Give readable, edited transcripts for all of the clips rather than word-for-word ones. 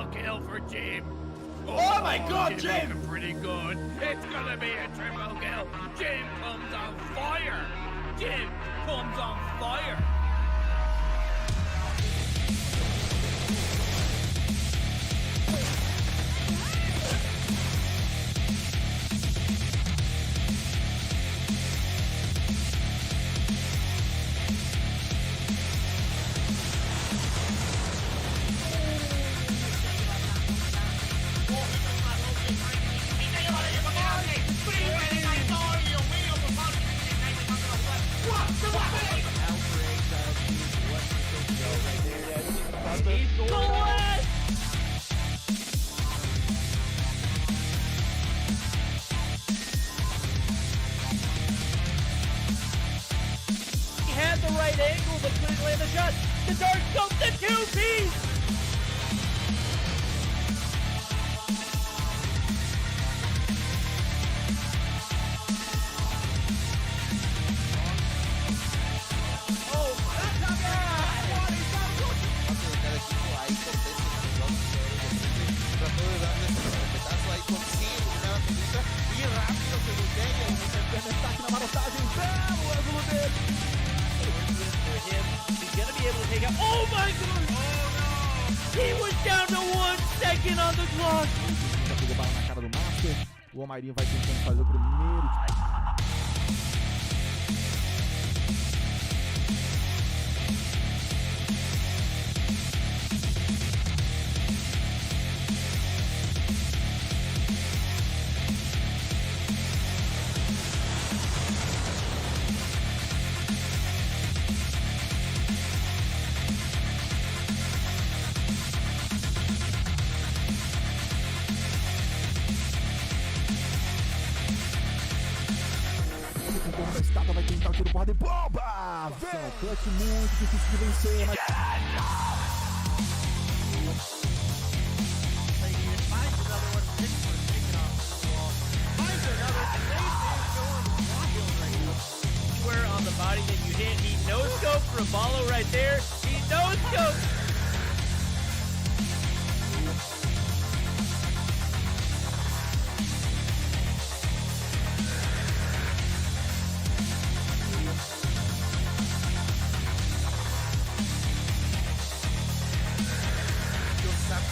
triple kill for Jim. Oh my God, Jim! Looking pretty good. It's gonna be a triple kill. Jim comes on fire. Jim comes on fire. He had the right angle, but couldn't land the shot. The dark scope, the two-piece! Oh my God! He was down to 1 second on the clock. Já pegou bala na cara do Master. O Almairinho vai tentando fazer o primeiro. Da estátua vai tentar o tiro porrada e bomba! Vem! Clutch muito difícil de vencer, mas... Anywhere on the body that you hit, he no-scoped Raballo right there. He no-scoped.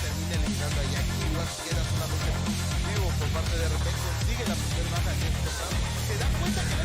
Termina eliminando a Jackie, igual queda solamente positivo por parte de repente, consigue la primera baja en este round, se da cuenta que no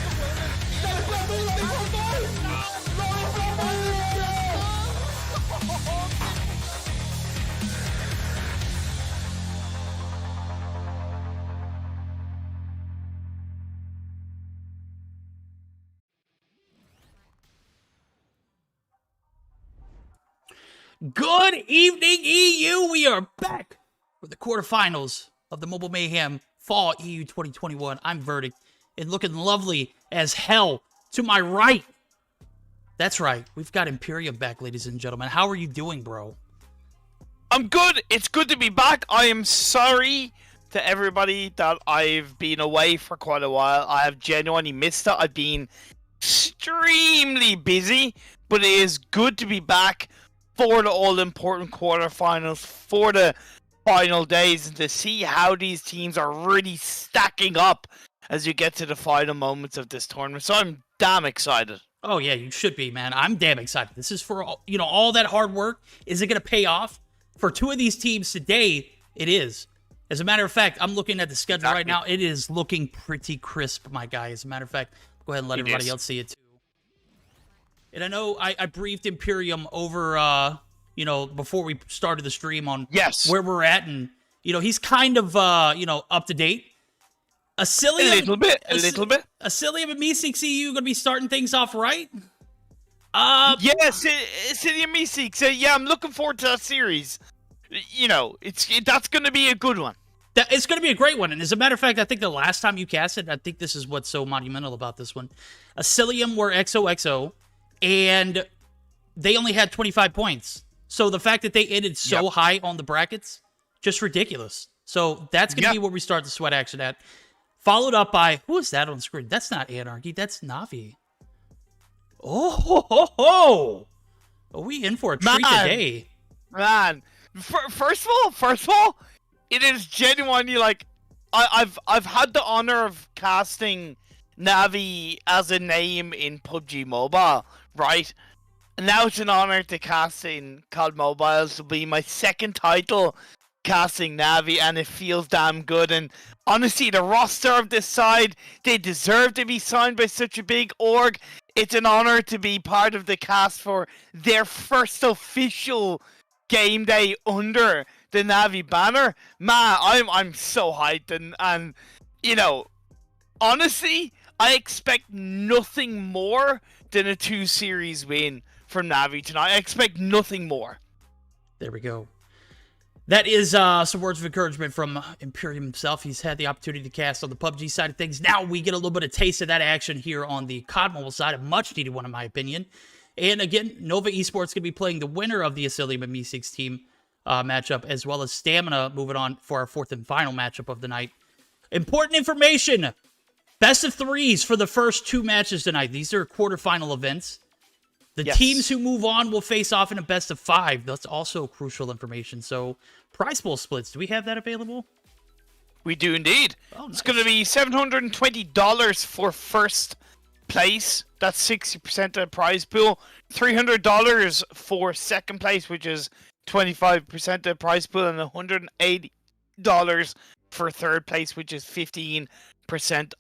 Good evening, EU. We are back for the quarterfinals of the Mobile Mayhem Fall EU 2021. I'm Verdict, and looking lovely as hell to my right. That's right. We've got Imperium back, ladies and gentlemen. How are you doing, bro? I'm good. It's good to be back. I am sorry to everybody that I've been away for quite a while. I have genuinely missed it. I've been extremely busy, but it is good to be back for the all-important quarterfinals, for the final days, and to see how these teams are really stacking up as you get to the final moments of this tournament. So I'm damn excited. Oh, yeah, you should be, man. I'm damn excited. This is for, all that hard work. Is it going to pay off? For two of these teams today, it is. As a matter of fact, I'm looking at the schedule right now. It is looking pretty crisp, my guy. As a matter of fact, go ahead and let everybody else see it, too. And I know I briefed Imperium over, before we started the stream on yes, where we're at. And, he's kind of, up to date. Asylium, a little bit. Asylium and Meseeks EU going to be starting things off right? Yes, Asylium Meseeks. Yeah, I'm looking forward to that series. That's going to be a good one. It's going to be a great one. And as a matter of fact, I think the last time you cast it, I think this is what's so monumental about this one. Asylium were XOXO, and they only had 25 points. So the fact that they ended so high on the brackets, just ridiculous. So that's going to be where we start the sweat action at. Followed up by, who is that on the screen? That's not Anarchy, that's Navi. Oh, ho, ho, ho. Are we in for a treat today? Man, First of all, it is genuinely like I've had the honor of casting Navi as a name in PUBG Mobile, right? And now it's an honor to cast in COD Mobile. This will be my second title casting Navi, and it feels damn good. And honestly, the roster of this side, they deserve to be signed by such a big org. It's an honor to be part of the cast for their first official game day under the Navi banner. Man, I'm so hyped, and you know, honestly, I expect nothing more than a 2-series win from Navi tonight. I expect nothing more. There we go. That is some words of encouragement from Imperium himself. He's had the opportunity to cast on the PUBG side of things. Now we get a little bit of taste of that action here on the COD Mobile side. A much-needed one, in my opinion. And again, Nova Esports going to be playing the winner of the Asylium and Meseeks team matchup, as well as Stamina moving on for our fourth and final matchup of the night. Important information. Best of 3s for the first 2 matches tonight. These are quarterfinal events. The teams who move on will face off in a best of 5. That's also crucial information. So, prize pool splits. Do we have that available? We do indeed. Oh, nice. It's going to be $720 for first place. That's 60% of the prize pool. $300 for second place, which is 25% of the prize pool, and $180 for third place, which is 15%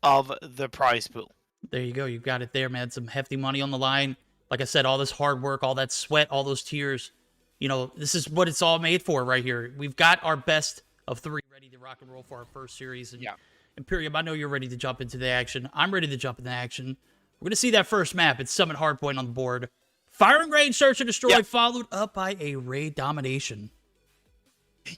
of the prize pool. There you go. You've got it there, man. Some hefty money on the line. Like I said, all this hard work, all that sweat, all those tears. You know, this is what it's all made for right here. We've got our best of 3 ready to rock and roll for our first series. And Imperium, I know you're ready to jump into the action. I'm ready to jump into action. We're going to see that first map. It's Summit Hardpoint on the board. Firing range, search and destroy, followed up by a raid domination.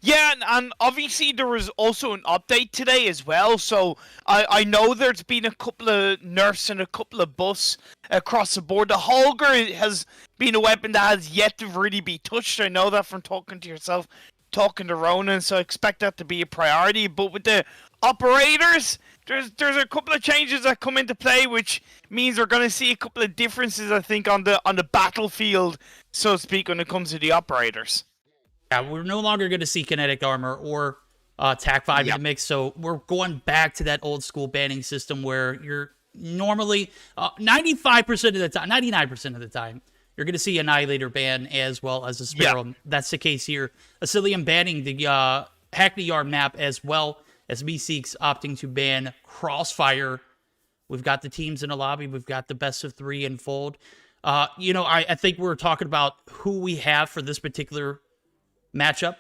Yeah, and obviously there was also an update today as well, so I know there's been a couple of nerfs and a couple of buffs across the board. The Holger has been a weapon that has yet to really be touched. I know that from talking to yourself, talking to Ronan, so I expect that to be a priority. But with the operators, there's a couple of changes that come into play, which means we're going to see a couple of differences, I think, on the battlefield, so to speak, when it comes to the operators. Yeah, we're no longer going to see kinetic armor or TAC 5 in the mix, so we're going back to that old school banning system where you're normally 95% of the time, 99% of the time, you're going to see Annihilator ban as well as a Sparrow. That's the case here. Asylium banning the Hackney Yard map, as well as Meseeks opting to ban Crossfire. We've got the teams in the lobby. We've got the best of 3 in Fold. You know, I think we're talking about who we have for this particular matchup,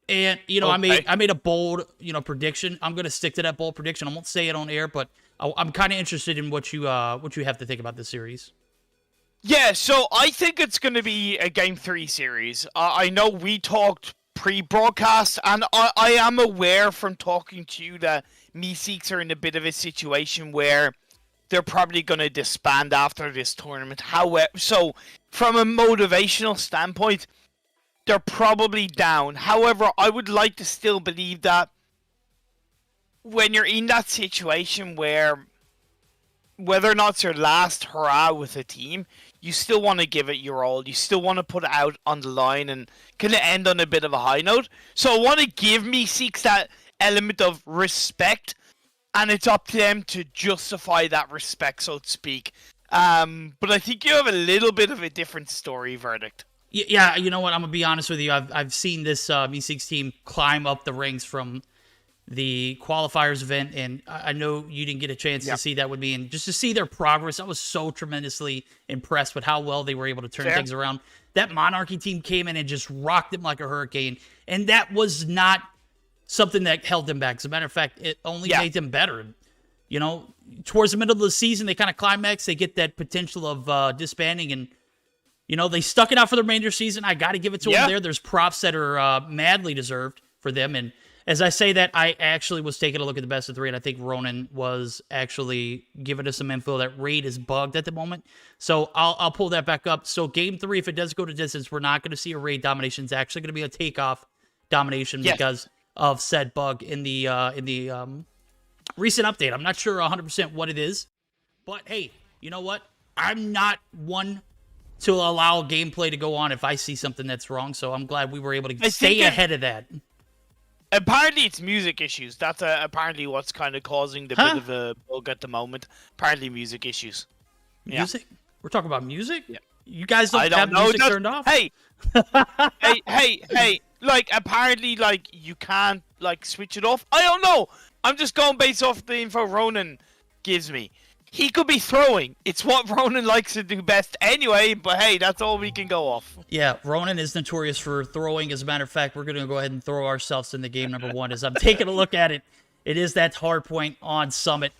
and you know, I made a bold, you know, prediction. I'm gonna stick to that bold prediction. I won't say it on air, but I'm kind of interested in what you have to think about this series. Yeah, so I think it's gonna be a Game 3 series. I know we talked pre-broadcast, and I am aware from talking to you that Meseeks are in a bit of a situation where they're probably gonna disband after this tournament. However, so from a motivational standpoint, they're probably down. However, I would like to still believe that when you're in that situation where whether or not it's your last hurrah with a team, you still want to give it your all. You still want to put it out on the line and kind of end on a bit of a high note. So I want to give Meseeks that element of respect, and it's up to them to justify that respect, so to speak. But I think you have a little bit of a different story verdict. Yeah, you know what? I'm gonna be honest with you. I've seen this Meseeks team climb up the ranks from the qualifiers event, and I know you didn't get a chance to see that with me, and just to see their progress, I was so tremendously impressed with how well they were able to turn things around. That Monarchy team came in and just rocked them like a hurricane, and that was not something that held them back. As a matter of fact, it only made them better. You know, towards the middle of the season, they kind of climax. They get that potential of disbanding, and you know, they stuck it out for the remainder of the season. I got to give it to them there. There's props that are madly deserved for them. And as I say that, I actually was taking a look at the best of 3, and I think Ronan was actually giving us some info that raid is bugged at the moment. So I'll pull that back up. So Game 3, if it does go to distance, we're not going to see a raid domination. It's actually going to be a takeoff domination because of said bug in the recent update. I'm not sure 100% what it is, but hey, you know what? I'm not one to allow gameplay to go on if I see something that's wrong. So I'm glad we were able to I stay think ahead of that. Apparently, it's music issues. That's apparently what's kind of causing the bit of a bug at the moment. Apparently, music issues. Yeah. Music? We're talking about music? Yeah. You guys don't I have don't know. music turned off? Hey, hey! Like, apparently, like you can't like switch it off. I don't know. I'm just going based off the info Ronan gives me. He could be throwing. It's what Ronan likes to do best anyway, but hey, that's all we can go off. Yeah, Ronan is notorious for throwing. As a matter of fact, we're going to go ahead and throw ourselves into game number 1 as I'm taking a look at it. It is that hard point on Summit.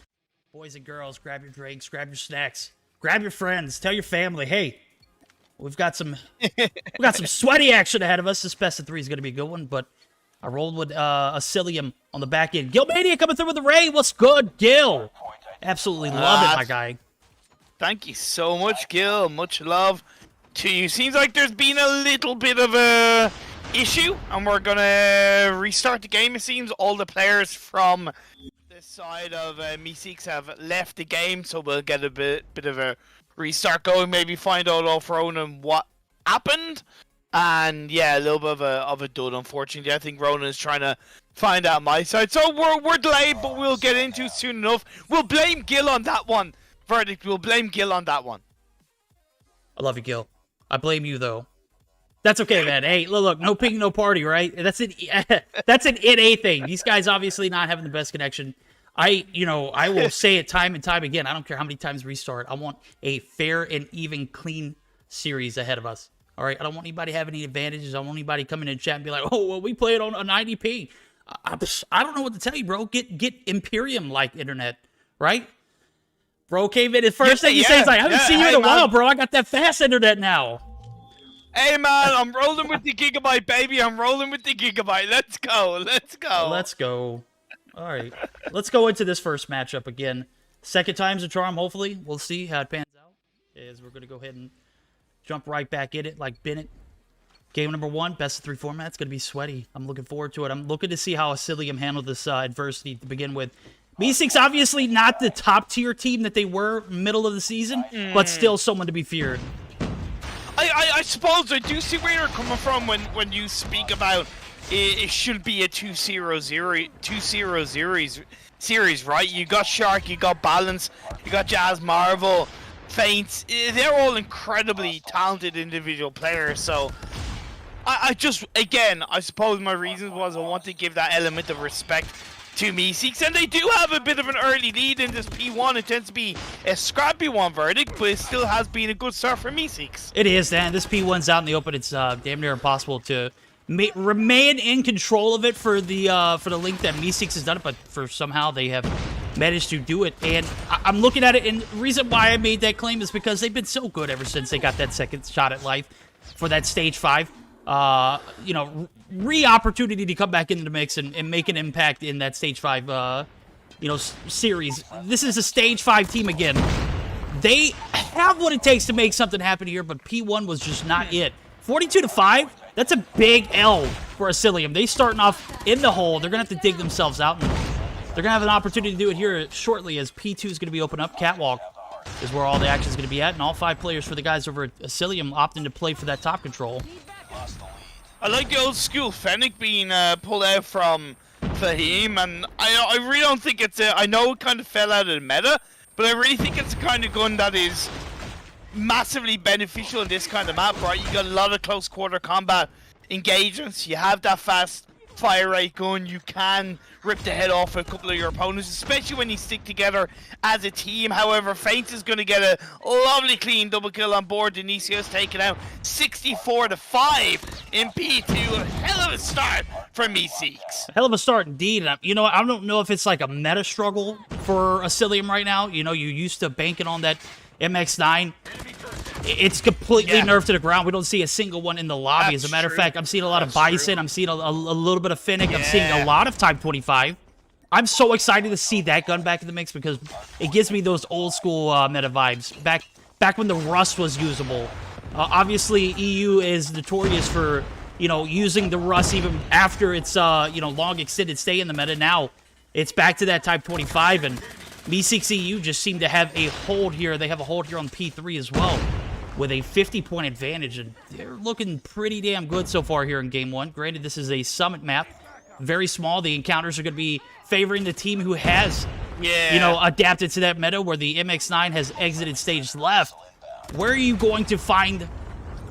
Boys and girls, grab your drinks, grab your snacks, grab your friends, tell your family, hey, we've got some sweaty action ahead of us. This best of 3 is going to be a good one, but I rolled with Asylium on the back end. Gilmania coming through with the raid. What's good, Gil? Absolutely love it, my guy. Thank you so much, Gil. Much love to you. Seems like there's been a little bit of a issue, and we're gonna restart the game. It seems all the players from this side of Meseeks have left the game, so we'll get a bit of a restart going. Maybe find out off Ronan what happened. And yeah, a little bit of a dud, unfortunately. I think Ronan is trying to find out my side. So we're delayed, but we'll get into it soon enough. We'll blame Gil on that one. Verdict, we'll blame Gil on that one. I love you, Gil. I blame you, though. That's okay, man. Hey, look, no ping, no party, right? That's an NA thing. These guys obviously not having the best connection. I will say it time and time again. I don't care how many times restart. I want a fair and even clean series ahead of us. All right, I don't want anybody having any advantages. I don't want anybody coming in chat and be like, "Oh, well, we played on a 90p." I don't know what to tell you, bro. Get Imperium-like internet, right? Bro came in. The first thing he says is like, "I haven't seen you in a while, bro. I got that fast internet now." Hey, man, I'm rolling with the gigabyte, baby. I'm rolling with the gigabyte. Let's go. Let's go. Let's go. All right, let's go into this first matchup again. Second time's a charm. Hopefully, we'll see how it pans out. As we're gonna go ahead and jump right back in it like Bennett. Game number 1, best of 3 format. It's going to be sweaty. I'm looking forward to it. I'm looking to see how Asylium handled this adversity to begin with. Meseeks obviously not the top tier team that they were middle of the season, but still someone to be feared. I suppose I do see where you're coming from when you speak about it should be a 2-0 series, right? You got Shark, you got Balance, you got Jazz Marvel, Faints. They're all incredibly talented individual players, so I just, again, I suppose my reason was I want to give that element of respect to Meseeks, and they do have a bit of an early lead in this P1. It tends to be a scrappy one, Verdict, but it still has been a good start for Meseeks. It is, man. This P1's out in the open. It's damn near impossible to remain in control of it for the length that Meseeks has done it, but for somehow they have managed to do it. And I'm looking at it, and the reason why I made that claim is because they've been so good ever since they got that second shot at life for that stage 5. Opportunity to come back into the mix and make an impact in that stage 5, series. This is a stage 5 team again. They have what it takes to make something happen here, but P1 was just not it. 42-5, that's a big L for Asylium. They starting off in the hole. They're going to have to dig themselves out, and they're going to have an opportunity to do it here shortly as P2 is going to be open up. Catwalk is where all the action is going to be at, and all 5 players for the guys over at Asylium opting to play for that top control. I like the old school Fennec being pulled out from Fahim, and I really don't think it's I know it kind of fell out of the meta, but I really think it's the kind of gun that is massively beneficial in this kind of map, right? You got a lot of close quarter combat engagements, you have that fast fire rate gun, you can rip the head off a couple of your opponents, especially when you stick together as a team. However, Faint is going to get a lovely clean double kill on board. Denisio's taken out 64-5 in P2. A hell of a start for Meseeks. Hell of a start indeed. I don't know if it's like a meta struggle for Asylium right now. You used to banking on that MX9. It's completely nerfed to the ground. We don't see a single one in the lobby. As a matter of fact, I'm seeing a lot of Bison. I'm seeing a little bit of Fennec. I'm seeing a lot of Type 25. I'm so excited to see that gun back in the mix because it gives me those old school meta vibes. Back when the Rust was usable. Obviously, EU is notorious for, using the Rust even after its, long extended stay in the meta. Now, it's back to that Type 25, and Meseeks EU just seem to have a hold here. They have a hold here on P3 as well. with a 50-point advantage, and they're looking pretty damn good so far here in Game 1. Granted, this is a summit map, very small. The encounters are going to be favoring the team who has, adapted to that meta, where the MX9 has exited stage left. Where are you going to find,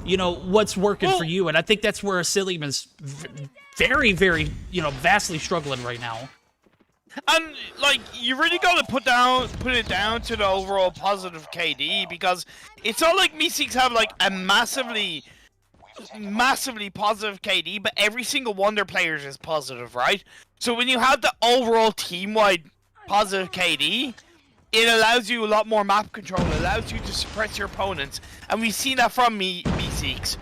what's working for you? And I think that's where Asylium is very, very, vastly struggling right now. And, like, you really got to put it down to the overall positive KD, because it's not like Meseeks have, like, a massively positive KD, but every single one of their players is positive, right? So when you have the overall team-wide positive KD, it allows you a lot more map control. It allows you to suppress your opponents. And we've seen that from Meseeks.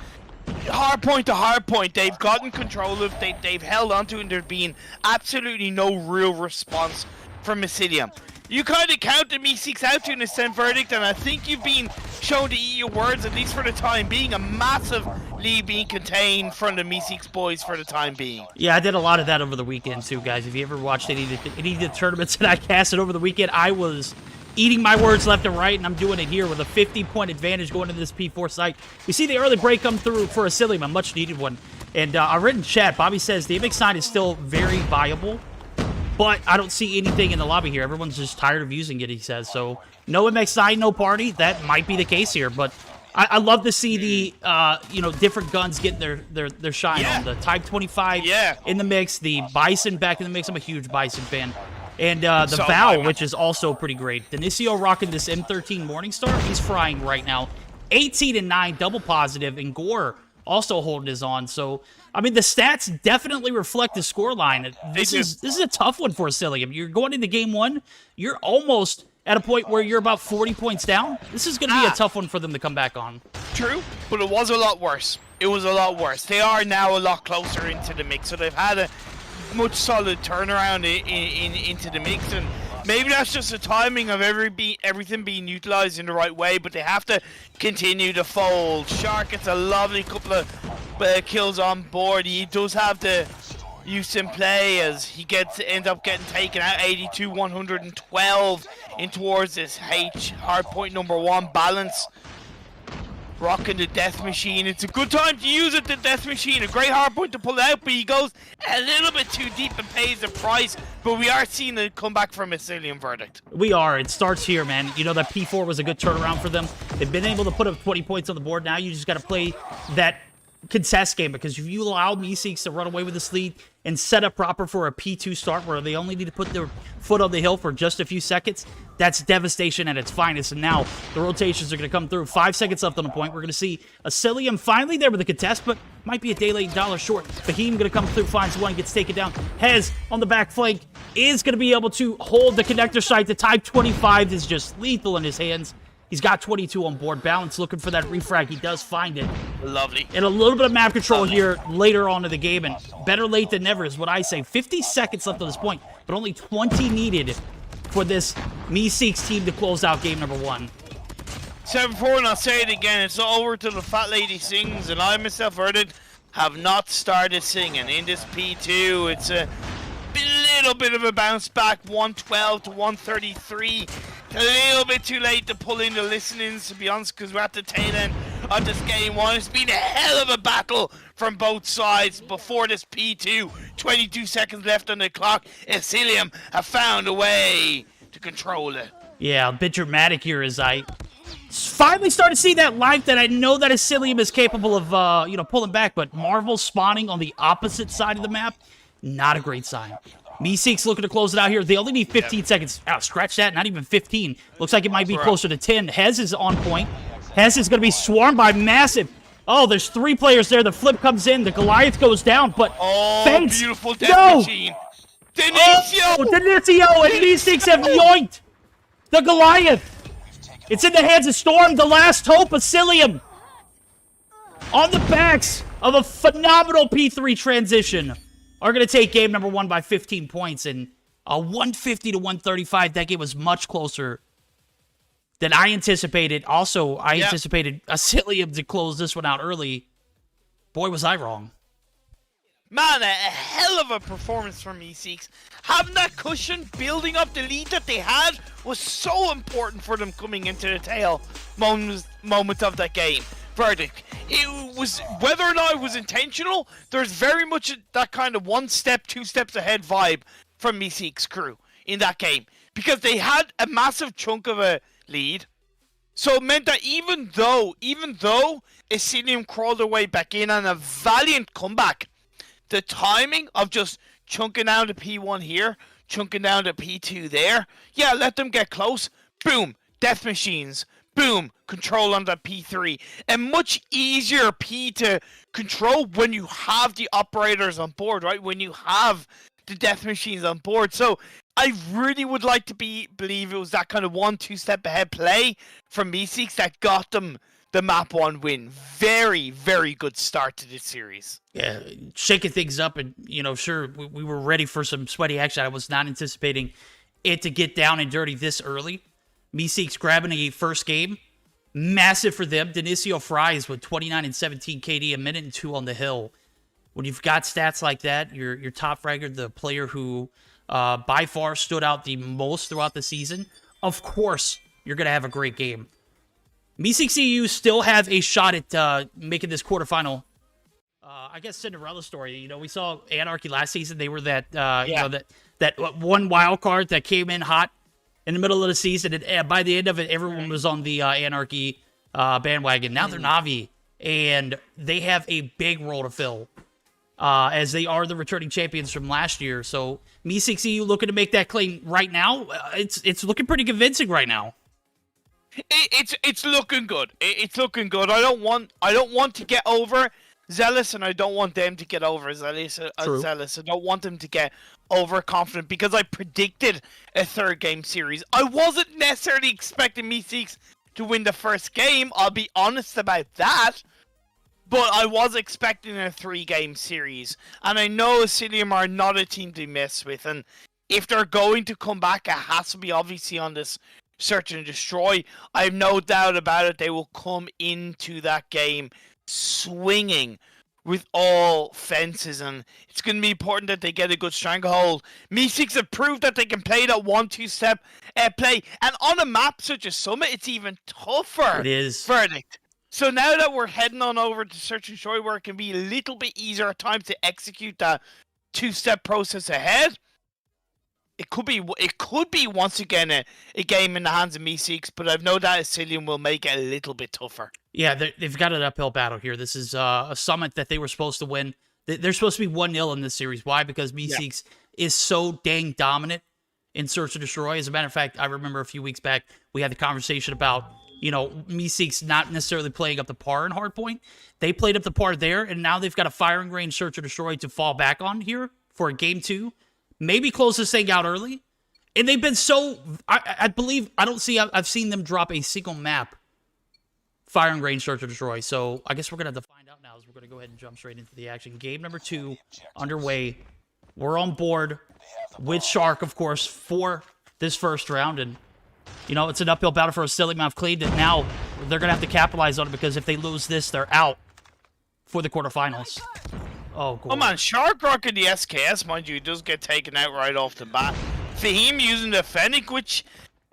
Hardpoint to hardpoint, they've gotten control of, they've held onto it, and there's been absolutely no real response from Asylium. You kind of counted Meseeks out to an assent verdict, and I think you've been shown to eat your words, at least for the time being. A massive lead being contained from the Meseeks boys for the time being. Yeah, I did a lot of that over the weekend too, guys. If you ever watched any of the tournaments that I casted over the weekend, I was eating my words left and right, and I'm doing it here with a 50-point advantage going into this P4 site. We see the early break come through for Asylium, a much-needed one. And I read in chat, Bobby says the MX9 is still very viable, but I don't see anything in the lobby here. Everyone's just tired of using it, he says. So no MX9, no party. That might be the case here, but I love to see the different guns getting their shine on. The Type 25 in the mix, the Bison back in the mix. I'm a huge Bison fan. And the Val, which is also pretty great. Denicio rocking this M13 Morningstar. He's frying right now. 18-9, double positive, and Gore also holding his on. So, I mean, the stats definitely reflect the scoreline. This is a tough one for Asylium. You're going into Game 1. You're almost at a point where you're about 40 points down. This is going to be a tough one for them to come back on. True, but it was a lot worse. It was a lot worse. They are now a lot closer into the mix, so they've had a much solid turnaround into the mix, and maybe that's just the timing of everything being utilized in the right way, but they have to continue to fold. Shark gets a lovely couple of kills on board. He does have the use in play as he ends up getting taken out. 82, 112 in towards this hardpoint number 1 balance. Rocking the Death Machine. It's a good time to use it, the Death Machine. A great hardpoint to pull out, but he goes a little bit too deep and pays the price. But we are seeing a comeback from Asylium verdict. We are. It starts here, man. You know, that P4 was a good turnaround for them. They've been able to put up 20 points on the board. Now you just got to play that contest game, because if you allow Meseeks to run away with this lead and set up proper for a P2 start where they only need to put their foot on the hill for just a few seconds, that's devastation at its finest. And now the rotations are going to come through. 5 seconds left on the point. We're going to see Asylium finally there with the contest, but might be a day late, dollar short. Fahim going to come through, finds one, gets taken down. Hez on the back flank is going to be able to hold the connector site. The Type 25 is just lethal in his hands. He's got 22 on board. Balance looking for that refrag. He does find it. Lovely. And a little bit of map control here later on in the game. And better late than never is what I say. 50 seconds left on this point, but only 20 needed for this Meseeks team to close out game number 1. 7-4, and I'll say it again. It's over till the fat lady sings, and I myself heard it, have not started singing. In this P2, it's a little bit of a bounce back. 112 to 133. A little bit too late to pull in the listenings, to be honest, because we're at the tail end of this game 1. It's been a hell of a battle from both sides before this P2. 22 seconds left on the clock. Asylium have found a way to control it. Yeah, a bit dramatic here as I finally start to see that life that I know that Asylium is capable of, pulling back. But Marvel spawning on the opposite side of the map, not a great sign. Meseeks looking to close it out here. They only need 15 seconds. Oh, scratch that. Not even 15. Looks like it might be closer to 10. Hez is on point. Hez is going to be swarmed by massive. Oh, there's 3 players there. The flip comes in. The Goliath goes down, but fades. Beautiful Death Machine. Denicio! Denicio and Meseeks have yoinked the Goliath. It's in the hands of Storm, the last hope of Asylium. On the backs of a phenomenal P3 transition, are going to take game number 1 by 15 points, and a 150 to 135. That game was much closer than I anticipated. Also, I anticipated Asylium to close this one out early. Boy, was I wrong. Man, a hell of a performance from Meseeks. Having that cushion, building up the lead that they had, was so important for them coming into the tail moment of that game. Verdict. It was, whether or not it was intentional, there's very much that kind of one step, two steps ahead vibe from Meseeks' crew in that game. Because they had a massive chunk of a lead. So it meant that even though Asylium crawled their way back in on a valiant comeback, the timing of just chunking down to P1 here, chunking down to P2 there, yeah, let them get close, boom, death machines, boom, control on that P3. A much easier P to control when you have the operators on board, right? When you have the death machines on board. So I really would like to believe it was that kind of 1-2 step ahead play from Meseeks that got them the map 1 win. Very, very good start to this series. Yeah, shaking things up, and, you know, sure, we were ready for some sweaty action. I was not anticipating it to get down and dirty this early. Meseeks grabbing a first game. Massive for them. Denisio Fries with 29 and 17 KD, a minute and 2 on the hill. When you've got stats like that, your top fragger, the player who by far stood out the most throughout the season, of course, you're going to have a great game. Meseeks EU still have a shot at making this quarterfinal. I guess Cinderella story. You know, we saw Anarchy last season. They were that you know, that one wild card that came in hot in the middle of the season, and by the end of it, everyone was on the Anarchy bandwagon. Now they're Navi, and they have a big role to fill, as they are the returning champions from last year. So Meseeks EU looking to make that claim right now. It's looking pretty convincing right now. It's looking good. It's looking good. I don't want to get over Zealous, and I don't want them to get over Zealous. I don't want them to get overconfident, because I predicted a 3rd game series. I wasn't necessarily expecting Meseeks to win the first game. I'll be honest about that. But I was expecting a 3-game series. And I know Asylium are not a team to mess with. And if they're going to come back, it has to be obviously on this search and destroy. I have no doubt about it. They will come into that game swinging with all fences, and it's going to be important that they get a good stranglehold. Meseeks have proved that they can play that 1-2 step play, and on a map such as Summit, it's even tougher. It is. Verdict. So now that we're heading on over to Search and Destroy, where it can be a little bit easier at times to execute that 2-step process ahead, it could be once again a game in the hands of Meseeks, but I've no doubt Asylium will make it a little bit tougher. Yeah, they've got an uphill battle here. This is a Summit that they were supposed to win. They're supposed to be 1-0 in this series. Why? Because Meseeks is so dang dominant in Search and Destroy. As a matter of fact, I remember a few weeks back, we had the conversation about, you know, Meseeks not necessarily playing up the par in Hardpoint. They played up the par there, and now they've got a firing range Search and Destroy to fall back on here for a game 2. Maybe close this thing out early. And they've been so... I believe... I've seen them drop a single map firing range Search and Destroy. So I guess we're going to have to find out now, as we're going to go ahead and jump straight into the action. Game number 2 underway. We're on board with Shark, of course, for this first round. And, you know, it's an uphill battle for Asylium. I've claimed it. Now they're going to have to capitalize on it, because if they lose this, they're out for the quarterfinals. Oh, cool. Oh man, Shark rocking the SKS, mind you, does get taken out right off the bat. Fahim using the Fennec, which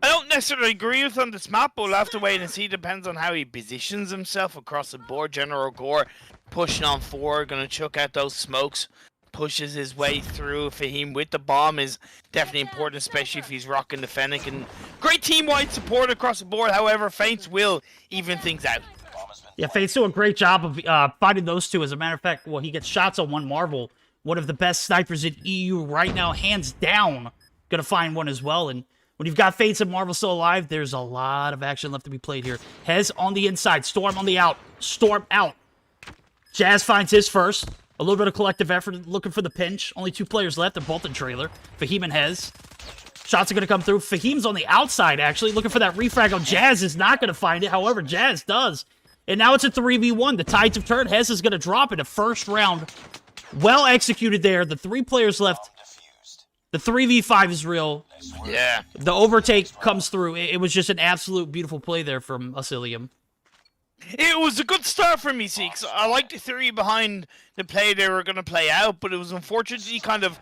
I don't necessarily agree with on this map, but we'll have to wait and see. Depends on how he positions himself across the board. General Gore pushing on forward, gonna chuck out those smokes, pushes his way through. Fahim with the bomb is definitely important, especially if he's rocking the Fennec. And great team-wide support across the board. However, Feints will even things out. Yeah, Fate's doing a great job of fighting those two. As a matter of fact, well, he gets shots on one Marvel. One of the best snipers in EU right now, hands down. Gonna find one as well. And when you've got Fates and Marvel still alive, there's a lot of action left to be played here. Hez on the inside, Storm on the out. Storm out. Jazz finds his first. A little bit of collective effort, looking for the pinch. Only 2 players left. They're both in trailer. Fahim and Hez. Shots are going to come through. Fahim's on the outside, actually, looking for that refrag on Jazz. Is not going to find it. However, Jazz does. And now it's a 3v1. The tides have turned. Hez is going to drop in the first round. Well executed there. The 3 players left. The 3v5 is real. Yeah. The overtake comes through. It was just an absolute beautiful play there from Asylium. It was a good start for Meseeks. I like the theory behind the play they were going to play out, but it was unfortunately kind of,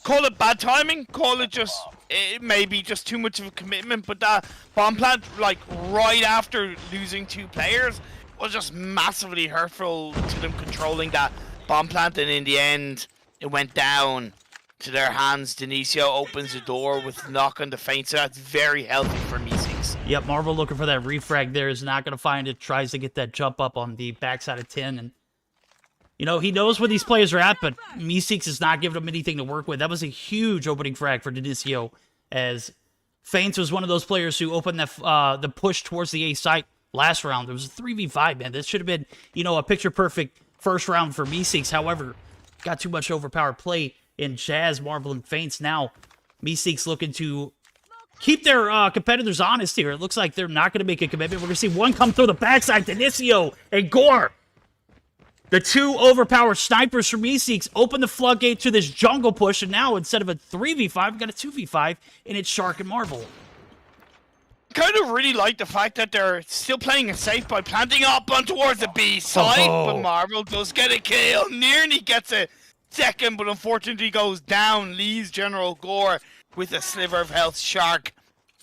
call it bad timing, call it just, it may be just too much of a commitment, but that bomb plant, like, right after losing 2 players, was just massively hurtful to them controlling that bomb plant, and in the end, it went down to their hands. Denisio opens the door with knock on the feint, so that's very healthy for Meseeks. Yep, Marvel looking for that refrag there, is not going to find it, tries to get that jump up on the backside of 10, and you know, he knows where these players are at, but Meseeks is not giving him anything to work with. That was a huge opening frag for Denisio, as Feints was one of those players who opened the push towards the A site last round. It was a 3v5, man. This should have been, you know, a picture-perfect first round for Meseeks. However, got too much overpowered play in Jazz, Marvel, and Feints. Now, Meseeks looking to keep their competitors honest here. It looks like they're not going to make a commitment. We're going to see one come through the backside. Denisio and Gore, the 2 overpowered snipers from Meseeks, open the floodgate to this jungle push, and now instead of a 3v5, we got a 2v5, and it's Shark and Marvel. Kind of really like the fact that they're still playing it safe by planting up on towards the B side, but Marvel does get a kill, nearly gets a second, but unfortunately goes down, leaves General Gore with a sliver of health. Shark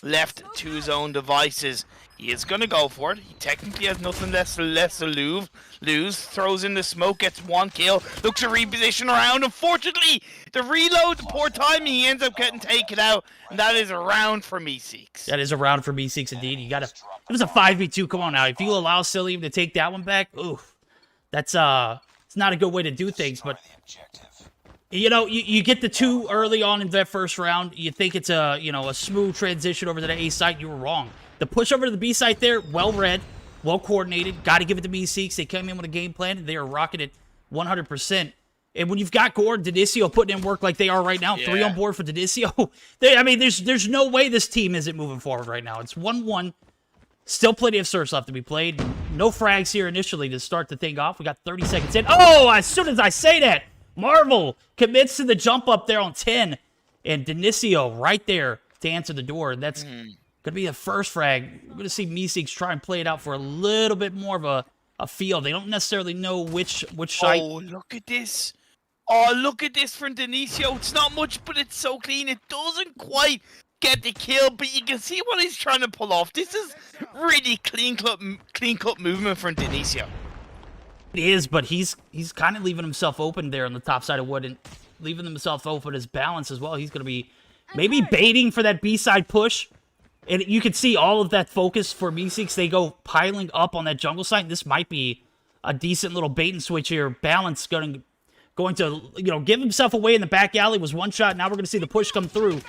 left to his own devices. He is going to go for it. He technically has nothing less to lose. Throws in the smoke, gets 1 kill. Looks to reposition around. Unfortunately, the reload, the poor timing, he ends up getting taken out. And that is a round for Meseeks. That is a round for Meseeks indeed. You got to. It was a 5v2. Come on now. If you allow Asylium to take that one back, ooh, that's it's not a good way to do things. But you know, you get the 2 early on in that first round. You think it's a smooth transition over to the A site. You were wrong. The push over to the B site there, well read, well coordinated. Got to give it to Meseeks. They came in with a game plan, and they are rocking it 100%. And when you've got Gore and Denisio putting in work like they are right now, 3 on board for Denisio, I mean, there's no way this team isn't moving forward right now. It's 1-1. Still plenty of surfs left to be played. No frags here initially to start the thing off. We got 30 seconds in. Oh, as soon as I say that, Marvel commits to the jump up there on 10. And Denisio right there to answer the door. That's going to be the first frag. We're going to see Meseeks try and play it out for a little bit more of a feel. They don't necessarily know which side. Oh, look at this. Oh, look at this from Denisio. It's not much, but it's so clean. It doesn't quite get the kill, but you can see what he's trying to pull off. This is really clean-cut movement from Denisio. It is, but he's kind of leaving himself open there on the top side of wood and leaving himself open his balance as well. He's going to be maybe baiting for that B-side push. And you can see all of that focus for Meseeks. They go piling up on that jungle site. This might be a decent little bait and switch here. Balance going to, give himself away in the back alley. Was one shot. Now we're going to see the push come through.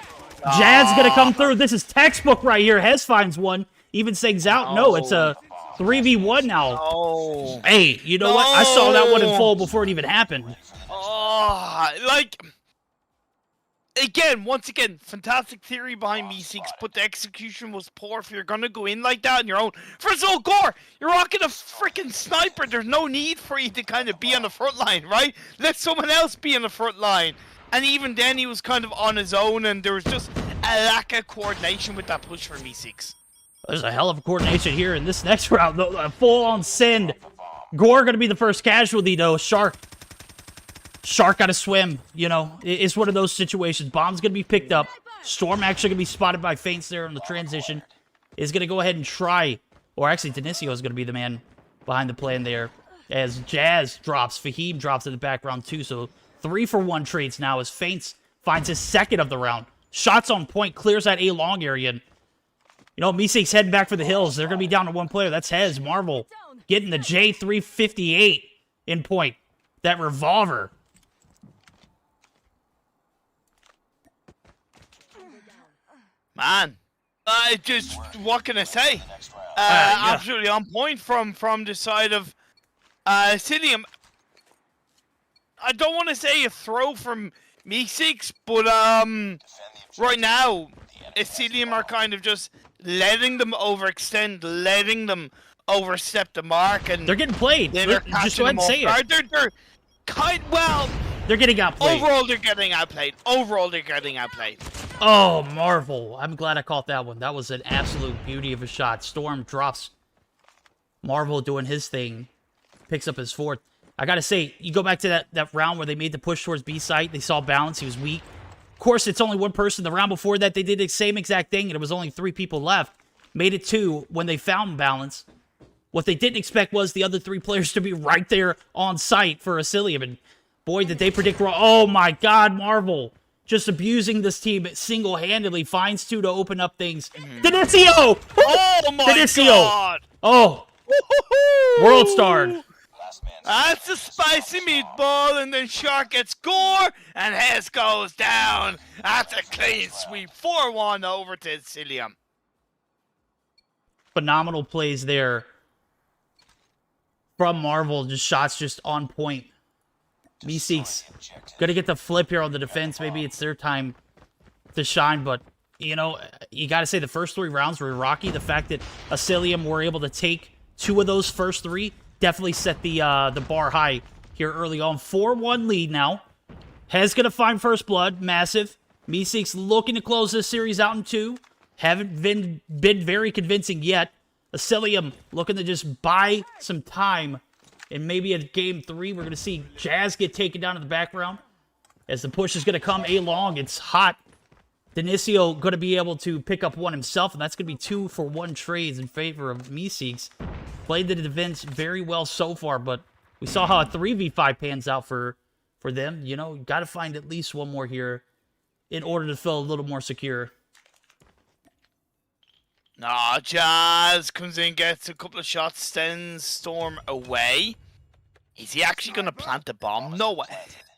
Jazz going to come through. This is textbook right here. Hez finds one. Even Sig's out. No, it's a 3v1 now. Oh. Hey, you know what? I saw that one unfold before it even happened. Oh, once again, fantastic theory behind Meseeks, but the execution was poor. If you're gonna go in like that on your own, first of all, Gore, you're rocking a freaking sniper. There's no need for you to kind of be on the front line, right? Let someone else be on the front line. And even then, he was kind of on his own, and there was just a lack of coordination with that push for Meseeks. There's a hell of a coordination here in this next round. A full-on send. Gore gonna be the first casualty, though. Shark got to swim, It's one of those situations. Bomb's going to be picked up. Storm actually going to be spotted by Feints there on the transition. Is going to go ahead and try. Or actually, Denisio is going to be the man behind the plan there. As Jazz drops. Fahim drops in the background too. So 3-for-1 trades now as Feints finds his second of the round. Shots on point. Clears that A-long area. And, Meseeks heading back for the hills. They're going to be down to one player. That's Hez. Marvel getting the J358 in point. That revolver. Man, what can I say? Absolutely on point from the side of Asylium. I don't want to say a throw from Meseeks, but right now, Asylium are kind of just letting them overextend, letting them overstep the mark, and they're getting played. Just go ahead and say it. They're getting outplayed. Overall, they're getting outplayed. Oh, Marvel. I'm glad I caught that one. That was an absolute beauty of a shot. Storm drops Marvel doing his thing. Picks up his fourth. I gotta say, you go back to that round where they made the push towards B site. They saw Balance. He was weak. Of course, it's only one person. The round before that, they did the same exact thing, and it was only 3 people left. Made it 2 when they found Balance. What they didn't expect was the other 3 players to be right there on site for Asylium. And boy, did they predict wrong. Oh my God, Marvel. Just abusing this team single-handedly. Finds 2 to open up things. Dinicio! Oh my Dinicio! God! Oh. World starred. That's a spicy meatball, and then Shark gets gore, and Hez goes down. That's a clean sweep. 4-1 over to Asylium. Phenomenal plays there from Marvel. Just shots just on point. Meseeks gonna get the flip here on the defense. Maybe it's their time to shine, but you know, you gotta say the first 3 rounds were rocky. The fact that Asylium were able to take 2 of those first 3 definitely set the bar high here early on. 4-1 lead now. Hez gonna find first blood. Massive. Meseeks looking to close this series out in 2. Haven't been very convincing yet. Asylium looking to just buy some time. And maybe at game 3, we're going to see Jazz get taken down in the background. As the push is going to come along. It's hot. Dinicio going to be able to pick up 1 himself. And that's going to be 2-for-1 trades in favor of Meseeks. Played the defense very well so far. But we saw how a 3v5 pans out for them. You know, got to find at least 1 more here in order to feel a little more secure. Nah, Jazz comes in, gets a couple of shots, sends Storm away. Is he actually going to plant the bomb? No way.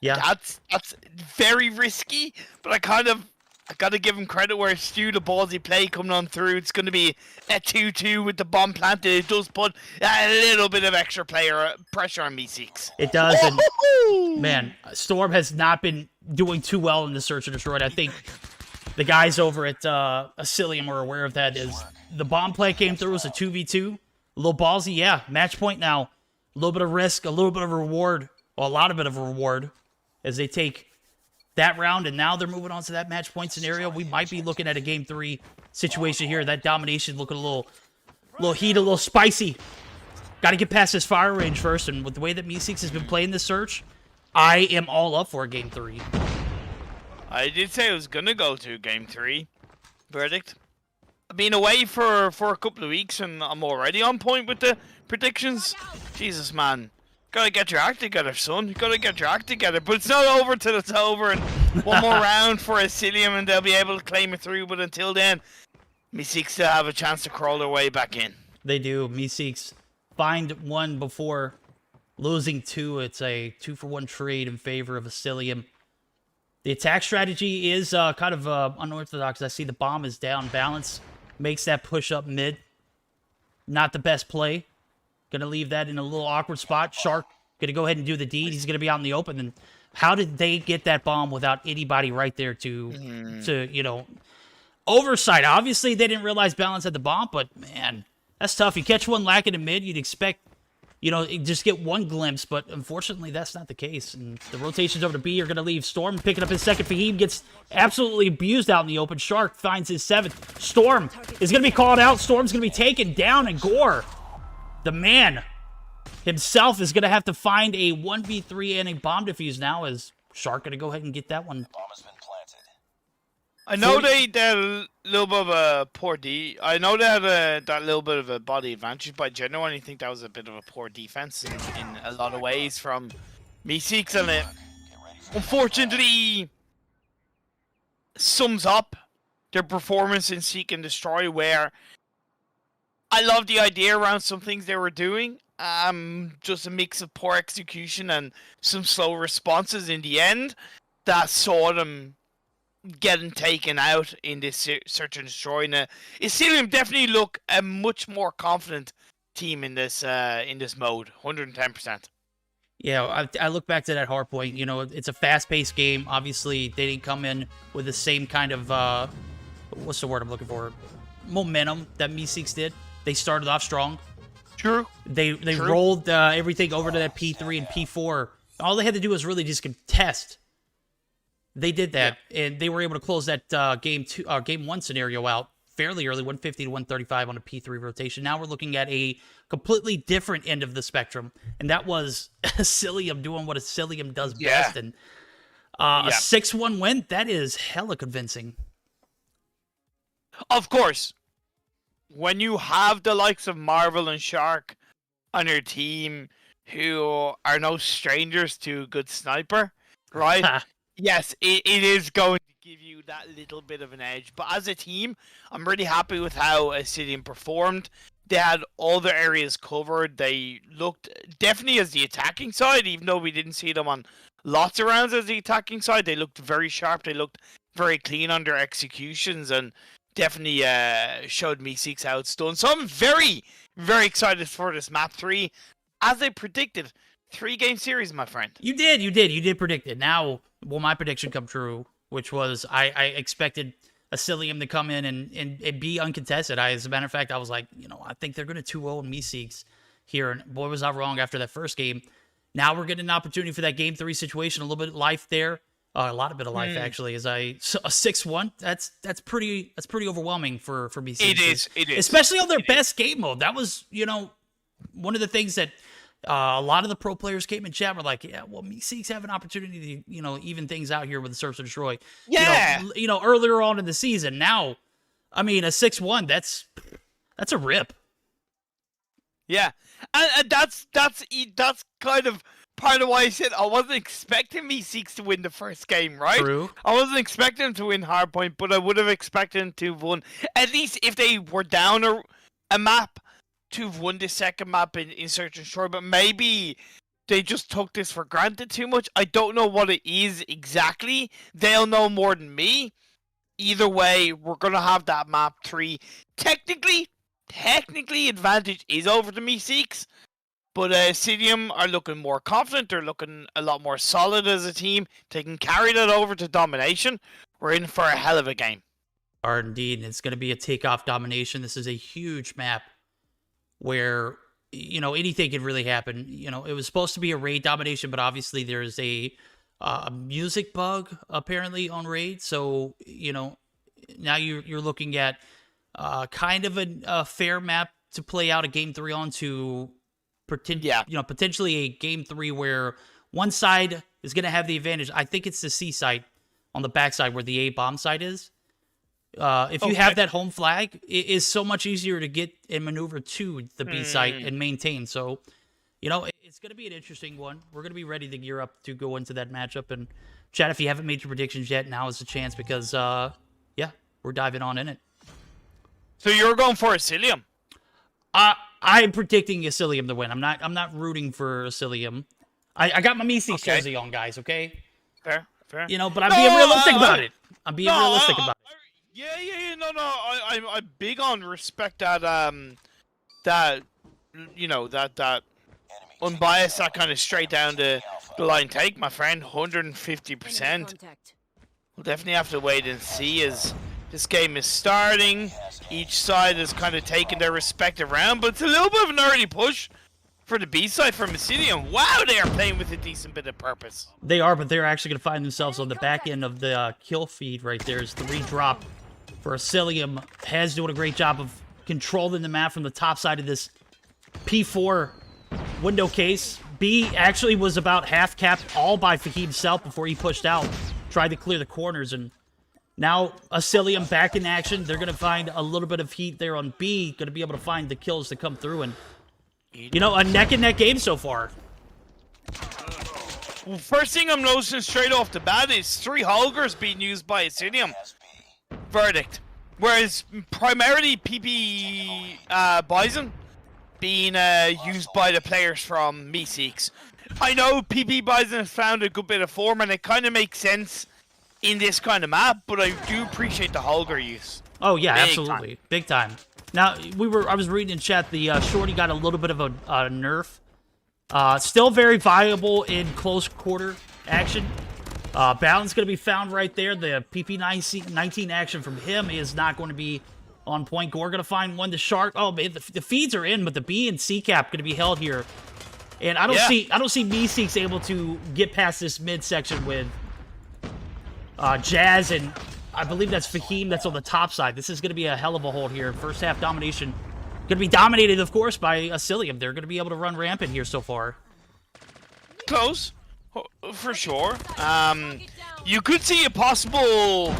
Yeah. That's very risky, but I got to give him credit where it's due. The ballsy play coming on through. It's going to be a 2-2 with the bomb planted. It does put a little bit of extra player pressure on Meseeks. It does, and man, Storm has not been doing too well in the search and destroy. I think the guys over at Asylium are aware of that. Is the bomb play came through as a 2v2. A little ballsy, yeah. Match point now. A little bit of risk, a little bit of reward. Well, a lot of bit of reward as they take that round, and now they're moving on to that match point scenario. We might be looking at a game 3 situation here. That domination looking a little heat, a little spicy. Got to get past this fire range first, and with the way that Meseeks has been playing this search, I am all up for a game 3. I did say I was going to go to game 3. Verdict. I've been away for a couple of weeks, and I'm already on point with the predictions. Jesus, man. Gotta get your act together, son. You gotta get your act together. But it's not over till it's over, and 1 more round for Asylium, and they'll be able to claim it through. But until then, Meseeks still have a chance to crawl their way back in. They do. Meseeks find 1 before losing 2. It's a 2-for-1 trade in favor of Asylium. The attack strategy is kind of unorthodox. I see the bomb is down. Balance makes that push up mid. Not the best play. Gonna leave that in a little awkward spot. Shark gonna go ahead and do the deed. He's gonna be out in the open. And how did they get that bomb without anybody right there to you know, oversight? Obviously, they didn't realize Balance had the bomb, but man, that's tough. You catch 1 lacking in mid, you'd expect, you know, just get 1 glimpse, but unfortunately, that's not the case. And the rotations over to B are going to leave Storm picking up his second. Fahim gets absolutely abused out in the open. Shark finds his 7th. Storm is going to be called out. Storm's going to be taken down, and Gore, the man himself, is going to have to find a 1v3 and a bomb defuse now, as Shark going to go ahead and get that one. I know they had a little bit of a poor D. I know they had that little bit of a body advantage, but I genuinely think that was a bit of a poor defense in a lot of ways from Meseeks, and it unfortunately sums up their performance in Seek and Destroy, where I love the idea around some things they were doing. Just a mix of poor execution and some slow responses in the end that saw them getting taken out in this search and destroy. And Asylium definitely look a much more confident team in this mode. 110%. Yeah, I look back to that hard point. You know, it's a fast-paced game. Obviously, they didn't come in with the same kind of what's the word I'm looking for? Momentum that Meseeks did. They started off strong. True. They rolled everything over to that P3 and P4. All they had to do was really just contest. They did that, and they were able to close that game 1 scenario out fairly early, 150 to 135 on a P3 rotation. Now we're looking at a completely different end of the spectrum, and that was Asylium doing what Asylium does best. And a 6-1 win, that is hella convincing. Of course, when you have the likes of Marvel and Shark on your team who are no strangers to a good sniper, right? Yes, it is going to give you that little bit of an edge. But as a team, I'm really happy with how Asylium performed. They had all their areas covered. They looked definitely as the attacking side, even though we didn't see them on lots of rounds as the attacking side. They looked very sharp. They looked very clean on their executions and definitely showed Meseeks how it's done. So I'm very, very excited for this map 3. As I predicted, 3-game series, my friend. You did predict it. Now, will my prediction come true? Which was, I expected Asylium to come in and be uncontested. As a matter of fact, I was like, I think they're going to 2-0 Meseeks here. And boy, was I wrong after that first game. Now we're getting an opportunity for that game 3 situation. A little bit of life there. A lot of life, actually. So a 6-1, that's pretty overwhelming for Meseeks. It is. Especially on their best game mode. That was, one of the things that a lot of the pro players came in chat were like, yeah, well, Meseeks have an opportunity to, even things out here with the Search and Destroy. Yeah. Earlier on in the season. Now, I mean, a 6-1, that's a rip. Yeah. And that's kind of part of why I said I wasn't expecting Meseeks to win the first game, right? True. I wasn't expecting them to win Hardpoint, but I would have expected them to have won. At least if they were down a map, to have won the second map in Search and Destroy, but maybe they just took this for granted too much. I don't know what it is exactly. They'll know more than me. Either way, we're going to have that map 3. Technically, advantage is over the Meseeks, but Asylium are looking more confident. They're looking a lot more solid as a team. They can carry that over to domination. We're in for a hell of a game. Indeed, it's going to be a takeoff domination. This is a huge map where, anything could really happen. It was supposed to be a raid domination, but obviously there's a music bug apparently on raid. So, now you're looking at kind of a fair map to play out a game 3 on to potentially a game 3 where one side is going to have the advantage. I think it's the C side on the backside where the A bomb side is. If you have that home flag, it is so much easier to get and maneuver to the B site and maintain. So, it's going to be an interesting one. We're going to be ready to gear up to go into that matchup. And, chat, if you haven't made your predictions yet, now is the chance because, we're diving on in it. So you're going for Asylium? I'm predicting Asylium to win. I'm not rooting for Asylium. I got my Meseeks jersey on, guys, okay? Fair. But I'm being realistic about it. I'm being realistic about it. Yeah. No. I'm big on respect that unbiased, that kind of straight down the line take, my friend. 150%. We'll definitely have to wait and see as this game is starting. Each side is kind of taking their respective round, but it's a little bit of an early push for the B side from Asylium. Wow, they are playing with a decent bit of purpose. They are, but they're actually going to find themselves on the back end of the kill feed right there. Is the redrop for Asylium. Has doing a great job of controlling the map from the top side of this P4 window case. B actually was about half capped all by Fahim himself before he pushed out. Tried to clear the corners, and now Asylium back in action. They're going to find a little bit of heat there on B. Going to be able to find the kills to come through, and a neck-and-neck game so far. Well, first thing I'm noticing straight off the bat is 3 Holgers being used by Asylium. Verdict. Whereas primarily PP Bison being used by the players from Meseeks. I know PP Bison has found a good bit of form, and it kind of makes sense in this kind of map, but I do appreciate the Holger use. Oh yeah, absolutely. Big time. Now, I was reading in chat, the Shorty got a little bit of a nerf. Still very viable in close quarter action. Balance going to be found right there. The PP19 action from him is not going to be on point. Gore going to find one. The Shark. Oh man, the feeds are in, but the B and C cap going to be held here. And I don't see Meseeks able to get past this midsection with Jazz and I believe that's Fahim that's on the top side. This is going to be a hell of a hold here. First half domination going to be dominated, of course, by Asylium. They're going to be able to run rampant here so far. Close, for sure. You could see a possible...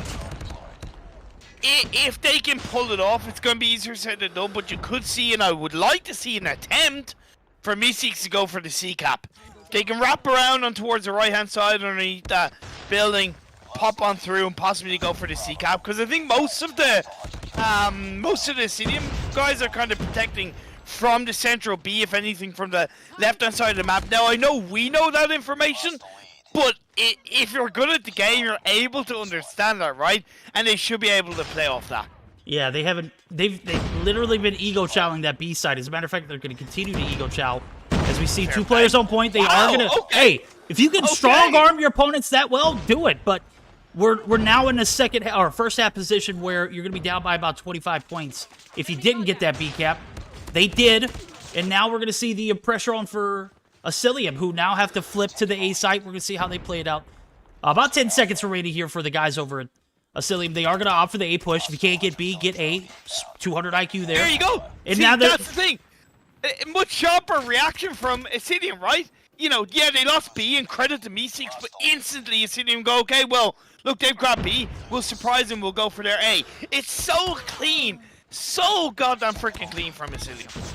If they can pull it off, it's going to be easier said than done, but you could see, and I would like to see an attempt for Meseeks to go for the C-cap. They can wrap around on towards the right-hand side underneath that building, pop on through, and possibly go for the C-cap, because I think most of the Asylium guys are kind of protecting from the central B, if anything, from the left-hand side of the map. Now, I know we know that information, but if you're good at the game, you're able to understand that, right? And they should be able to play off that. Yeah, they've literally been ego chowing that B side. As a matter of fact, they're going to continue to ego chow. As we see two players on point, they are going to... Okay. Hey, if you can strong arm your opponents that well, do it. But we're now in the first half position where you're going to be down by about 25 points. If you didn't get that B cap, they did. And now we're going to see the pressure on for Asylium, who now have to flip to the A site. We're going to see how they play it out. About 10 seconds remaining here for the guys over at Asylium. They are going to opt for the A push. If you can't get B, get A. 200 IQ there. There you go. And see, now that's the thing. A much sharper reaction from Asylium, right? You know, yeah, they lost B, and credit to Meseeks, but instantly Asylium go, okay, well, look, they've got B. We'll surprise them. We'll go for their A. It's so clean. So goddamn freaking clean from Asylium.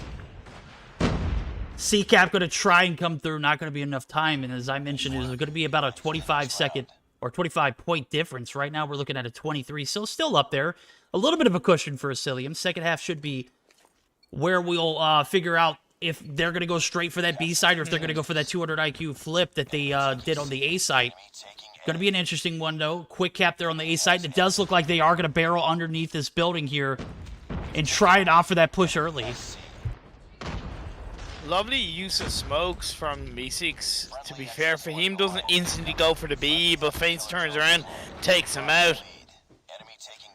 C-cap going to try and come through. Not going to be enough time. And as I mentioned, it's going to be about a 25-second or 25-point difference. Right now, we're looking at a 23. So still up there. A little bit of a cushion for Asylium. Second half should be where we'll figure out if they're going to go straight for that B side or if they're going to go for that 200 IQ flip that they did on the A side. Going to be an interesting one, though. Quick cap there on the A side. It does look like they are going to barrel underneath this building here and try and offer that push early. Lovely use of smokes from Meseeks. To be fair, Fahim doesn't instantly go for the B, but Faints turns around, takes him out.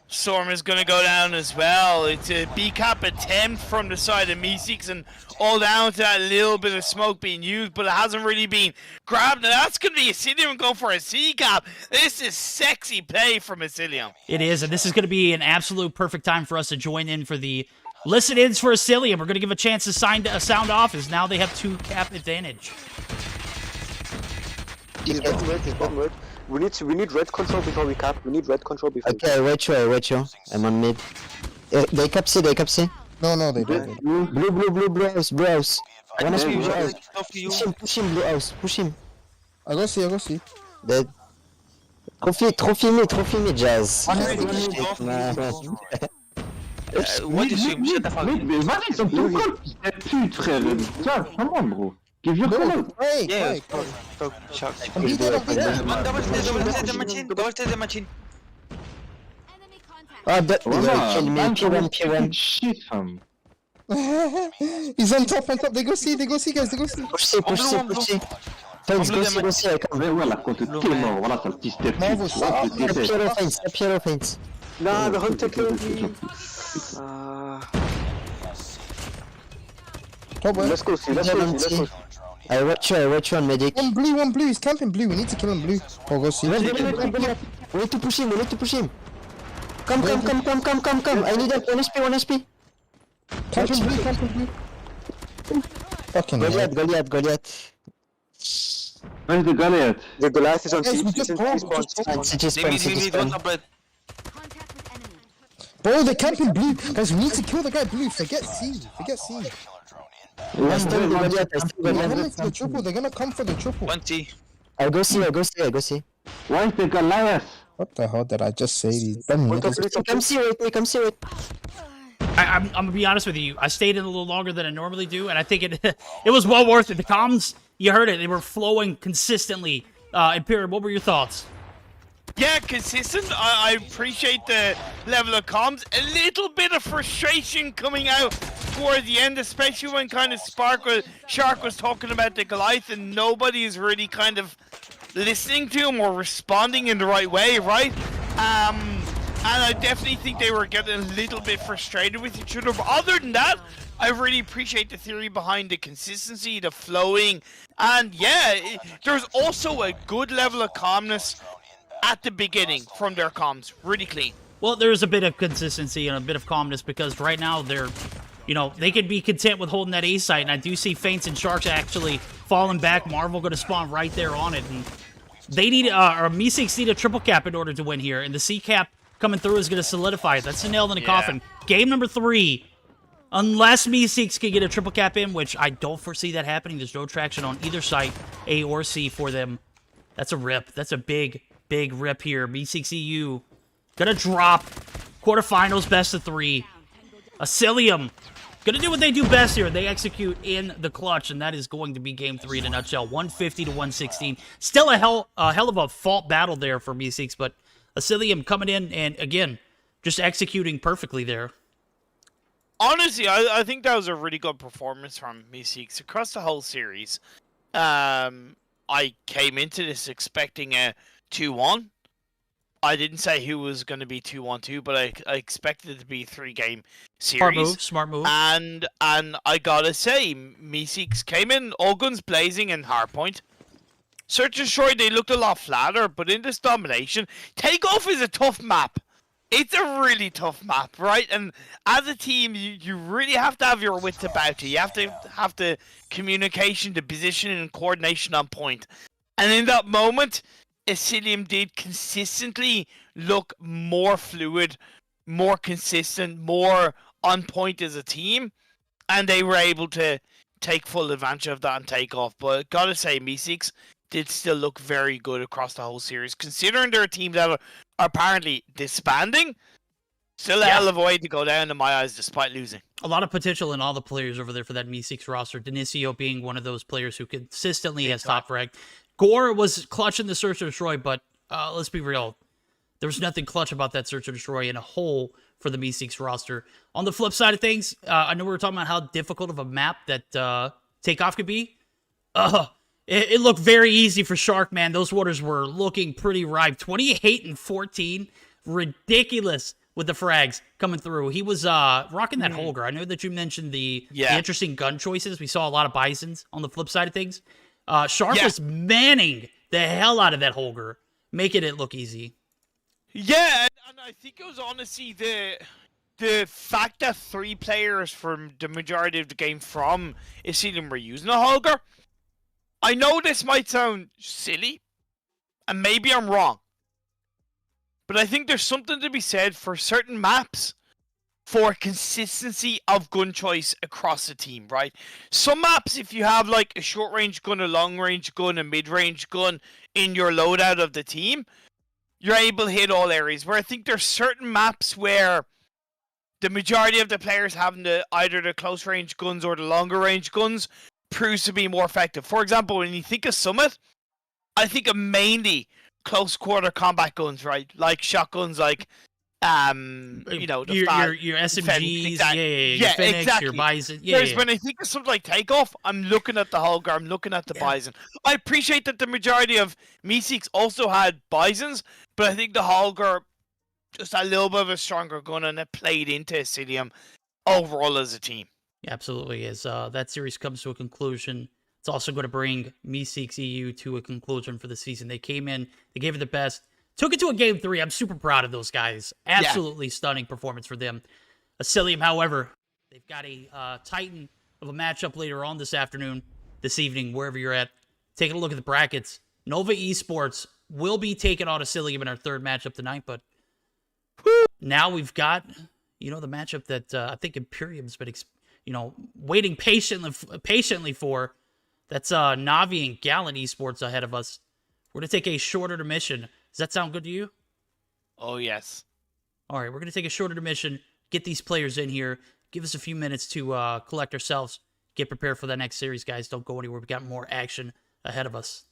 Storm is going to go down as well. It's a B-cap attempt from the side of Meseeks, and all down to that little bit of smoke being used, but it hasn't really been grabbed. And that's going to be Asylium going for a C-cap. This is sexy play from Asylium. It is, and this is going to be an absolute perfect time for us to join in for the listen-ins for Asylium. We're going to give a chance to sound off, as now they have 2 cap advantage. He's bottom red. We need red control before we cap. We need red control before. Okay, wait you. I'm on mid. They cap C. No, they don't. Blue house. One HP, blue house. Push him, blue house. Push him. I go see. Dead. Trophy me, Jazz. What is you? Shut the fuck up. Mais vas-y, ils sont tout cool, cette pute, frère. Tiens, come on, bro. Give your call. Hey, Yeah, hey. Chuck. I'm beat up. Double stay the machine. Ah, that Voilà, kill me. P1. Shit, fam. He's on top. They go see, guys. Push C. Thanks, go see, I come. Mais voilà, quand t'es mort, voilà, t'as le petit step. Bravo, ça. Piero feints. Nah, the hunter killed me. Let's go see. I watch you on medic. One blue. He's camping blue. We need to kill him blue. Oh, go see. We need to push him. Come. I need 1 HP. Camping blue. Fucking Goliath. Where's the Gallant? The Goliath is on Guys, C. we just Leave. Bro, they're camping blue. Guys, we need to kill the guy blue. Forget C. I still Goliath. They're gonna come for the triple. 20. I go see. Why is the Goliath? What the hell did I just say? These dumb niggas. Come see it. I'm gonna be honest with you. I stayed in a little longer than I normally do, and I think it was well worth it. The comms, you heard it; they were flowing consistently. Imperium, what were your thoughts? Yeah, consistent. I appreciate the level of comms. A little bit of frustration coming out toward the end, especially when kind of Shark was talking about the Goliath, and nobody is really kind of listening to him or responding in the right way, right? And I definitely think they were getting a little bit frustrated with each other. But other than that, I really appreciate the theory behind the consistency, the flowing, and yeah, there's also a good level of calmness at the beginning from their comms. Really clean. Well, there's a bit of consistency and a bit of calmness because right now they're, you know, they could be content with holding that A site, and I do see Feints and Sharks actually falling back. Marvel going to spawn right there on it, and they need, or Meseeks need a triple cap in order to win here, and the C cap coming through is going to solidify it. That's the nail in the coffin. Game number 3, unless Meseeks can get a triple cap in, which I don't foresee that happening. There's no traction on either site, A or C, for them. That's a rip. That's a big, big rip here. Meseeks EU gonna drop. Quarterfinals, best of 3. Asylium gonna do what they do best here. They execute in the clutch, and that is going to be game 3 in a nutshell. 150 to 116. Still a hell of a fault battle there for Meseeks, but Asylium coming in and, again, just executing perfectly there. Honestly, I think that was a really good performance from Meseeks across the whole series. I came into this expecting a 2-1. I didn't say who was going to be 2-1-2, but I expected it to be a 3-game series. Smart move. And I gotta say, Meseeks came in all guns blazing and hardpoint. Search and Destroy, they looked a lot flatter, but in this domination, Takeoff is a tough map. It's a really tough map, right? And as a team, you really have to have your wits about you. You have to have the communication, the positioning, and coordination on point. And in that moment, Asylium did consistently look more fluid, more consistent, more on point as a team. And they were able to take full advantage of that and take off. But gotta say, Meseeks did still look very good across the whole series. Considering they're a team that are apparently disbanding, still a hell of a way to go down in my eyes despite losing. A lot of potential in all the players over there for that Meseeks roster. Denisio being one of those players who consistently has top frag. Gore was clutching the Search and Destroy, but let's be real. There was nothing clutch about that Search and Destroy in a whole for the Meseeks roster. On the flip side of things, I know we were talking about how difficult of a map that Takeoff could be. It looked very easy for Shark, man. Those waters were looking pretty ripe. 28 and 14. Ridiculous with the frags coming through. He was rocking that Holger. I know that you mentioned the interesting gun choices. We saw a lot of Bisons on the flip side of things. Shark was manning the hell out of that Holger, making it look easy. Yeah, and I think it was honestly the fact that 3 players from the majority of the game from Asylium were using a Holger. I know this might sound silly, and maybe I'm wrong, but I think there's something to be said for certain maps for consistency of gun choice across the team, right? Some maps, if you have like a short-range gun, a long-range gun, a mid-range gun in your loadout of the team, you're able to hit all areas, where I think there's certain maps where the majority of the players having either the close-range guns or the longer-range guns proves to be more effective. For example, when you think of Summit, I think of mainly close quarter combat guns, right? Like shotguns, like you know, your SMGs, your Phoenix, exactly. your Bison. Whereas when I think of something like Takeoff, I'm looking at the Holger, I'm looking at the Bison. I appreciate that the majority of Meseeks also had Bisons, but I think the Holger just a little bit of a stronger gun, and it played into Asylium overall as a team. Absolutely. As that series comes to a conclusion, it's also going to bring Meseeks EU to a conclusion for the season. They came in, they gave it the best, took it to a game 3. I'm super proud of those guys. Absolutely stunning performance for them. Asylium, however, they've got a titan of a matchup later on this evening, wherever you're at. Taking a look at the brackets. Nova Esports will be taking on Asylium in our 3rd matchup tonight, but now we've got, the matchup that I think Imperium's been waiting patiently for. That's Navi and Gallant Esports ahead of us. We're going to take a short intermission. Does that sound good to you? Oh, yes. All right, we're going to take a short intermission, get these players in here, give us a few minutes to collect ourselves, get prepared for the next series, guys. Don't go anywhere. We've got more action ahead of us.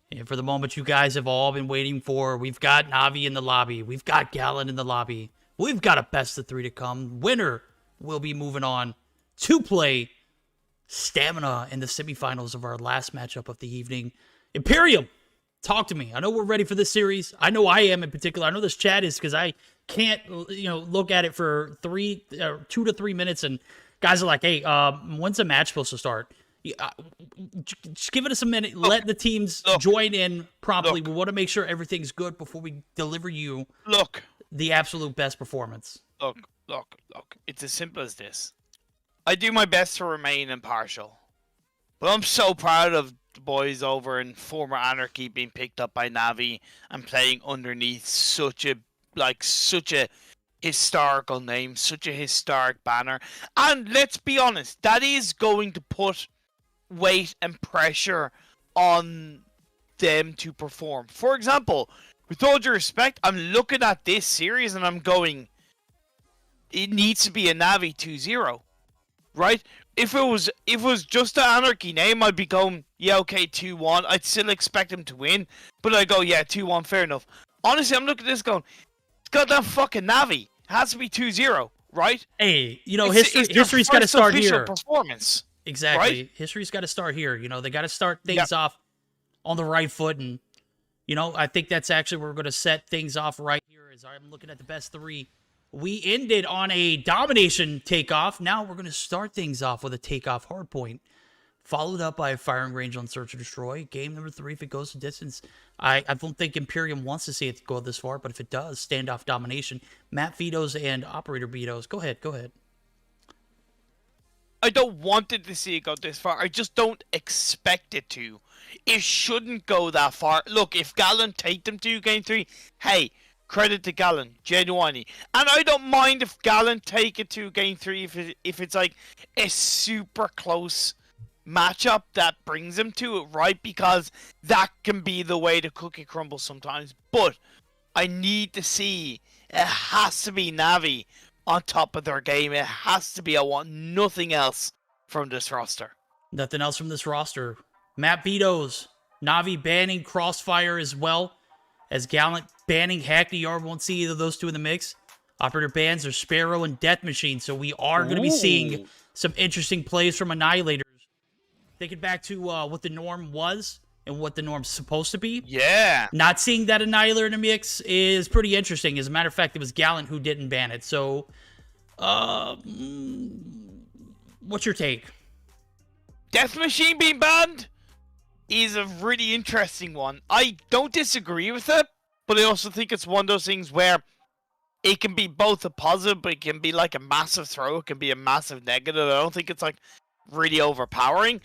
And for the moment you guys have all been waiting for, we've got Navi in the lobby. We've got Gallant in the lobby. We've got a best of 3 to come. Winner will be moving on to play Stamina in the semifinals of our last matchup of the evening. Imperium, talk to me. I know we're ready for this series. I know I am in particular. I know this chat is because I can't, look at it for 2 to 3 minutes, and guys are like, "Hey, when's the match supposed to start?" Just give us a minute. Let the teams join in promptly. We want to make sure everything's good before we deliver you the absolute best performance. Look. It's as simple as this. I do my best to remain impartial, but I'm so proud of the boys over in former Anarchy being picked up by Navi and playing underneath such a historical name, such a historic banner. And let's be honest, that is going to put weight and pressure on them to perform. For example, with all due respect, I'm looking at this series and I'm going, it needs to be a Navi 2-0, right? If it was just the Anarchy name, I'd be going, yeah, okay, 2-1. I'd still expect them to win, but I go, yeah, 2-1, fair enough. Honestly, I'm looking at this going, it's goddamn fucking Navi. It has to be 2-0, right? Hey, you know, It's their history's got to first start official here. Performance. Exactly. Right? History's got to start here. You know, they got to start things off on the right foot. And, you know, I think that's actually where we're going to set things off right here as I'm looking at the best three. We ended on a domination takeoff. Now we're going to start things off with a takeoff hardpoint, followed up by a firing range on search and destroy. Game number 3, if it goes the distance. I don't think Imperium wants to see it go this far, but if it does, standoff domination. Map vetoes and operator vetoes. Go ahead. I don't want it to see it go this far. I just don't expect it to. It shouldn't go that far. Look, if Gallant take them to Game 3, hey, credit to Gallant, genuinely. And I don't mind if Gallant take it to Game 3 if it's like a super close matchup that brings them to it, right? Because that can be the way the cookie crumbles sometimes. But I need to see, it has to be Navi on top of their game. It has to be. I want nothing else from this roster. Nothing else from this roster. Map vetoes. Navi banning Crossfire as well as Gallant banning Hackney Yard. Won't see either of those two in the mix. Operator bans are Sparrow and Death Machine. So we are going to be seeing some interesting plays from Annihilators. Thinking back to what the norm was and what the norm's supposed to be. Yeah. Not seeing that Annihilator in the mix is pretty interesting. As a matter of fact, it was Gallant who didn't ban it. So, what's your take? Death Machine being banned is a really interesting one. I don't disagree with it, but I also think it's one of those things where it can be both a positive, but it can be like a massive throw. It can be a massive negative. I don't think it's like really overpowering.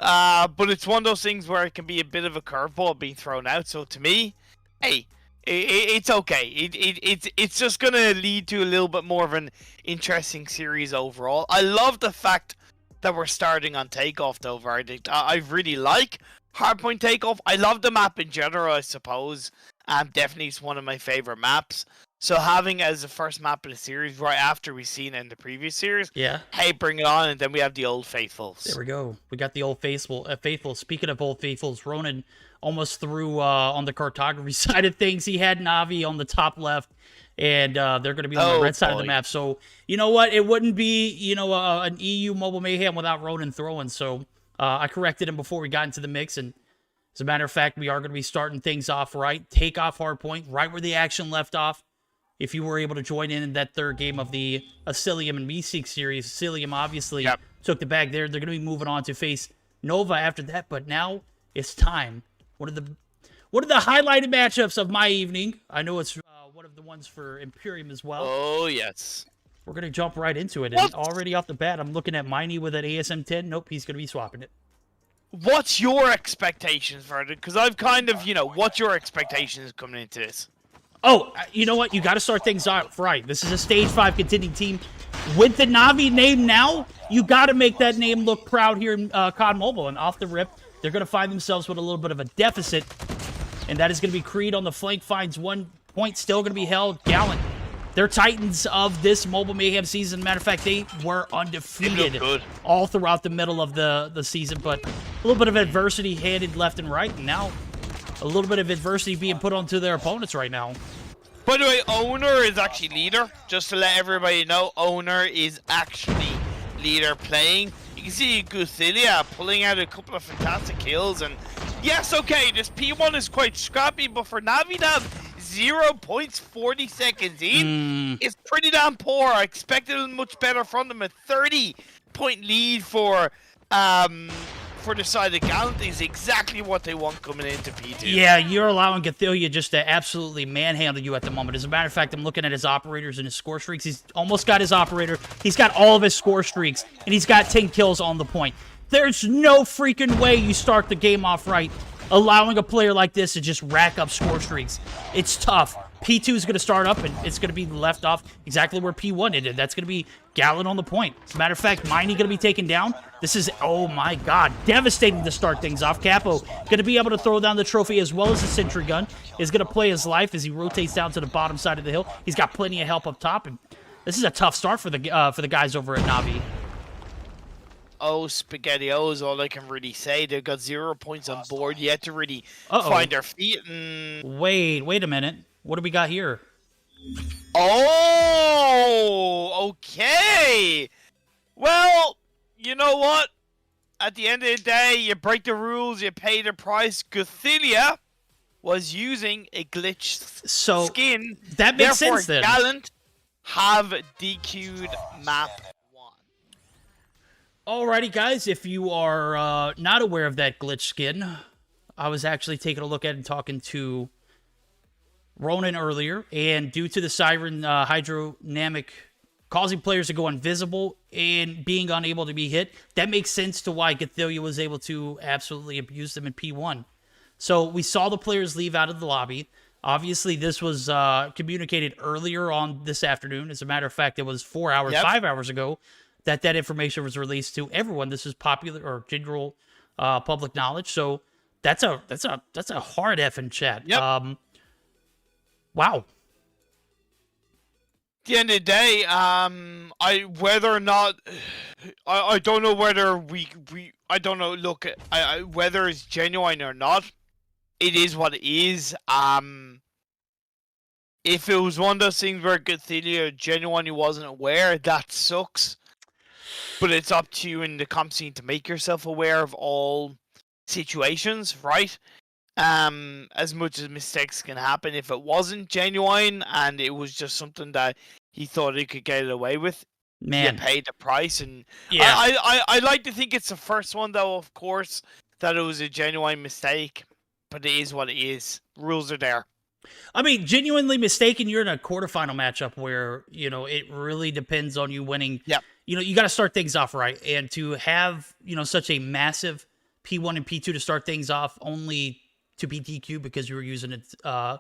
But it's one of those things where it can be a bit of a curveball being thrown out. So to me, hey, it's okay. It's just going to lead to a little bit more of an interesting series overall. I love the fact that we're starting on Takeoff, though, Verdict. I really like Hardpoint Takeoff. I love the map in general, I suppose. Definitely it's one of my favorite maps. So having it as the first map of the series right after we've seen it in the previous series, hey, bring it on, and then we have the Old Faithfuls. There we go. We got the Old Faithful. Speaking of Old Faithfuls, Ronan almost threw on the cartography side of things. He had Navi on the top left, and they're going to be on the red side of the map. So, you know what? It wouldn't be, you know, an EU Mobile Mayhem without Ronan throwing. So I corrected him before we got into the mix, and as a matter of fact, we are going to be starting things off right. Take off hardpoint, right where the action left off. If you were able to join in that third game of the Asylium and Meseeks series, Asylium obviously took the bag there. They're going to be moving on to face Nova after that, but now it's time. One of the highlighted matchups of my evening. I know it's one of the ones for Imperium as well. Oh, yes. We're going to jump right into it. And already off the bat, I'm looking at Miney with an ASM-10. Nope, he's going to be swapping it. What's your expectations for it? Because I've kind of, you know, what's your expectations coming into this? Oh, you know what? You got to start things off right. This is a Stage 5 contending team. With the Navi name now, you got to make that name look proud here in COD Mobile. And off the rip, they're going to find themselves with a little bit of a deficit. And that is going to be Creed on the flank. Finds 1 point. Still going to be held. Gallant. They're Titans of this Mobile Mayhem season. Matter of fact, they were undefeated all throughout the middle of the season. But a little bit of adversity handed left and right. And now a little bit of adversity being put onto their opponents right now. By the way, Owner is actually leader. Just to let everybody know, Owner is actually leader playing. You can see Guthilia pulling out a couple of fantastic kills. And yes, okay, this P1 is quite scrappy, but for Navi to have 0 points 40 seconds in is pretty damn poor. I expected a much better from them. A 30-point lead for the side of Gallant is exactly what they want coming into P2. Yeah, you're allowing Guthilia just to absolutely manhandle you at the moment. As a matter of fact, I'm looking at his operators and his score streaks. He's almost got his operator. He's got all of his score streaks, and he's got 10 kills on the point. There's no freaking way you start the game off right, allowing a player like this to just rack up score streaks. It's tough. P2 is going to start up, and it's going to be left off exactly where P1 ended. That's going to be Gallant on the point. As a matter of fact, Miney going to be taken down. This is, oh my god, devastating to start things off. Capo going to be able to throw down the trophy as well as the sentry gun. Is going to play his life as he rotates down to the bottom side of the hill. He's got plenty of help up top, and this is a tough start for the guys over at Navi. Oh, SpaghettiO is all I can really say. They've got 0 points on board yet to really find their feet. And Wait a minute. What do we got here? oh, Well, you know what? At the end of the day, you break the rules, you pay the price. Guthelia was using a glitched So skin. that makes Therefore, sense then. Gallant have DQ'd map 1. Alrighty, guys, if you are not aware of that glitch skin, I was actually taking a look at it and talking to Ronan earlier, and due to the Siren hydrodynamic causing players to go invisible and being unable to be hit, that makes sense to why Guthelia was able to absolutely abuse them in P1. So we saw the players leave out of the lobby. Obviously, this was communicated earlier on this afternoon. As a matter of fact, it was 4 hours, 5 hours ago that information was released to everyone. This is popular or general public knowledge. So that's a hard F in chat. Yep. Wow. At the end of the day, whether or not I don't know whether I don't know. Look, whether it's genuine or not, it is what it is. If it was one of those things where Guthelia genuinely wasn't aware, that sucks. But it's up to you in the comp scene to make yourself aware of all situations, right? As much as mistakes can happen, if it wasn't genuine and it was just something that he thought he could get away with, man, you paid the price. And yeah, I like to think it's the first one, though, of course, that it was a genuine mistake. But it is what it is. Rules are there. I mean, genuinely mistaken, you're in a quarterfinal matchup where, it really depends on you winning. Yep. You got to start things off right. And to have, such a massive P1 and P2 to start things off only to be DQ because you were using a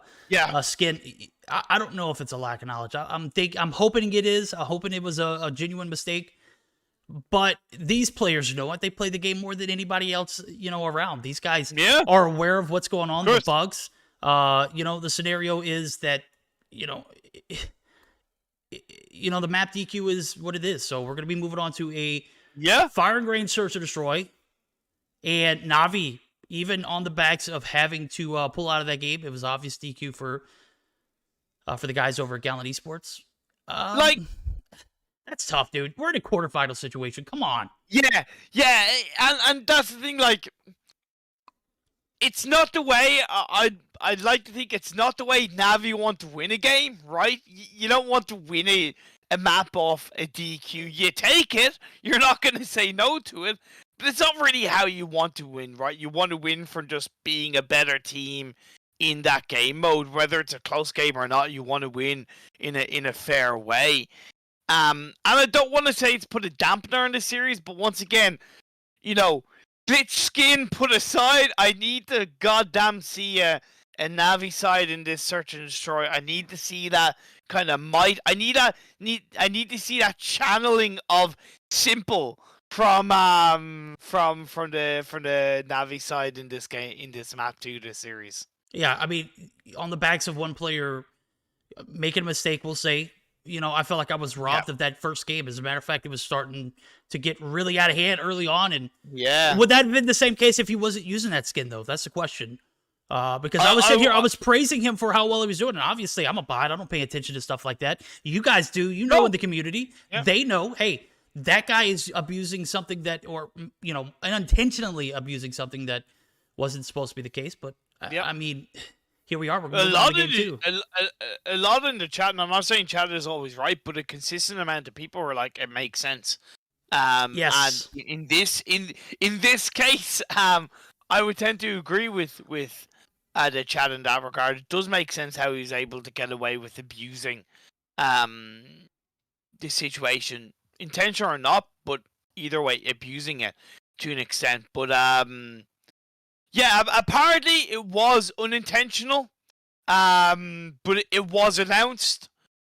skin. I don't know if it's a lack of knowledge. I'm hoping it is. I'm hoping it was a genuine mistake. But these players know it. They play the game more than anybody else, around. These guys are aware of what's going on, the bugs. The scenario is that, the map DQ is what it is. So we're going to be moving on to a Fire and Grain Search and Destroy. And Navi, even on the backs of having to pull out of that game, it was obvious DQ for the guys over at Gallant Esports. That's tough, dude. We're in a quarterfinal situation. Come on. Yeah, and that's the thing. It's not the way I'd like to think. It's not the way Navi want to win a game, right? You don't want to win a map off a DQ. You take it. You're not going to say no to it. But it's not really how you want to win, right? You want to win from just being a better team in that game mode, whether it's a close game or not. You want to win in a fair way. And I don't want to say it's put a dampener in the series, but once again, glitch skin put aside, I need to goddamn see a Navi side in this search and destroy. I need to see that kind of might. I need to see that channeling of simple from the Navi side in this game, in this map 2, this series. Yeah, I mean, on the backs of one player making a mistake, we'll say. I felt like I was robbed of that first game. As a matter of fact, it was starting to get really out of hand early on. And would that have been the same case if he wasn't using that skin, though? That's the question. Because I was sitting here, I was praising him for how well he was doing. And obviously, I'm a bot. I don't pay attention to stuff like that. You guys do. In the community. Yeah. They know, hey, that guy is abusing something that, or, unintentionally abusing something that wasn't supposed to be the case. But, I mean... Here we are. We're going to game too. A lot in the chat, and I'm not saying chat is always right, but a consistent amount of people were like, "It makes sense." Yes. And in this case, I would tend to agree with the chat in that regard. It does make sense how he's able to get away with abusing this situation, intentional or not, but either way, abusing it to an extent. But yeah, apparently it was unintentional, but it was announced,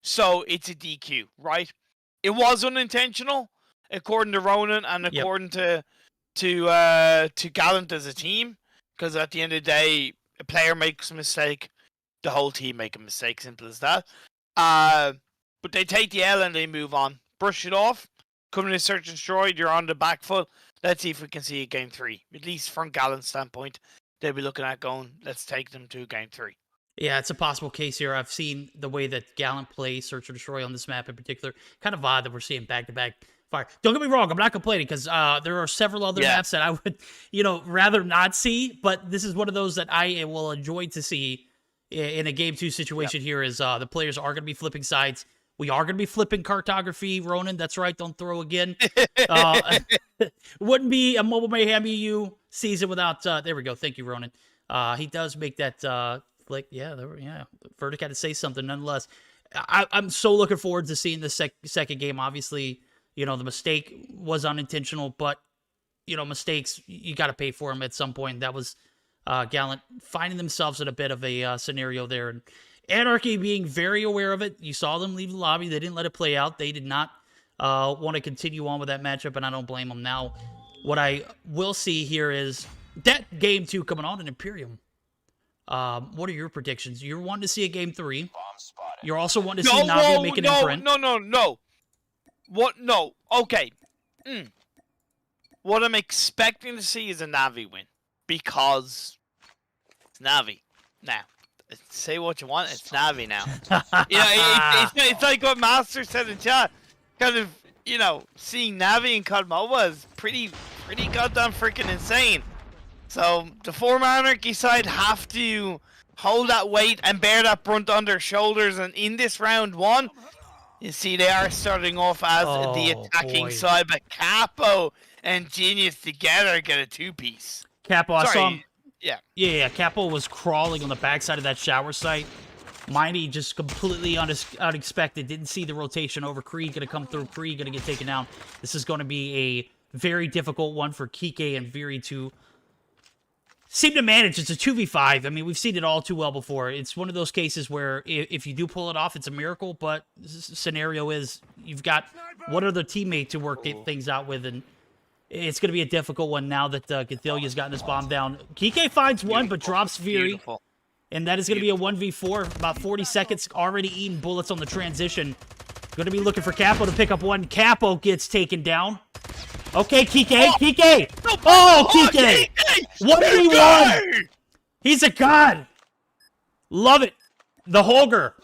so it's a DQ, right? It was unintentional, according to Ronan and according to Gallant as a team, because at the end of the day, a player makes a mistake, the whole team make a mistake, simple as that. But they take the L and they move on, brush it off, come in search and destroy, you're on the back foot. Let's see if we can see a game 3. At least from Gallant's standpoint, they'll be looking at going, let's take them to game 3. Yeah, it's a possible case here. I've seen the way that Gallant plays Search or Destroy on this map in particular. Kind of odd that we're seeing back-to-back fire. Don't get me wrong, I'm not complaining because there are several other maps that I would, rather not see. But this is one of those that I will enjoy to see in a Game 2 situation here is the players are going to be flipping sides. We are going to be flipping cartography, Ronan. That's right. Don't throw again. Wouldn't be a Mobile Mayhem EU season without... there we go. Thank you, Ronan. He does make that... flick. Yeah, Verdict had to say something nonetheless. I'm so looking forward to seeing the second game. Obviously, the mistake was unintentional, but, mistakes, you got to pay for them at some point. That was Gallant finding themselves in a bit of a scenario there. And Anarchy being very aware of it. You saw them leave the lobby. They didn't let it play out. They did not want to continue on with that matchup, and I don't blame them. Now, what I will see here is that Game 2 coming on in Imperium. What are your predictions? You're wanting to see a Game 3. You're also wanting to see Navi make an imprint. No. What? No. Okay. What I'm expecting to see is a Navi win. Because it's Navi. Now, say what you want, it's Navi now. It's like what Master said in chat. Kind of, seeing Navi in COD MOBA is pretty goddamn freaking insane. So, the former Anarchy side have to hold that weight and bear that brunt on their shoulders. And in this round 1, you see they are starting off as the attacking side. But Capo and Genius together get a 2-piece. Capo, I saw him. Yeah. Capo was crawling on the backside of that shower site. Miney just completely unexpected. Didn't see the rotation over. Creed going to come through. Creed going to get taken down. This is going to be a very difficult one for Kike and Viri to seem to manage. It's a 2v5. I mean, we've seen it all too well before. It's one of those cases where if you do pull it off, it's a miracle. But the scenario is you've got what other teammate to work things out with, and it's going to be a difficult one now that Gathilia's gotten his bomb down. Kike finds one, but drops Viri. And that is going to be a 1v4. About 40 seconds, already eating bullets on the transition. Going to be looking for Capo to pick up one. Capo gets taken down. Okay, Kike. Oh, Kike! 1v1! He's a god! Love it. The Holger.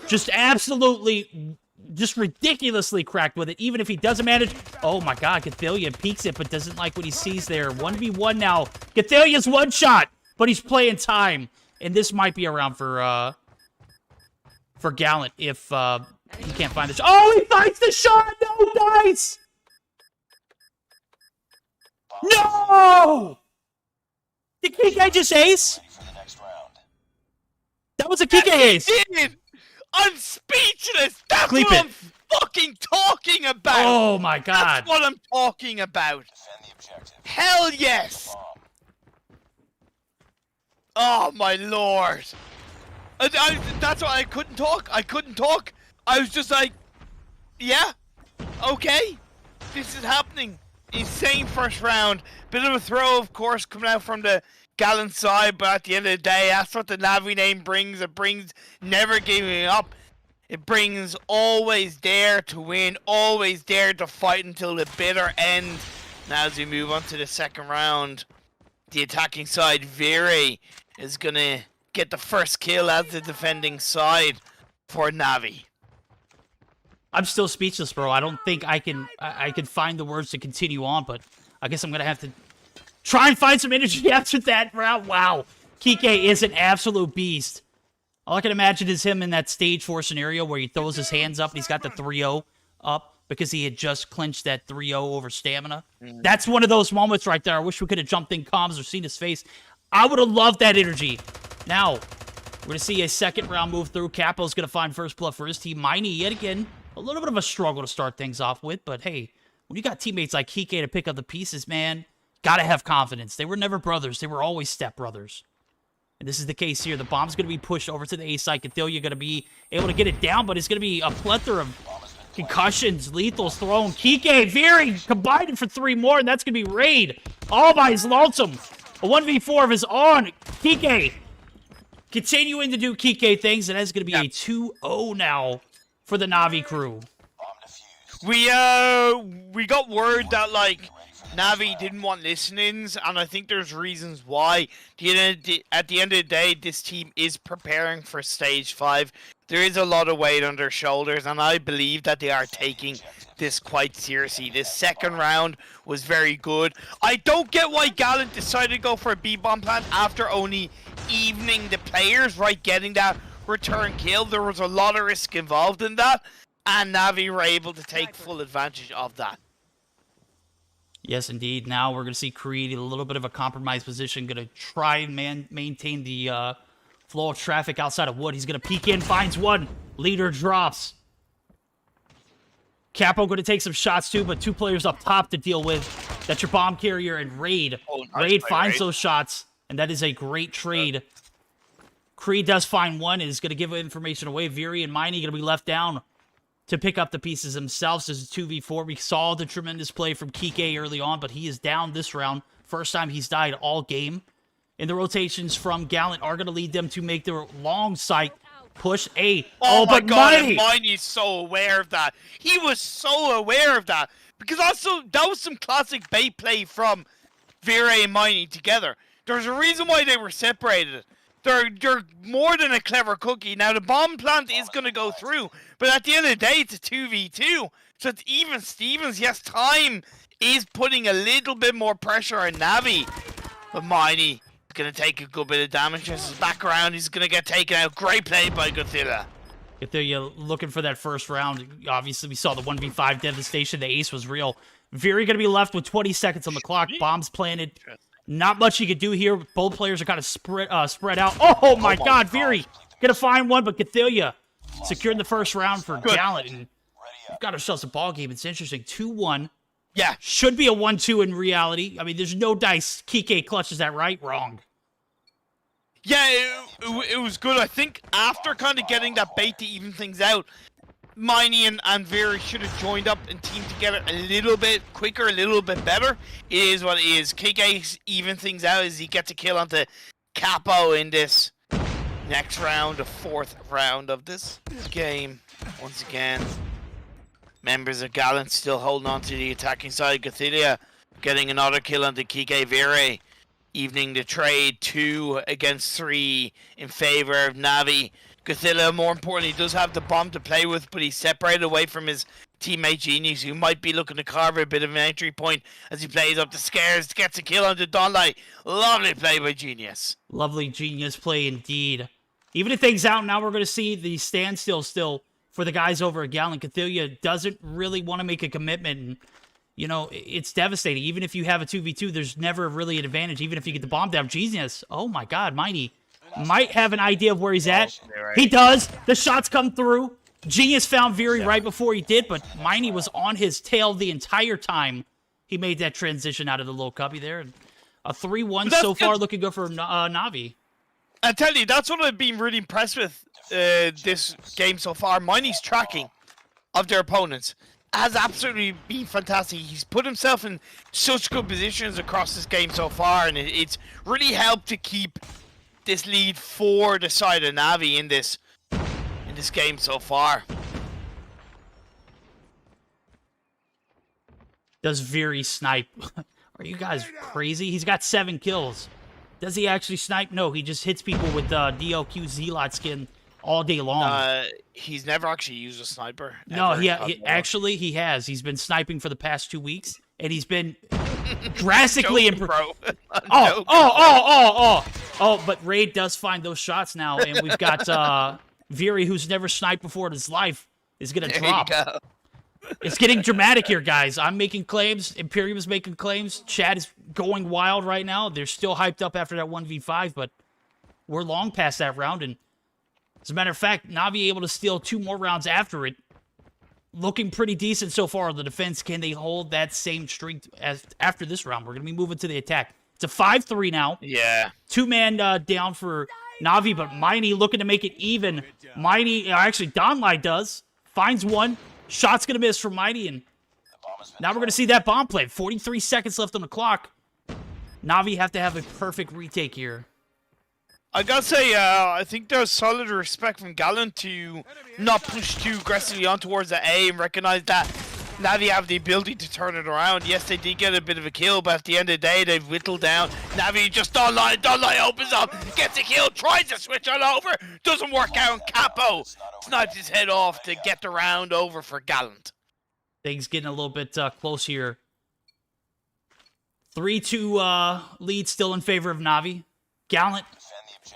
Just absolutely, just ridiculously cracked with it. Even if he doesn't manage... Oh my god, Gathilia peeks it, but doesn't like what he sees there. 1v1 now. Gathilia's one shot, but he's playing time. And this might be around for Gallant if he can't find the shot. Oh, he finds the shot! No dice! No! Did Kike just ace? That was a Kike ace. I'm speechless. That's what I'm fucking talking about. Oh my god. That's what I'm talking about. Hell yes. Oh my lord. That's why I couldn't talk. I was just like, yeah, okay, this is happening. Insane first round. Bit of a throw, of course, coming out from the Gallant side, but at the end of the day, that's what the Navi name brings. It brings never giving up. It brings always there to win, always there to fight until the bitter end. Now as we move on to the second round, the attacking side, Viri, is going to get the first kill as the defending side for Navi. I'm still speechless, bro. I don't think I can find the words to continue on, but I guess I'm going to have to try and find some energy after that round. Wow. Kike is an absolute beast. All I can imagine is him in that stage 4 scenario where he throws his hands up and he's got the 3-0 up because he had just clinched that 3-0 over stamina. That's one of those moments right there. I wish we could have jumped in comms or seen his face. I would have loved that energy. Now, we're going to see a second round move through. Capo's going to find first blood for his team. Miney, yet again, a little bit of a struggle to start things off with, but hey, when you got teammates like Kike to pick up the pieces, man, gotta have confidence. They were never brothers. They were always stepbrothers. And this is the case here. The bomb's going to be pushed over to the A site. Cathilia going to be able to get it down, but it's going to be a plethora of concussions, lethals thrown. Kike, Viri, combined it for 3 more, and that's going to be Raid. All by his lonesome. A 1v4 of his own. Kike continuing to do Kike things, and that's going to be a 2-0 now for the Navi crew. We got word that, like, Navi didn't want listenings, and I think there's reasons why. At the end of the day, this team is preparing for Stage 5. There is a lot of weight on their shoulders, and I believe that they are taking this quite seriously. This second round was very good. I don't get why Gallant decided to go for a B-bomb plant after only evening the players, right? Getting that return kill. There was a lot of risk involved in that, and Navi were able to take full advantage of that. Yes, indeed. Now we're going to see Creed in a little bit of a compromised position. Going to try and maintain the flow of traffic outside of Wood. He's going to peek in, finds one. Leader drops. Capo going to take some shots too, but two players up top to deal with. That's your bomb carrier and Raid. Raid finds those shots, and that is a great trade. Creed does find one, and is going to give information away. Viri and Miney going to be left down to pick up the pieces themselves. This is 2v4. We saw the tremendous play from Kike early on, but he is down this round. First time he's died all game. And the rotations from Gallant are going to lead them to make their long sight push. Oh my but god, Miney! Miney's so aware of that. He was so aware of that. Because also, that was some classic bait play from Vire and Miney together. There's a reason why they were separated. They're more than a clever cookie. Now, the bomb plant is going to go through, but at the end of the day, it's a 2v2. So it's even Stevens. Yes, time is putting a little bit more pressure on Navi. But Miney is going to take a good bit of damage. As his back around, he's going to get taken out. Great play by Godzilla. Godzilla looking for that first round. Obviously, we saw the 1v5 devastation. The ace was real. Viri going to be left with 20 seconds on the clock. Bombs planted. Not much you could do here. Both players are kind of spread out. Oh my god, Viri gonna find one, but Godzilla securing the first round for Gallant. And we've got ourselves a ball game. It's interesting. 2-1. Yeah. Should be a 1-2 in reality. I mean, there's no dice. Kike clutches that right. Wrong. Yeah, it was good. I think after kind of getting that bait to even things out, Miney and Viri should have joined up and teamed together a little bit quicker, a little bit better. It is what it is. KK even things out as he gets a kill onto Capo in this next round, the fourth round of this game. Once again, members of Gallant still holding on to the attacking side. Gothillia getting another kill onto Kike Viri. Evening the trade, 2 against 3 in favor of Navi. Godzilla, more importantly, does have the bomb to play with, but he's separated away from his teammate Genius, who might be looking to carve a bit of an entry point as he plays up the stairs, gets a kill onto Donlight. Lovely play by Genius. Lovely Genius play indeed. Even if things out, now we're going to see the standstill still for the guys over at Gallant. Godzilla doesn't really want to make a commitment. And, you know, it's devastating. Even if you have a 2v2, there's never really an advantage, even if you get the bomb down. Genius, oh my god, Miney might have an idea of where he's at. He does. The shots come through. Genius found Viri right before he did, but Miney was on his tail the entire time he made that transition out of the little cubby there. A 3-1 so far, looking good for Navi. I tell you, that's what I've been really impressed with this game so far. Miney's tracking of their opponents has absolutely been fantastic. He's put himself in such good positions across this game so far, and it's really helped to keep this lead for the side of Navi in this game so far. Does Viri snipe? Are you guys crazy? He's got 7 kills. Does he actually snipe? No, he just hits people with DLQ Zealot skin all day long. He's never actually used a sniper. No, he has. He's been sniping for the past 2 weeks, and he's been drastically improved. But Raid does find those shots now, and we've got Viri, who's never sniped before in his life, is going to drop. It's getting dramatic here, guys. I'm making claims. Imperium is making claims. Chad is going wild right now. They're still hyped up after that 1v5, but we're long past that round. And as a matter of fact, Navi able to steal 2 more rounds after it. Looking pretty decent so far on the defense. Can they hold that same streak as after this round? We're going to be moving to the attack. It's a 5-3 now. Yeah. 2-man down for Navi, but Miney looking to make it even. Miney, actually, Donlight does. Finds one. Shot's going to miss from Miney, and now we're going to see that bomb play. 43 seconds left on the clock. Navi have to have a perfect retake here. I gotta say, I think there's solid respect from Gallant to not push too aggressively on towards the A and recognize that Navi have the ability to turn it around. Yes, they did get a bit of a kill, but at the end of the day, they've whittled down. Navi just Donlight opens up, gets a kill, tries to switch on over, doesn't work out, and Capo snipes his head off to get the round over for Gallant. Things getting a little bit close here. 3-2 lead still in favor of Navi. Gallant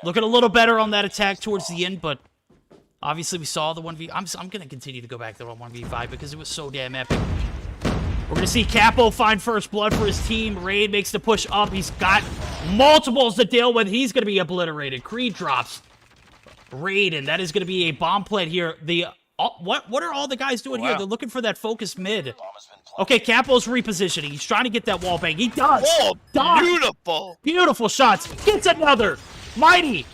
looking a little better on that attack towards the end, but obviously we saw the 1v. I'm going to continue to go back to the 1v5 because it was so damn epic. We're going to see Capo find first blood for his team. Raid makes the push up. He's got multiples to deal with. He's going to be obliterated. Creed drops Raid, and that is going to be a bomb plant here. What are all the guys doing here? They're looking for that focus mid. Okay, Capo's repositioning. He's trying to get that wall bang. He does. Oh, beautiful. Beautiful shots. Gets another. Mighty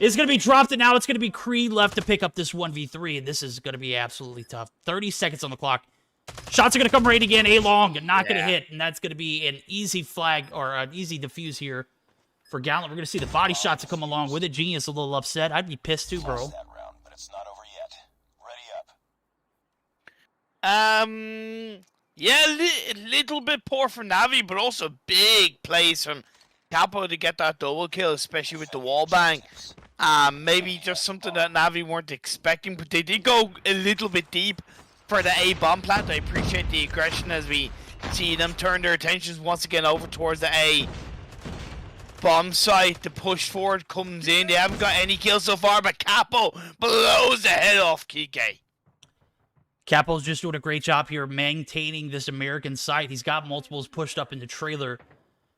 is going to be dropped, and now it's going to be Creed left to pick up this 1v3, and this is going to be absolutely tough. 30 seconds on the clock. Shots are going to come right again. A-long, not going to hit, and that's going to be an easy flag, or an easy defuse here for Gallant. We're going to see the body shots that come along with it. Genius a little upset. I'd be pissed too, bro. Yeah, a little bit poor for Navi, but also big plays from Capo to get that double kill, especially with the wall bang. Maybe just something that Navi weren't expecting, but they did go a little bit deep for the A bomb plant. I appreciate the aggression as we see them turn their attentions once again over towards the A bomb site. The push forward comes in. They haven't got any kills so far, but Capo blows the head off Kike. Capo's just doing a great job here maintaining this American site. He's got multiples pushed up in the trailer.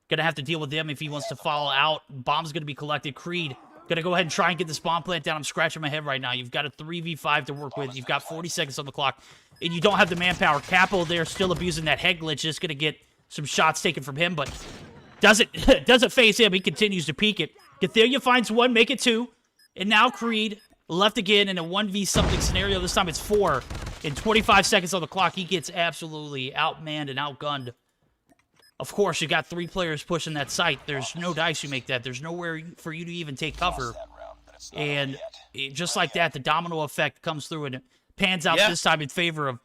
Gonna have to deal with them if he wants to follow out. Bomb's gonna be collected. Creed gonna go ahead and try and get this bomb plant down. I'm scratching my head right now. You've got a 3v5 to work with. You've got 40 seconds on the clock, and you don't have the manpower. Capo there still abusing that head glitch. Just gonna get some shots taken from him, but doesn't phase him. He continues to peek it. Gathelia finds one, make it two, and now Creed left again in a 1v something scenario. This time it's 4. In 25 seconds on the clock, he gets absolutely outmanned and outgunned. Of course, you got 3 players pushing that site. There's no dice you make that. There's nowhere for you to even take cover. And just like that, the domino effect comes through and it pans out this time in favor of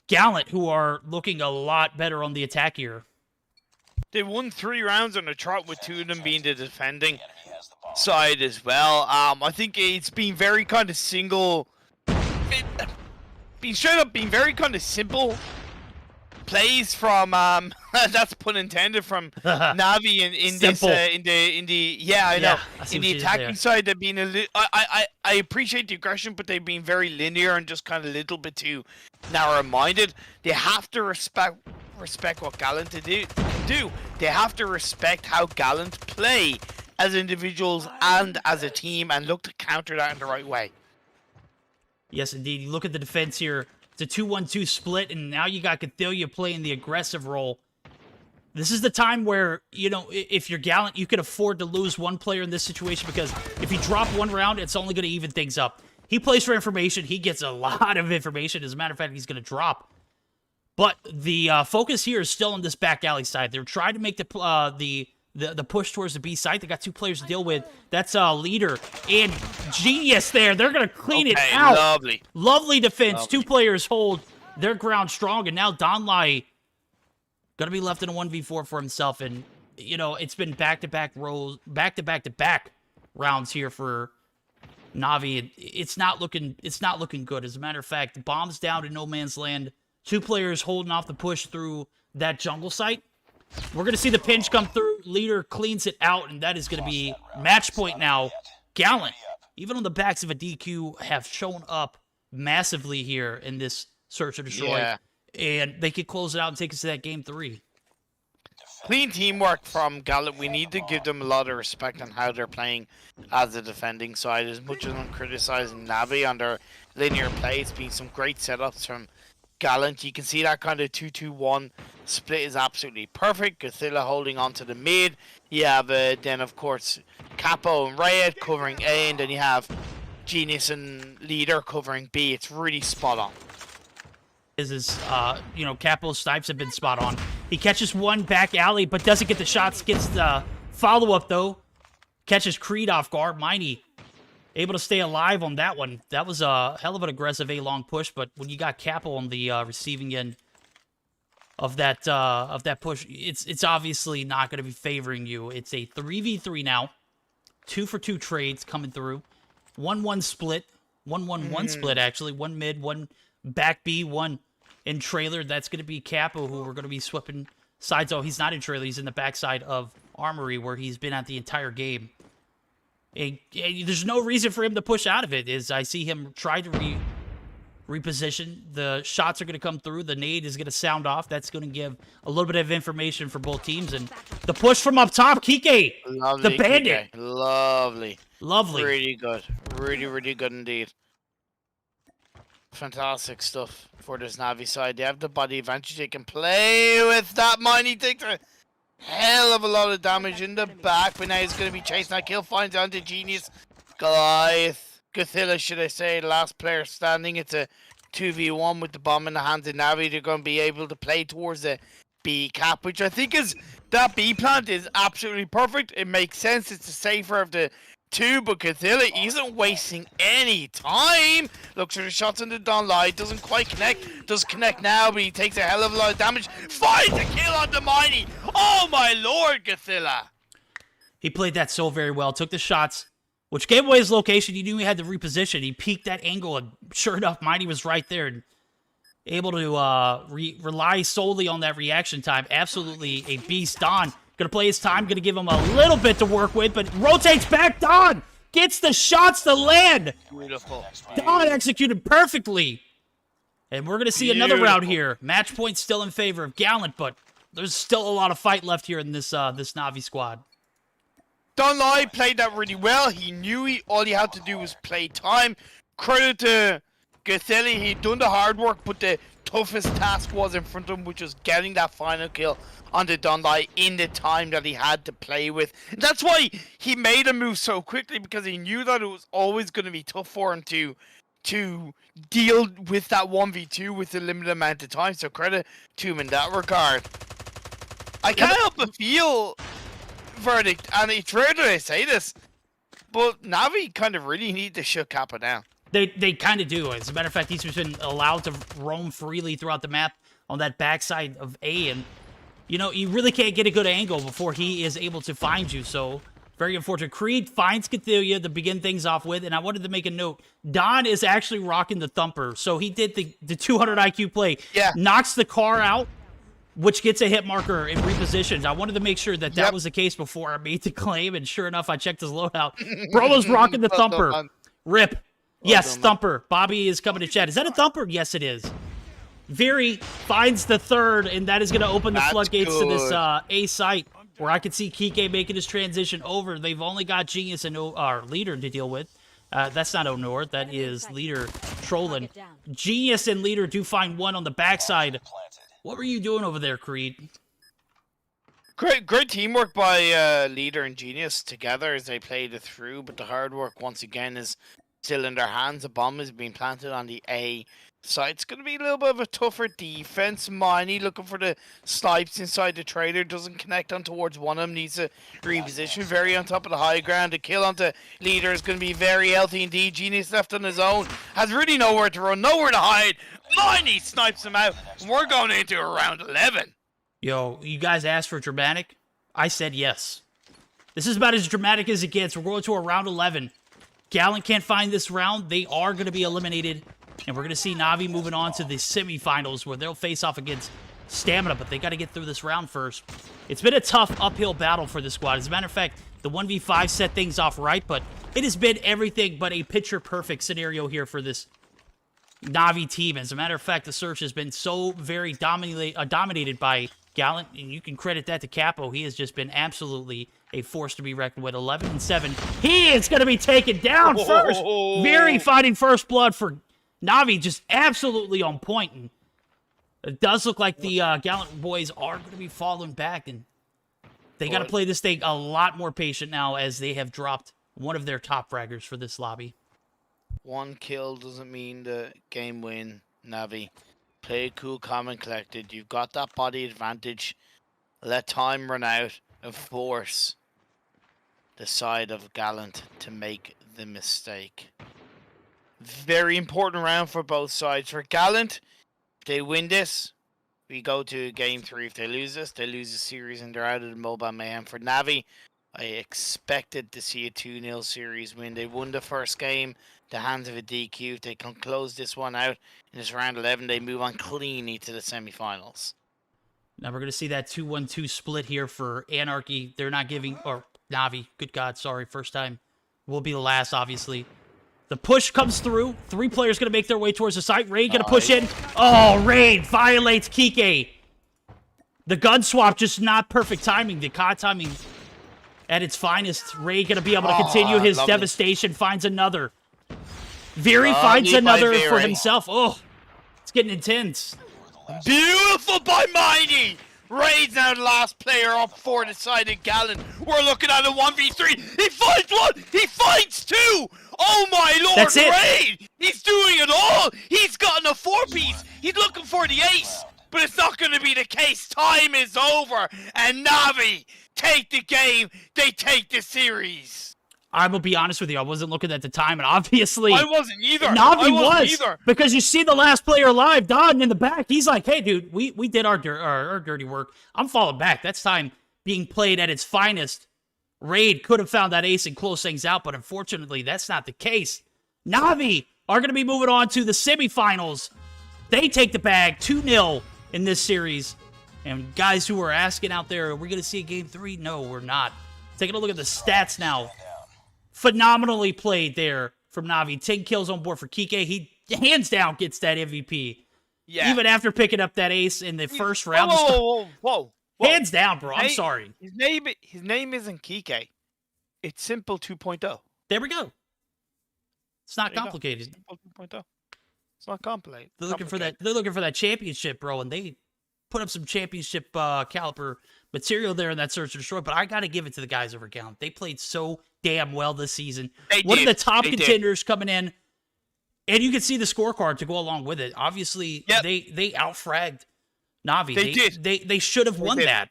Gallant, who are looking a lot better on the attack here. They won 3 rounds on a trot, with 2 of them being the defending side as well. I think it's been very kind of single... being very kind of simple plays from that's pun intended from Navi in the attacking side. They've been a little. I appreciate the aggression, but they've been very linear and just kind of a little bit too narrow-minded. They have to respect what Gallant do. They have to respect how Gallant play as individuals and as a team, and look to counter that in the right way. Yes, indeed. You look at the defense here. It's a 2-1-2 split, and now you got Gathelia playing the aggressive role. This is the time where, you know, if you're Gallant, you can afford to lose one player in this situation, because if you drop one round, it's only going to even things up. He plays for information. He gets a lot of information. As a matter of fact, he's going to drop. But the focus here is still on this back alley side. They're trying to make the push towards the B site. They got 2 players to deal with. That's Leader and Genius there. They're going to clean it out. Lovely defense. 2 players hold their ground strong, and now Donlai going to be left in a 1v4 for himself. And, you know, it's been back-to-back rounds here for Navi. It's not looking good. As a matter of fact, bombs down in no man's land. 2 players holding off the push through that jungle site. We're going to see the pinch come through. Leader cleans it out, and that is going to be match point now. Gallant, even on the backs of a DQ, have shown up massively here in this search or destroy. Yeah. And they could close it out and take us to that game 3. Clean teamwork from Gallant. We need to give them a lot of respect on how they're playing as the defending side. As much as I'm criticizing Navi on their linear play, it's been some great setups from Gallant. You can see that kind of 2-2-1 split is absolutely perfect. Godzilla holding on to the mid. You have then, of course, Capo and Riot covering A, and then you have Genius and Leader covering B. It's really spot on. You know, Capo's snipes have been spot on. He catches one back alley, but doesn't get the shots. Gets the follow-up, though. Catches Creed off guard. Mighty able to stay alive on that one. That was a hell of an aggressive A-long push, but when you got Capo on the receiving end of that push, it's obviously not going to be favoring you. It's a 3v3 now. 2-for-2 trades coming through. 1-1 split. 1-1-1 split, actually. One mid, one back B, one in trailer. That's going to be Capo, who we're going to be swapping sides. Oh, he's not in trailer. He's in the backside of Armory, where he's been at the entire game. There's no reason for him to push out of it. As I see him try to reposition. The shots are going to come through. The nade is going to sound off. That's going to give a little bit of information for both teams. And the push from up top, Kike, Lovely, the bandit. Kike. Lovely. Lovely. Really good. Really, really good indeed. Fantastic stuff for this Navi side. They have the body advantage. They can play with that mine. He takes a hell of a lot of damage in the back, but now he's going to be chasing that kill. Finds down to Genius. Goliath. Gothilla, should I say, last player standing. It's a 2v1 with the bomb in the hands of Navi. They're going to be able to play towards the B cap, which I think is, that B plant is absolutely perfect. It makes sense. It's the safer of the two, but Gothilla isn't wasting any time. Looks for the shots in the down line. Doesn't quite connect. Does connect now, but he takes a hell of a lot of damage. Finds a kill on the Mighty. Oh my lord, Gothilla. He played that so very well. Took the shots, which gave away his location. He knew he had to reposition. He peeked that angle, and sure enough, Mighty was right there and able to rely solely on that reaction time. Absolutely a beast. Don gonna play his time, gonna give him a little bit to work with, but rotates back. Don gets the shots to land. Beautiful. Don executed perfectly. And we're gonna see another round here. Match point still in favor of Gallant, but there's still a lot of fight left here in this this Navi squad. Don't lie, played that really well. He knew all he had to do was play time. Credit to Gothilla, he'd done the hard work, but the toughest task was in front of him, which was getting that final kill on the Donlai in the time that he had to play with. And that's why he made a move so quickly, because he knew that it was always going to be tough for him to deal with that 1v2 with a limited amount of time. So credit to him in that regard. I can't help but feel, Verdict, and it's rare that I say this, but Navi kind of really need to shut Kappa down. They kind of do. As a matter of fact, he's been allowed to roam freely throughout the map on that backside of A, and you know, you really can't get a good angle before he is able to find you, so very unfortunate. Creed finds Cathelia to begin things off with, and I wanted to make a note. Don is actually rocking the thumper, so he did the 200 IQ play. Yeah. Knocks the car out, which gets a hit marker and repositions. I wanted to make sure that that was the case before I made the claim, and sure enough, I checked his loadout. Bro was rocking the thumper. Rip. Yes, thumper. Bobby is coming to chat. Is that a thumper? Yes, it is. Veery finds the third, and that is going to open the floodgates to this A site, where I can see Kike making his transition over. They've only got Genius and Leader to deal with. That's not Honor. That is Leader trolling. Genius and Leader do find one on the backside. What were you doing over there, Creed? Great teamwork by Leader and Genius together as they played it through, but the hard work once again is still in their hands. A bomb is being planted on the A side. It's going to be a little bit of a tougher defense. Miney looking for the snipes inside the trailer. Doesn't connect on towards one of them. Needs to reposition. Very on top of the high ground. The kill onto Leader is going to be very healthy indeed. Genius left on his own. Has really nowhere to run. Nowhere to hide. Miney snipes him out. We're going into round 11. Yo, you guys asked for dramatic? I said yes. This is about as dramatic as it gets. We're going to a round 11. Gallant can't find this round. They are going to be eliminated. And we're going to see Navi moving on to the semifinals, where they'll face off against Stamina, but they got to get through this round first. It's been a tough uphill battle for this squad. As a matter of fact, the 1v5 set things off right, but it has been everything but a picture-perfect scenario here for this Navi team. As a matter of fact, the search has been so very dominated by Gallant, and you can credit that to Capo. He has just been absolutely a force to be reckoned with. 11-7. He is going to be taken down first. Very fighting first blood for Navi, just absolutely on point. And it does look like the Gallant boys are going to be falling back, and they got to play this thing a lot more patient now, as they have dropped one of their top fraggers for this lobby. One kill doesn't mean the game win, Navi. Play cool, calm, and collected. You've got that body advantage. Let time run out and force the side of Gallant to make the mistake. Very important round for both sides. For Gallant, if they win this, we go to game 3. If they lose this, they lose the series and they're out of the Mobile Mayhem. For Navi, I expected to see a 2-0 series win. They won the first game, the hands of a DQ. If they can close this one out in this round 11, they move on cleanly to the semifinals. Now we're going to see that 2-1-2 split here for Anarchy. They're not giving, or Navi, good God, sorry, first time. Will be the last, obviously. The push comes through. 3 players going to make their way towards the site. Raid going to push in. Oh, Raid violates Kike. The gun swap, just not perfect timing. The COD timing at its finest. Raid going to be able to continue his devastation. Finds another. Veery finds another for himself. Oh, it's getting intense. Beautiful by Mighty! Raid's now the last player up for the side of Gallant. We're looking at a 1v3. He finds one! He finds 2! Oh my lord, That's it. Raid! He's doing it all! He's gotten a 4-piece! He's looking for the ace! But it's not going to be the case. Time is over. And Navi take the game. They take the series. I will be honest with you. I wasn't looking at the time, and obviously I wasn't either. Navi was because you see the last player alive, Don, in the back. He's like, "Hey, dude, we did our dirty work. I'm falling back. That's time being played at its finest." Raid could have found that ace and closed things out, but unfortunately, that's not the case. Navi are going to be moving on to the semifinals. They take the bag 2-0 in this series. And guys who are asking out there, are we going to see a game 3? No, we're not. Taking a look at the stats now. Phenomenally played there from Navi. 10 kills on board for Kike. He hands down gets that MVP. Yeah. Even after picking up that ace in the first round. Whoa. Hands down, bro. I'm sorry. His name isn't Kike. It's Simple 2.0. There we go. It's not complicated. Simple 2.0. It's not complicated. They're looking for that. They're looking for that championship, bro, and they put up some championship caliber material there in that search and destroy. But I got to give it to the guys over Gallant. They played so damn well this season. One of the top contenders coming in, and you can see the scorecard to go along with it. Obviously, they outfragged Navi. They should have won that.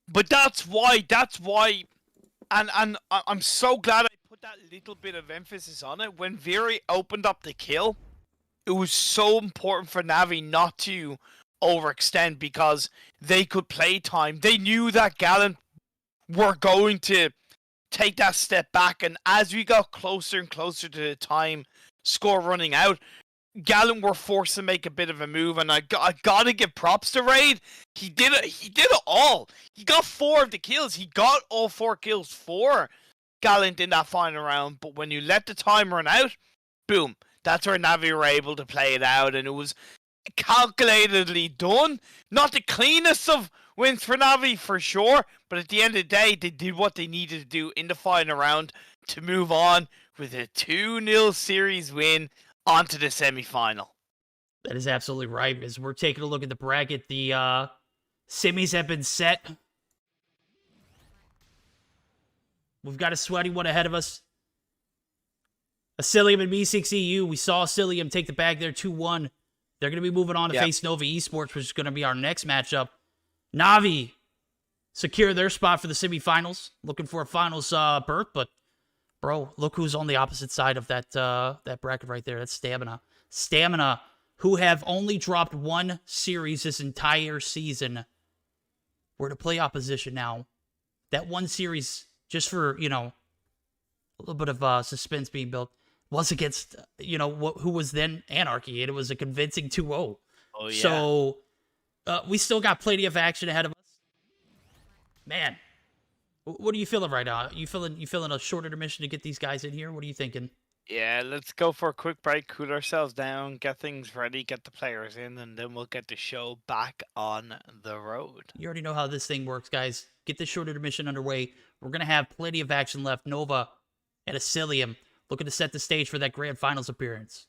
But that's why, and I'm so glad I put that little bit of emphasis on it. When Veery opened up the kill, it was so important for Navi not to overextend because they could play time. They knew that Gallant were going to take that step back, and as we got closer and closer to the time score running out, Gallant were forced to make a bit of a move, and I gotta give props to Raid. He did it all. He got 4 of the kills. He got all 4 kills for Gallant in that final round, but when you let the time run out, boom, that's where Navi were able to play it out, and it was calculatedly done. Not the cleanest of wins for Navi for sure, but at the end of the day, they did what they needed to do in the final round to move on with a 2-0 series win onto the semifinal. That is absolutely right. As we're taking a look at the bracket, the semis have been set. We've got a sweaty one ahead of us. Asylium and Meseeks EU. We saw Asylium take the bag there 2-1. They're going to be moving on to face Nova Esports, which is going to be our next matchup. Navi secure their spot for the semifinals. Looking for a finals berth, but bro, look who's on the opposite side of that that bracket right there. That's Stamina. Stamina, who have only dropped 1 series this entire season. We're to play opposition now. That 1 series, just for, you know, a little bit of suspense being built, was against, you know, who was then Anarchy, and it was a convincing 2-0. Oh, yeah. So, we still got plenty of action ahead of us. Man, what are you feeling right now? You feeling a short intermission to get these guys in here? What are you thinking? Yeah, let's go for a quick break, cool ourselves down, get things ready, get the players in, and then we'll get the show back on the road. You already know how this thing works, guys. Get this short intermission underway. We're going to have plenty of action left. Nova and Asylium looking to set the stage for that grand finals appearance.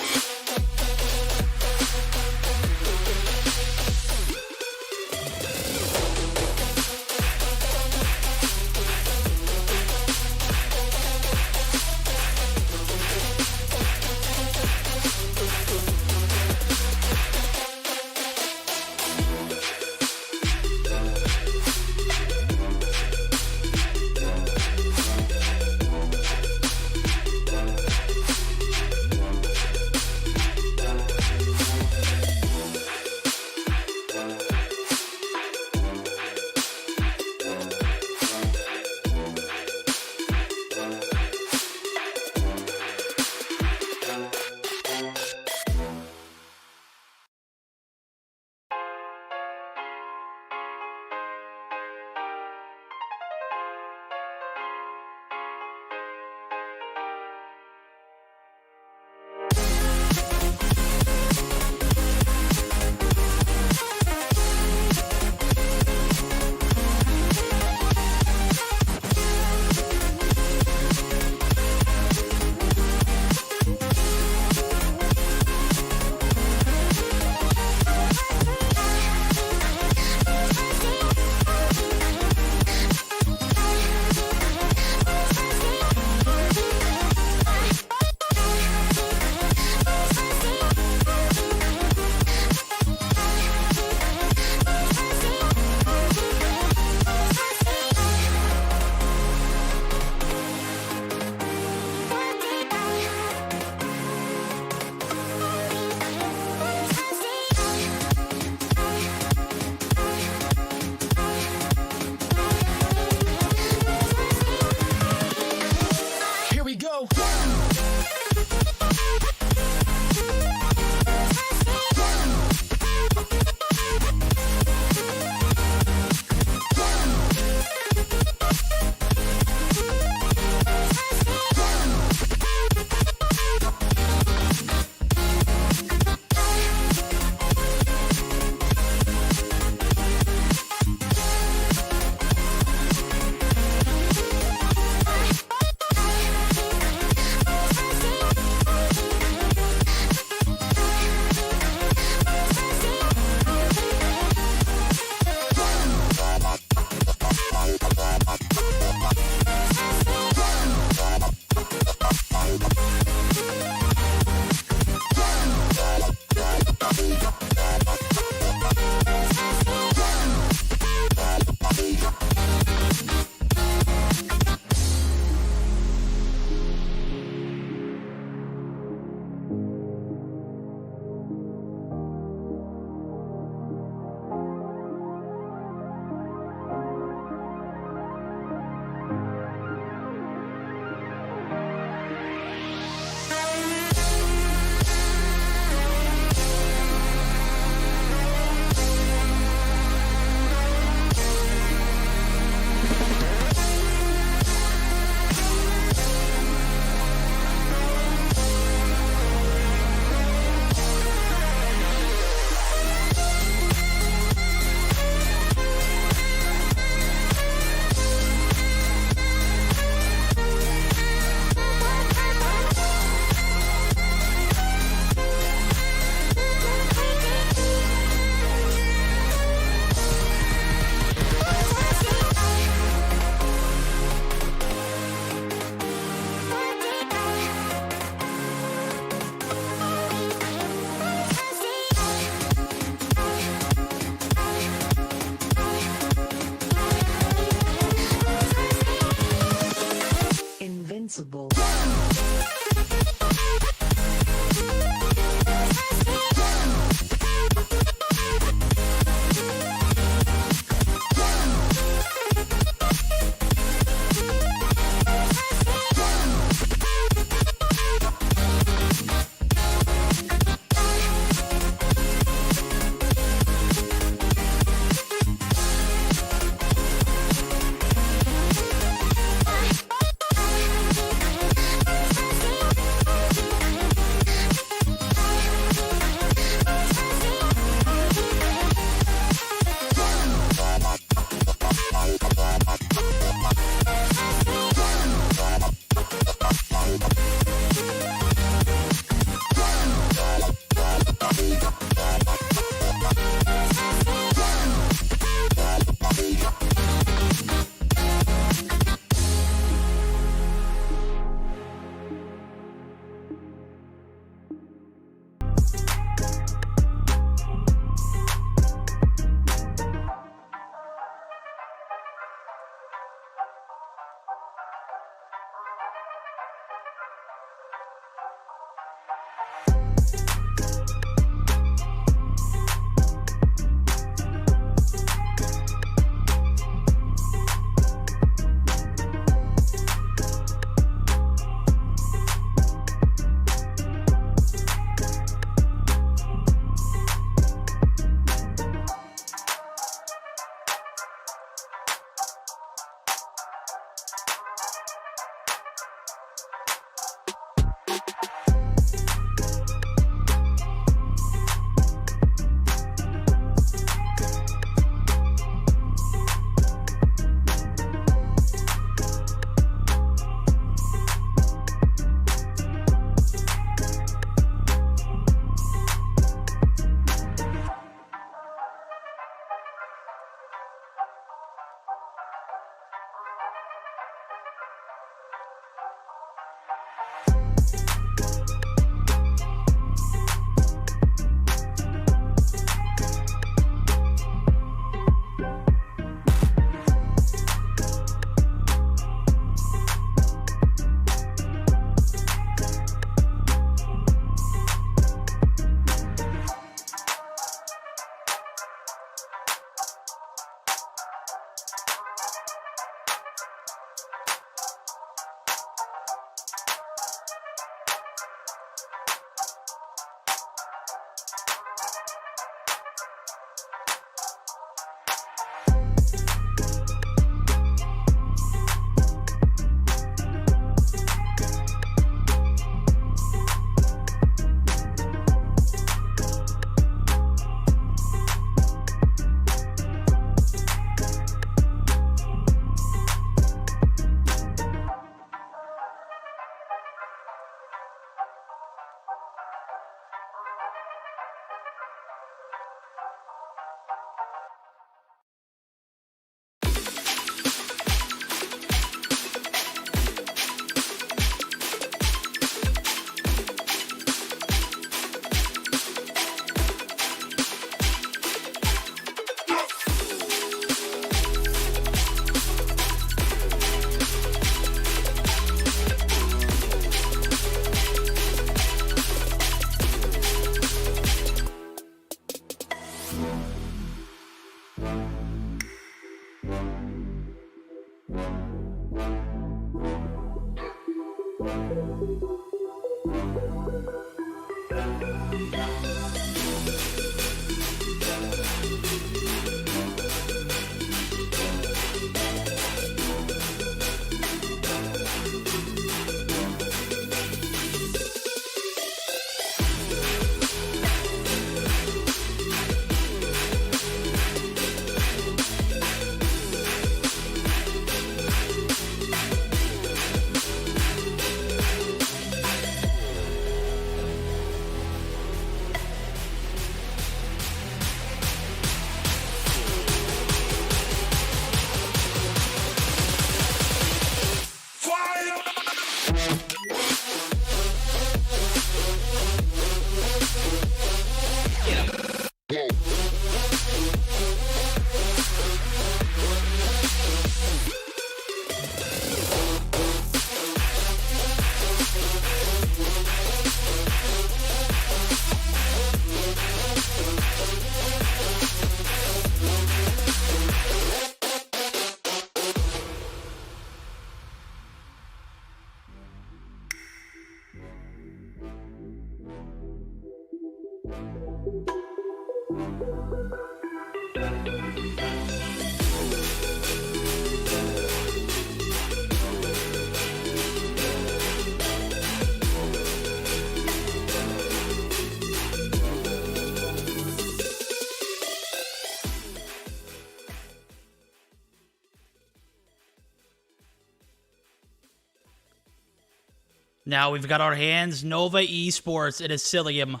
Now we've got our hands, Nova Esports and Asylium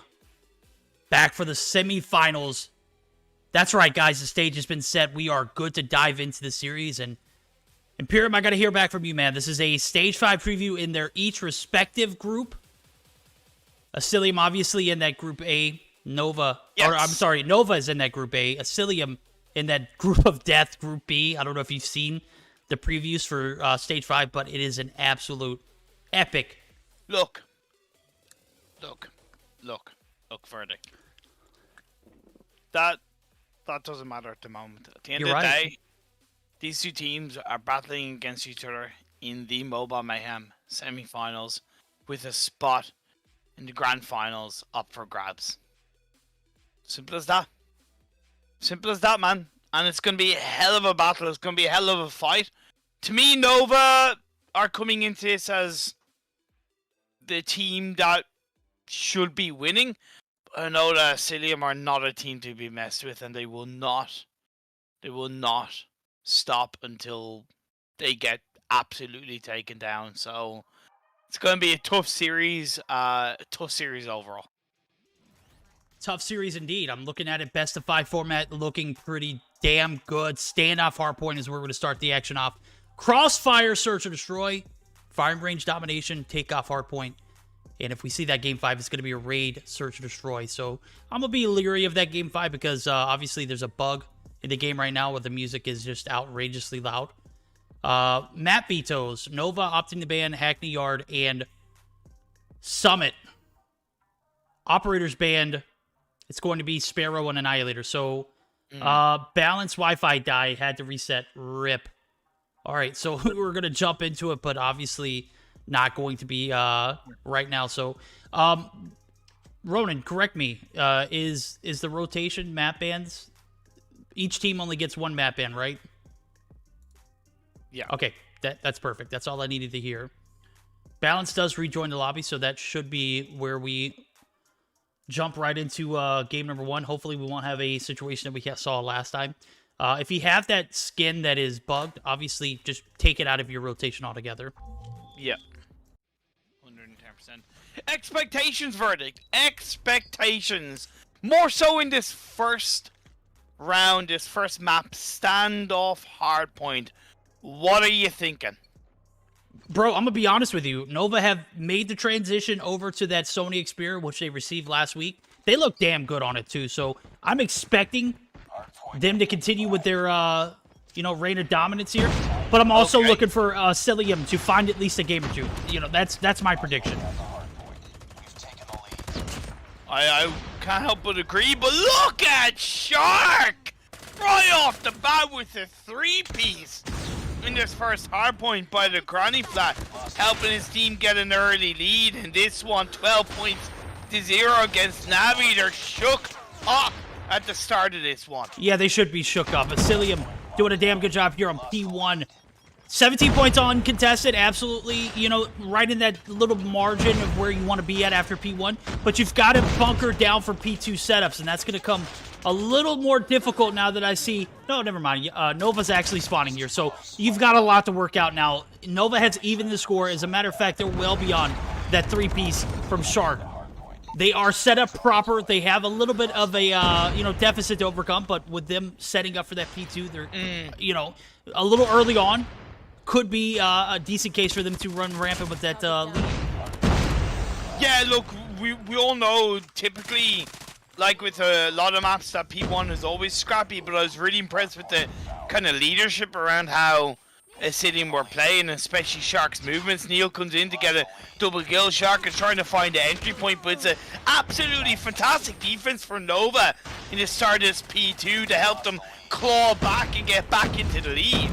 back for the semifinals. That's right, guys. The stage has been set. We are good to dive into the series. And Imperium, I got to hear back from you, man. This is a Stage 5 preview in their each respective group. Asylium, obviously, in that Group A. Nova, or I'm sorry, Nova is in that Group A. Asylium in that Group of Death, Group B. I don't know if you've seen the previews for Stage 5, but it is an absolute epic. Look, verdict. That doesn't matter at the moment. At the end of the day, these two teams are battling against each other in the Mobile Mayhem semi-finals with a spot in the grand finals up for grabs. Simple as that. Simple as that, man. And it's going to be a hell of a battle. It's going to be a hell of a fight. To me, Nova are coming into this as the team that should be winning. I know that Asylium are not a team to be messed with, and they will not stop until they get absolutely taken down. So it's going to be a tough series overall. Tough series indeed. I'm looking at it, best of 5 format, looking pretty damn good. Standoff hardpoint is where we're going to start the action off. Crossfire, search or destroy. Firing range domination, take off hardpoint. And if we see that game 5, it's going to be a raid, search or destroy. So I'm going to be leery of that game 5 because obviously there's a bug in the game right now where the music is just outrageously loud. Map vetoes, Nova opting to ban Hackney Yard and Summit. Operators banned. It's going to be Sparrow and Annihilator. So, balance Wi-Fi die had to reset. RIP. All right, so we're going to jump into it, but obviously not going to be right now. So, Ronan, correct me. Is the rotation map bans? Each team only gets 1 map ban, right? Yeah. Okay, that's perfect. That's all I needed to hear. Balance does rejoin the lobby, so that should be where we jump right into game number 1. Hopefully we won't have a situation that we saw last time. If you have that skin that is bugged, obviously just take it out of your rotation altogether. Yeah. 110%. Expectations verdict. Expectations. More so in this first round, this first map, standoff hardpoint. What are you thinking? Bro, I'm going to be honest with you. Nova have made the transition over to that Sony Xperia, which they received last week. They look damn good on it, too. So I'm expecting them to continue with their, reign of dominance here. But I'm also looking for Asylium to find at least a game or two. That's my prediction. I can't help but agree, but look at Shark! Right off the bat with a 3-piece. In this first hardpoint by the granny flat, helping his team get an early lead. And this one, 12 points to 0 against Navi. They're shook up at the start of this one. Yeah, they should be shook up. Asylium doing a damn good job here on P1. 17 points on contested, absolutely, right in that little margin of where you want to be at after P1. But you've got to bunker down for P2 setups, and that's going to come a little more difficult now that I see... No, never mind. Nova's actually spawning here, so you've got a lot to work out now. Nova has even the score. As a matter of fact, they're well beyond that 3-piece from Shark. They are set up proper. They have a little bit of a, deficit to overcome, but with them setting up for that P2, they're, a little early on. Could be a decent case for them to run rampant with that lead. Yeah, look, we all know typically, like with a lot of maps, that P1 is always scrappy, but I was really impressed with the kind of leadership around how Asylium were playing, especially Shark's movements. Neil comes in to get a double kill. Shark is trying to find the entry point, but it's an absolutely fantastic defense for Nova in the start of this P2 to help them claw back and get back into the lead.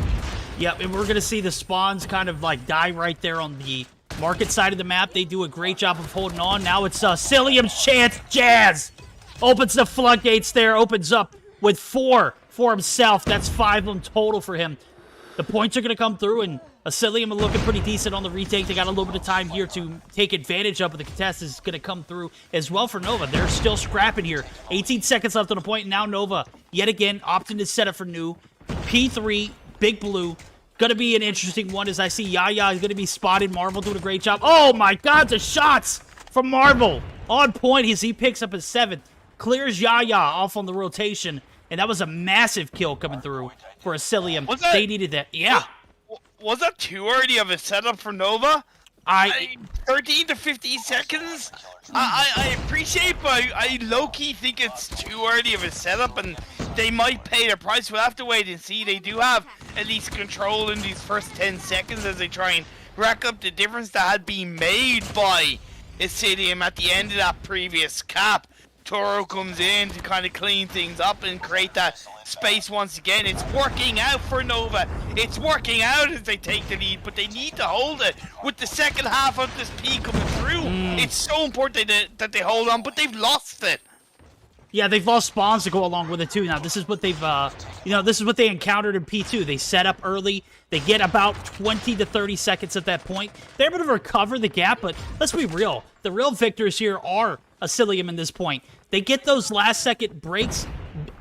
Yep, and we're going to see the spawns kind of like die right there on the market side of the map. They do a great job of holding on. Now it's Asylium's chance. Jazz opens the floodgates there, opens up with 4 for himself. That's 5 of them total for him. The points are going to come through, and Asylium are looking pretty decent on the retake. They got a little bit of time here to take advantage of, but the contest is going to come through as well for Nova. They're still scrapping here. 18 seconds left on the point, and now Nova, yet again, opting to set up for new. P3, Big Blue, Gonna be an interesting one as I see Yaya is gonna be spotted. Marvel doing a great job. Oh my God, the shots from Marvel on point as he picks up his 7th. Clears Yaya off on the rotation, and that was a massive kill coming through for Asylium. They needed that. Yeah. Was that too early of a setup for Nova? 13 to 15 seconds? I appreciate, but I low-key think it's too early of a setup, and they might pay their price. We'll have to wait and see. They do have at least control in these first 10 seconds as they try and rack up the difference that had been made by Asylium at the end of that previous cap. Toro comes in to kind of clean things up and create that space once again. It's working out for Nova. It's working out as they take the lead, but they need to hold it with the second half of this P coming through. It's so important that they hold on, but they've lost it. Yeah, they've lost spawns to go along with it too. Now, this is what they've, this is what they encountered in P2. They set up early. They get about 20 to 30 seconds at that point. They're able to recover the gap, but let's be real. The real victors here are Asylium in this point. They get those last-second breaks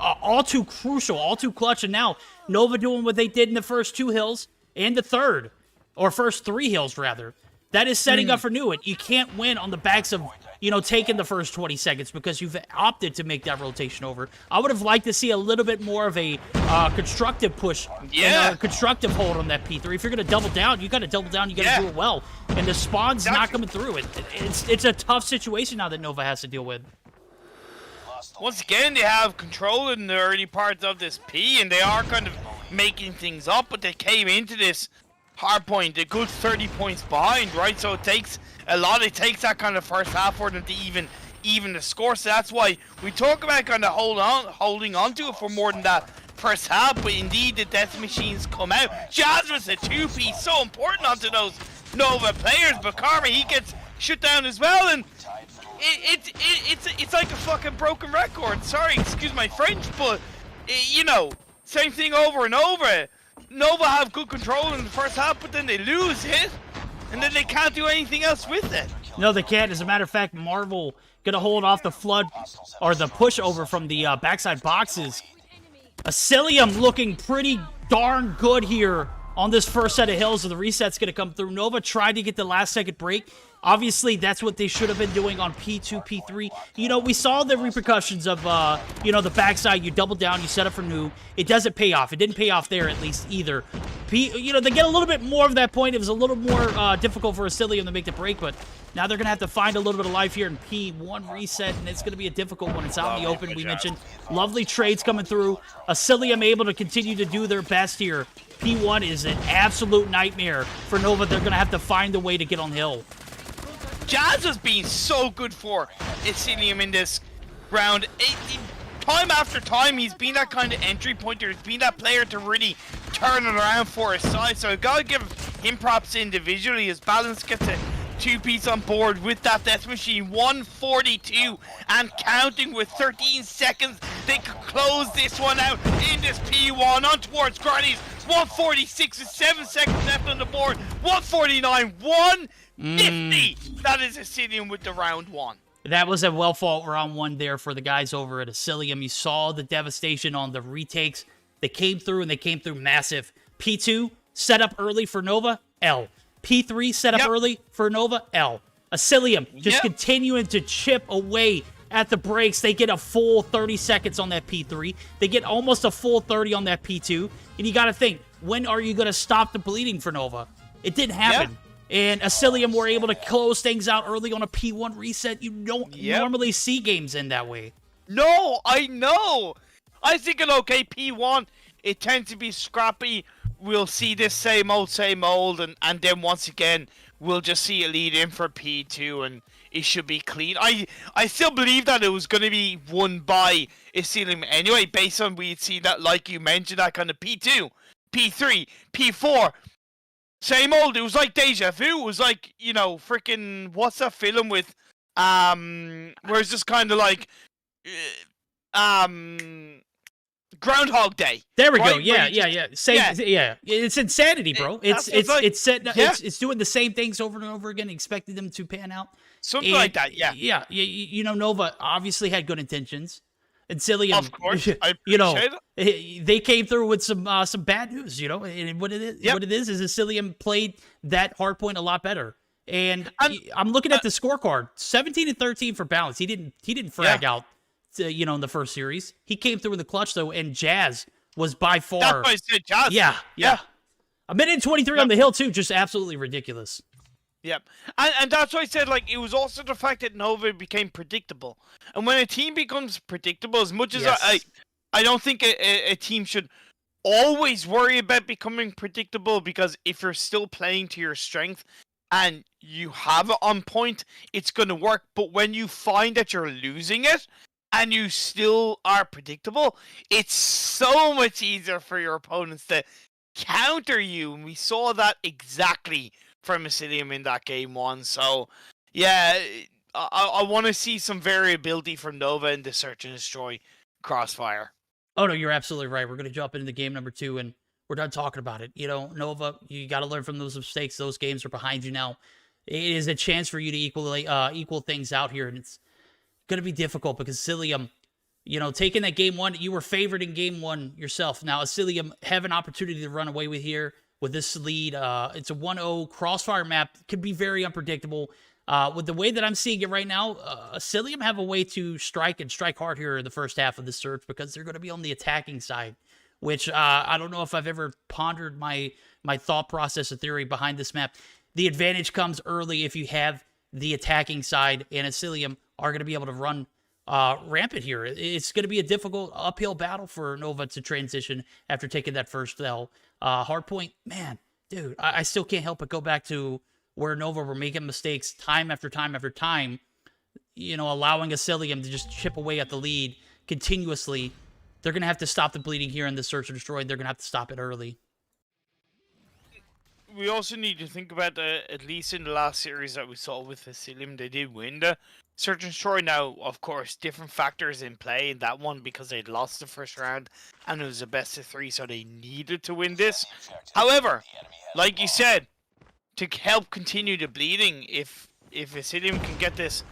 all too crucial, all too clutch, and now Nova doing what they did in the first 2 hills and the third, or first 3 hills, rather. That is setting up for Newitt. You can't win on the backs of, taking the first 20 seconds because you've opted to make that rotation over. I would have liked to see a little bit more of a constructive push, and a constructive hold on that P3. If you're going to double down, you got to double down. You got to do it well. And the spawn's not coming through. It's a tough situation now that Nova has to deal with. Once again, they have control in the early parts of this P, and they are kind of making things up, but they came into this hard point a good 30 points behind, right? So it takes a lot. It takes that kind of first half for them to even the score. So that's why we talk about kind of holding on to it for more than that first half. But indeed, the death machines come out. Jasmine's a 2-piece, so important onto those Nova players. But Karma, he gets shut down as well, and it's like a fucking broken record. Sorry, excuse my French, but same thing over and over. Nova have good control in the first half, but then they lose it, and then they can't do anything else with it. No, they can't. As a matter of fact, Marvel gonna hold off the flood or the push over from the backside boxes. Asylium looking pretty darn good here on this first set of hills, and the reset's gonna come through. Nova tried to get the last second break. Obviously, that's what they should have been doing on P2, P3. We saw the repercussions of, the backside. You double down, you set up for new. It doesn't pay off. It didn't pay off there, at least, either. They get a little bit more of that point. It was a little more difficult for Asylium to make the break, but now they're going to have to find a little bit of life here in P1 reset, and it's going to be a difficult one. It's out in the open, we mentioned. Lovely trades coming through. Asylium able to continue to do their best here. P1 is an absolute nightmare for Nova. They're going to have to find a way to get on hill. Jazz has been so good for Asylium in this round. Time after time, he's been that kind of entry pointer. He's been that player to really turn it around for his side. So I've got to give him props individually. His balance gets a 2-piece on board with that death machine. 142 and counting with 13 seconds. They could close this one out in this P1 on towards Granny's. 146 with 7 seconds left on the board. 149, 150. That is Asylium with the round 1. That was a well-fought round 1 there for the guys over at Asylium. You saw the devastation on the retakes. They came through, and they came through massive. P2, set up early for Nova, L. P3, set up early for Nova, L. Asylium just continuing to chip away at the breaks. They get a full 30 seconds on that P3. They get almost a full 30 on that P2. And you got to think, when are you going to stop the bleeding for Nova? It didn't happen. And Asylium were able to close things out early on a P1 reset. You don't normally see games in that way. No, I know. I think an okay P1, it tends to be scrappy. We'll see this same old, and then once again, we'll just see a lead in for P2, and it should be clean. I still believe that it was going to be won by Asylium anyway, based on we'd seen that, like you mentioned, that kind of P2, P3, P4. Same old. It was like deja vu. It was like, freaking, what's that film with, where it's just kind of like, Groundhog Day. There we go. Yeah. Same. Yeah. It's insanity, bro. It's doing the same things over and over again, expecting them to pan out. Something like that. Yeah. Yeah. Nova obviously had good intentions. And Asylium, Of course, I you know, appreciate they came through with some bad news, you know. And what it is Asylium played that hard point a lot better. And I'm looking at the scorecard, 17 and 13 for Balance. He didn't frag out, you know, in the first series. He came through in the clutch though, and Jazz was by far. That's why I said Jazz. Yeah. A minute and 23 on the hill too, just absolutely ridiculous. Yep. And that's why I said, like, it was also the fact that Nova became predictable. And when a team becomes predictable, as much as I don't think a team should always worry about becoming predictable, because if you're still playing to your strength and you have it on point, it's going to work. But when you find that you're losing it and you still are predictable, it's so much easier for your opponents to counter you. And we saw that exactly from Asylium in that game one. So, yeah, I want to see some variability from Nova in the Search and Destroy Crossfire. Oh, no, you're absolutely right. We're going to jump into game number 2, and we're done talking about it. You know, Nova, you got to learn from those mistakes. Those games are behind you now. It is a chance for you to equal things out here, and it's going to be difficult because Asylium, you know, taking that game 1, you were favored in game 1 yourself. Now, Asylium have an opportunity to run away with here with this lead. It's a 1-0 Crossfire map. Could be very unpredictable. With the way that I'm seeing it right now, Asylium have a way to strike hard here in the first half of the Search, because they're going to be on the attacking side, which I don't know if I've ever pondered my thought process or theory behind this map. The advantage comes early if you have the attacking side, and Asylium are going to be able to run rampant here. It's going to be a difficult uphill battle for Nova to transition after taking that first L. Hardpoint, man, dude, I still can't help but go back to where Nova were making mistakes time after time after time, you know, allowing Asylium to just chip away at the lead continuously. They're going to have to stop the bleeding here in the Search and Destroy. They're going to have to stop it early. We also need to think about, at least in the last series that we saw with Asylium, they did win the Search and Destroy. Now, of course, different factors in play in that one, because they'd lost the first round and it was a best of 3, so they needed to win this. However, like you said, to help continue the bleeding, if Asylium can get this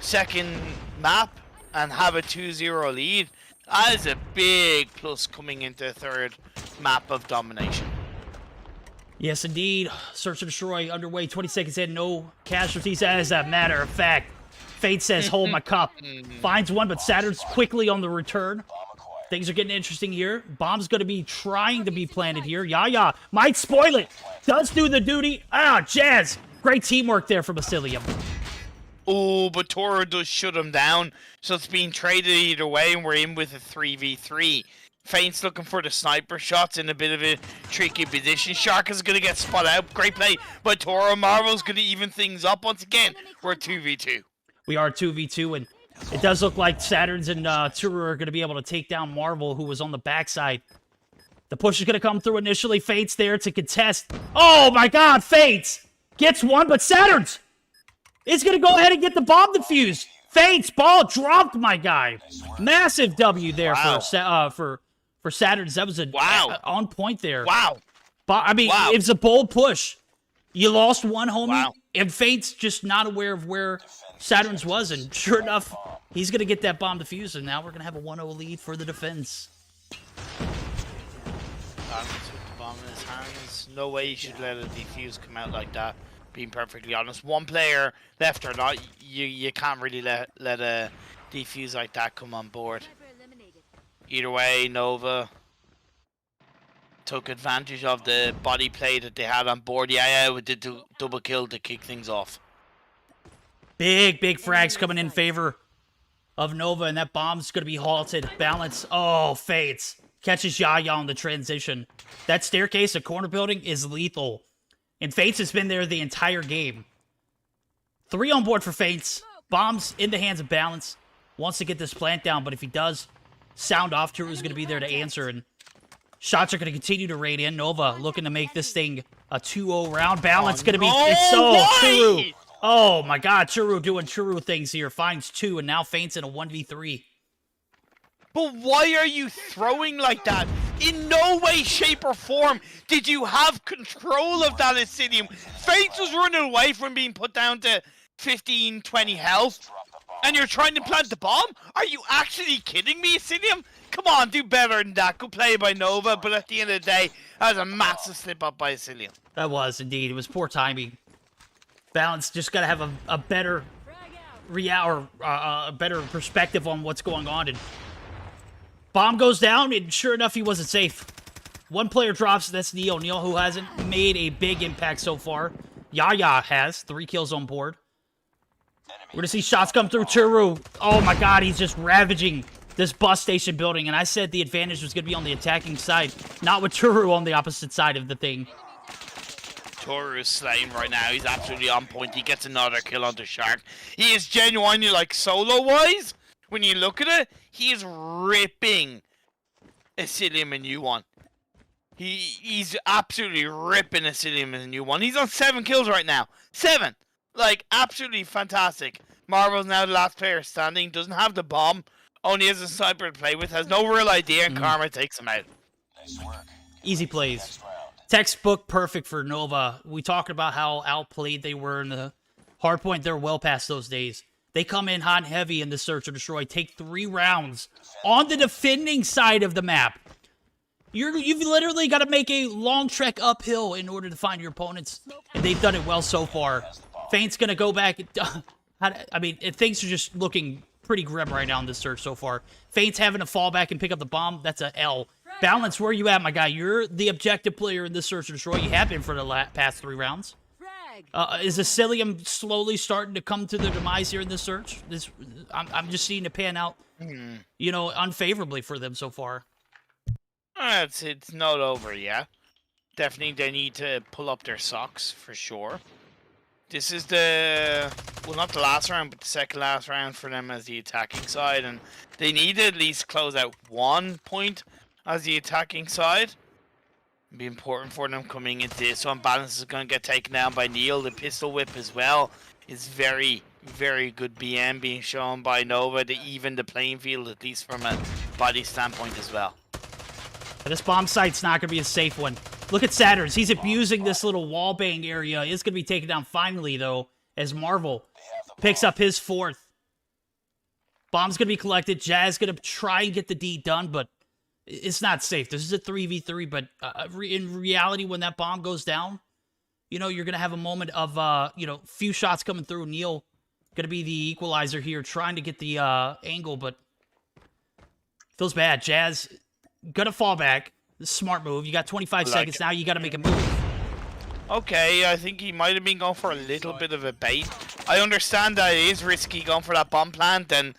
second map and have a 2-0 lead, that is a big plus coming into the third map of domination. Yes, indeed. Search and Destroy underway. 20 seconds in. No casualties, as a matter of fact. Fate says, hold my cup. Finds one, but Saturn's quickly on the return. Things are getting interesting here. Bomb's going to be trying to be planted here. Yaya might spoil it. Does do the duty. Jazz. Great teamwork there from Asylium. Oh, but Toro does shut him down. So it's being traded either way, and we're in with a 3v3. Feint's looking for the sniper shots in a bit of a tricky position. Shark is going to get spot out. Great play by Toro. Marvel's going to even things up once again. We're 2v2. We are 2v2, and it does look like Saturns and Turu are going to be able to take down Marvel, who was on the backside. The push is going to come through initially. Fate's there to contest. Oh my god, Fate's gets one, but Saturns is going to go ahead and get the bomb defused. Fate's ball dropped, my guy. Massive W there for Saturns. That was a on point there. Wow. I mean, it's a bold push. You lost one, homie, and Fate's just not aware of where Saturn's was, and sure enough, he's going to get that bomb defused, and now we're going to have a 1-0 lead for the defense. Balance with the bomb in his hands. No way you should let a defuse come out like that, being perfectly honest. One player left or not, you can't really let a defuse like that come on board. Either way, Nova took advantage of the body play that they had on board. Yeah, with the double kill to kick things off. Big frags coming in favor of Nova, and that bomb's going to be halted. Balance. Oh, Fates. Catches Yaya on the transition. That staircase, a corner building, is lethal. And Fates has been there the entire game. 3 on board for Fates. Bombs in the hands of Balance. Wants to get this plant down, but if he does, sound off, Turu's going to be there to answer, and shots are going to continue to rain in. Nova looking to make this thing a 2-0 round. Balance going to be... Turu. Oh my god, Churu doing Churu things here. Finds 2 and now Faints in a 1v3. But why are you throwing like that? In no way, shape, or form did you have control of that Asylium. Faints was running away from being put down to 15, 20 health. And you're trying to plant the bomb? Are you actually kidding me, Asylium? Come on, do better than that. Good play by Nova, but at the end of the day, that was a massive slip up by Asylium. That was indeed. It was poor timing. Balance just got to have a better a better perspective on what's going on. And bomb goes down, and sure enough, he wasn't safe. One player drops. That's Neil. Neil, who hasn't made a big impact so far. Yaya has 3 kills on board. We're going to see shots come through Turu. Oh my god, he's just ravaging this bus station building. And I said the advantage was going to be on the attacking side, not with Turu on the opposite side of the thing. Turu is slaying right now. He's absolutely on point. He gets another kill onto Shark. He is genuinely, like, solo-wise, when you look at it, he is ripping Asylium a new one. He's absolutely ripping Asylium a new one. He's on 7 kills right now. 7! Like, absolutely fantastic. Marvel's now the last player standing. Doesn't have the bomb. Only has a sniper to play with. Has no real idea, and Karma takes him out. Nice work. Easy plays. Textbook perfect for Nova. We talked about how outplayed they were in the hardpoint. They're well past those days. They come in hot and heavy in the search or destroy. Take 3 rounds on the defending side of the map. You've literally got to make a long trek uphill in order to find your opponents. And they've done it well so far. Feint's going to go back. I mean, things are just looking pretty grim right now in this search so far. Feint's having to fall back and pick up the bomb. That's a L. Balance, where you at, my guy? You're the objective player in this search and destroy. You have been for the past 3 rounds. Is Asylium slowly starting to come to their demise here in this search? I'm just seeing it pan out, you know, unfavorably for them so far. It's not over yet. Definitely they need to pull up their socks for sure. This is the, well, not the last round, but the second last round for them as the attacking side, and they need to at least close out 1 point as the attacking side. It'd be important for them coming into this one. Balance is going to get taken down by Neil. The pistol whip as well is very, very good BM being shown by Nova to even the playing field, at least from a body standpoint as well. This bomb site's not going to be a safe one. Look at Saturn's. He's abusing this little wallbang area. It's going to be taken down finally, though, as Marvel picks up his 4th. Bomb's going to be collected. Jazz going to try and get the D done, but it's not safe. This is a 3v3, but in reality, when that bomb goes down, you know, you're going to have a moment of, you know, few shots coming through. Neil going to be the equalizer here, trying to get the angle, but feels bad. Jazz going to fall back. Smart move. You got 25 seconds now. You got to make a move. Okay, I think he might have been going for a little bit of a bait. I understand that it is risky going for that bomb plant, and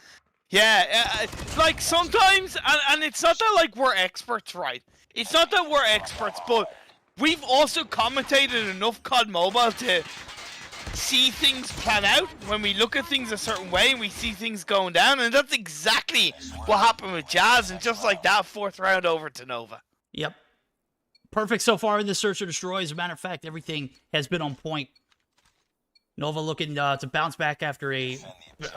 yeah, like sometimes, and it's not that like we're experts, right? It's not that we're experts, but we've also commentated enough COD Mobile to see things plan out when we look at things a certain way and we see things going down, and that's exactly what happened with Jazz, and just like that, 4th round over to Nova. Yep. Perfect so far in the search or destroy. As a matter of fact, everything has been on point. Nova looking to bounce back after a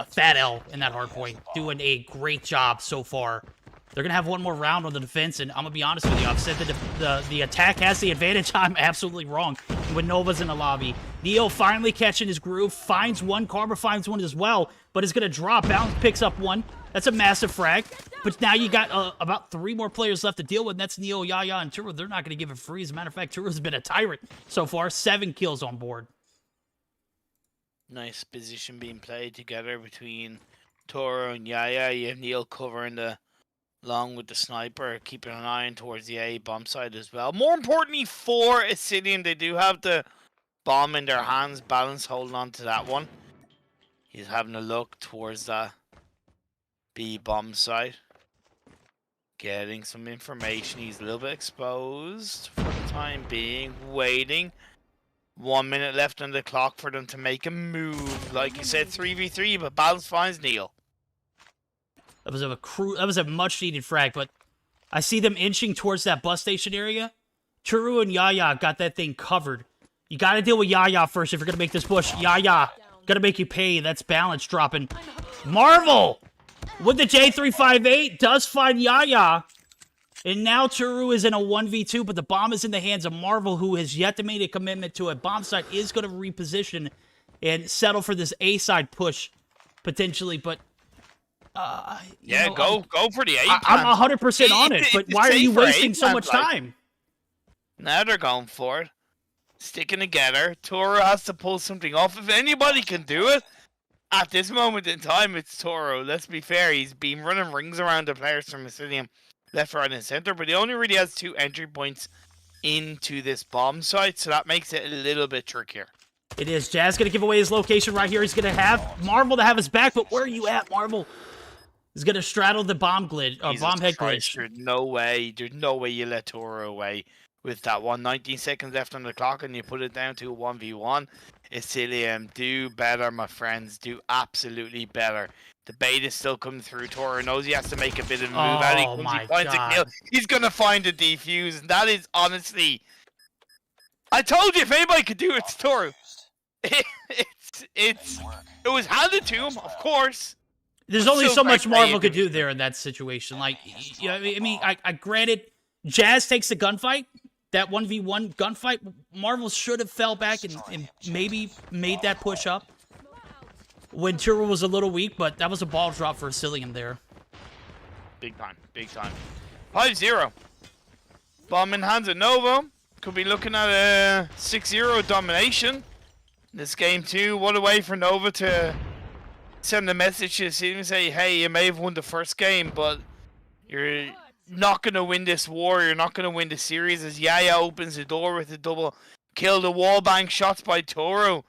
fat L in that hard point. Doing a great job so far. They're going to have 1 more round on the defense, and I'm going to be honest with you. I've said that the attack has the advantage. I'm absolutely wrong when Nova's in the lobby. Neo finally catching his groove. Finds 1. Karma finds 1 as well, but is going to drop. Bounce picks up 1. That's a massive frag. But now you got about 3 more players left to deal with, and that's Neo, Yaya, and Turo. They're not going to give it free. As a matter of fact, Turo's been a tyrant so far. 7 kills on board. Nice position being played together between Toro and Yaya. You have Neil covering the long with the sniper, keeping an eye on towards the A bomb side as well. More importantly for Asylium, they do have the bomb in their hands. Balance holding on to that one. He's having a look towards the B bomb side. Getting some information. He's a little bit exposed for the time being. Waiting. 1 minute left on the clock for them to make a move. Like you said, 3v3, but Balance finds Neil. That was a much needed frag, but I see them inching towards that bus station area. Turu and Yaya got that thing covered. You got to deal with Yaya first if you're going to make this push. Yaya, got to make you pay. That's Balance dropping. Marvel with the J358 does find Yaya. And now Turu is in a 1v2, but the bomb is in the hands of Marvel, who has yet to make a commitment to it. Bomb site is going to reposition and settle for this A-side push. potentially, but Yeah, go for the A I'm 100% on it, but why are you wasting so much time? Now they're going for it. Sticking together. Toro has to pull something off. If anybody can do it, at this moment in time, it's Toro. Let's be fair. He's been running rings around the players from Asylium, left, right, and center, but he only really has 2 entry points into this bomb site, so that makes it a little bit trickier. It is. Jazz going to give away his location right here. He's going to have Marvel to have his back, but where are you at, Marvel? He's going to straddle the bomb glitch, bomb head glitch. There's no way you let Toro away with that 19 seconds left on the clock and you put it down to a 1v1. Asylium, do better, my friends. Do absolutely better. The bait is still coming through. Toro knows he has to make a bit of a move. Oh my he finds God. a kill. He's going to find a defuse, and that is honestly... I told you, if anybody could do it, it's Toro. It was handed to him, of course. There's only so much Marvel could do there in that situation. Like, you know, I mean, I granted, Jazz takes the gunfight, that 1v1 gunfight. Marvel should have fell back and maybe made that push up when Turo was a little weak, but that was a ball drop for Asylium there. Big time, big time. 5-0. Bomb in hands of Nova. Could be looking at a 6-0 domination. This game too, what a way for Nova to send a message to Asylium and say, hey, you may have won the first game, but you're not going to win this war. You're not going to win the series, as Yaya opens the door with a double kill. The wallbang shots by Toro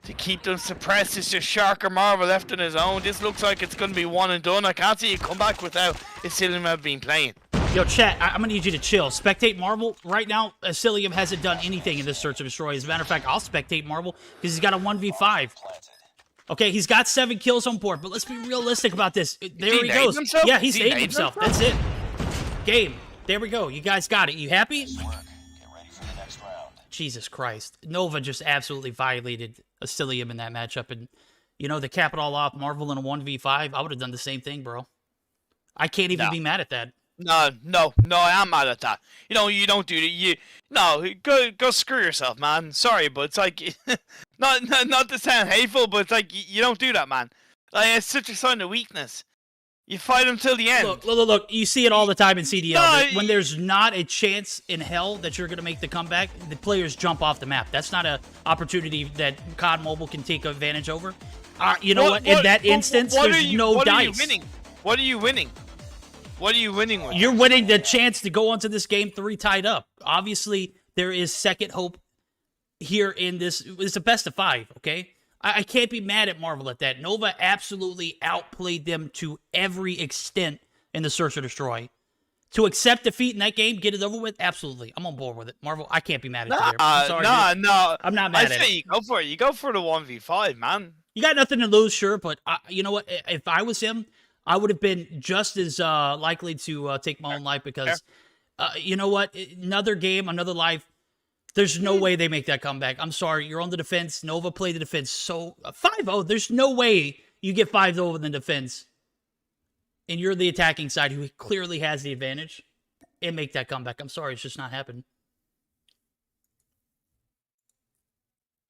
to keep them suppressed. It's just Shark or Marvel left on his own. This looks like it's going to be one and done. I can't see it come back without Asylium have been playing. Yo, chat, I'm going to need you to chill. Spectate Marvel. Right now, Asylium hasn't done anything in this Search and Destroy. As a matter of fact, I'll spectate Marvel because he's got a 1v5. Okay, he's got 7 kills on board, but let's be realistic about this. There he goes. Himself? Yeah, he's named himself. That's it. Game. There we go. You guys got it. You happy? Jesus Christ. Nova just absolutely violated Asylium in that matchup. And, you know, to cap it all off, Marvel in a 1v5, I would have done the same thing, bro. I can't even be mad at that. No, I am mad at that. You know, you don't do that. Go screw yourself, man. Sorry, but it's like, not to sound hateful, but it's like, you don't do that, man. Like, it's such a sign of weakness. You fight him till the end. Look, you see it all the time in CDL. When there's not a chance in hell that you're going to make the comeback, the players jump off the map. That's not an opportunity that COD Mobile can take advantage over. You know what? In that instance, there's no dice. What are you winning? What are you winning with? You're winning the chance to go onto this game 3 tied up. Obviously, there is second hope here in this. It's a best of 5, okay? I can't be mad at Marvel at that. Nova absolutely outplayed them to every extent in the Search or Destroy. To accept defeat in that game, get it over with, absolutely. I'm on board with it. Marvel, I can't be mad at you there. I'm sorry, no. I'm not mad at it. I say you go for it. You go for the 1v5, man. You got nothing to lose, sure, but you know what? If I was him, I would have been just as likely to take my own life because, you know what? Another game, another life. There's no way they make that comeback. I'm sorry. You're on the defense. Nova played the defense so 5-0. There's no way you get 5-0 in the defense. And you're the attacking side who clearly has the advantage and make that comeback. I'm sorry. It's just not happening.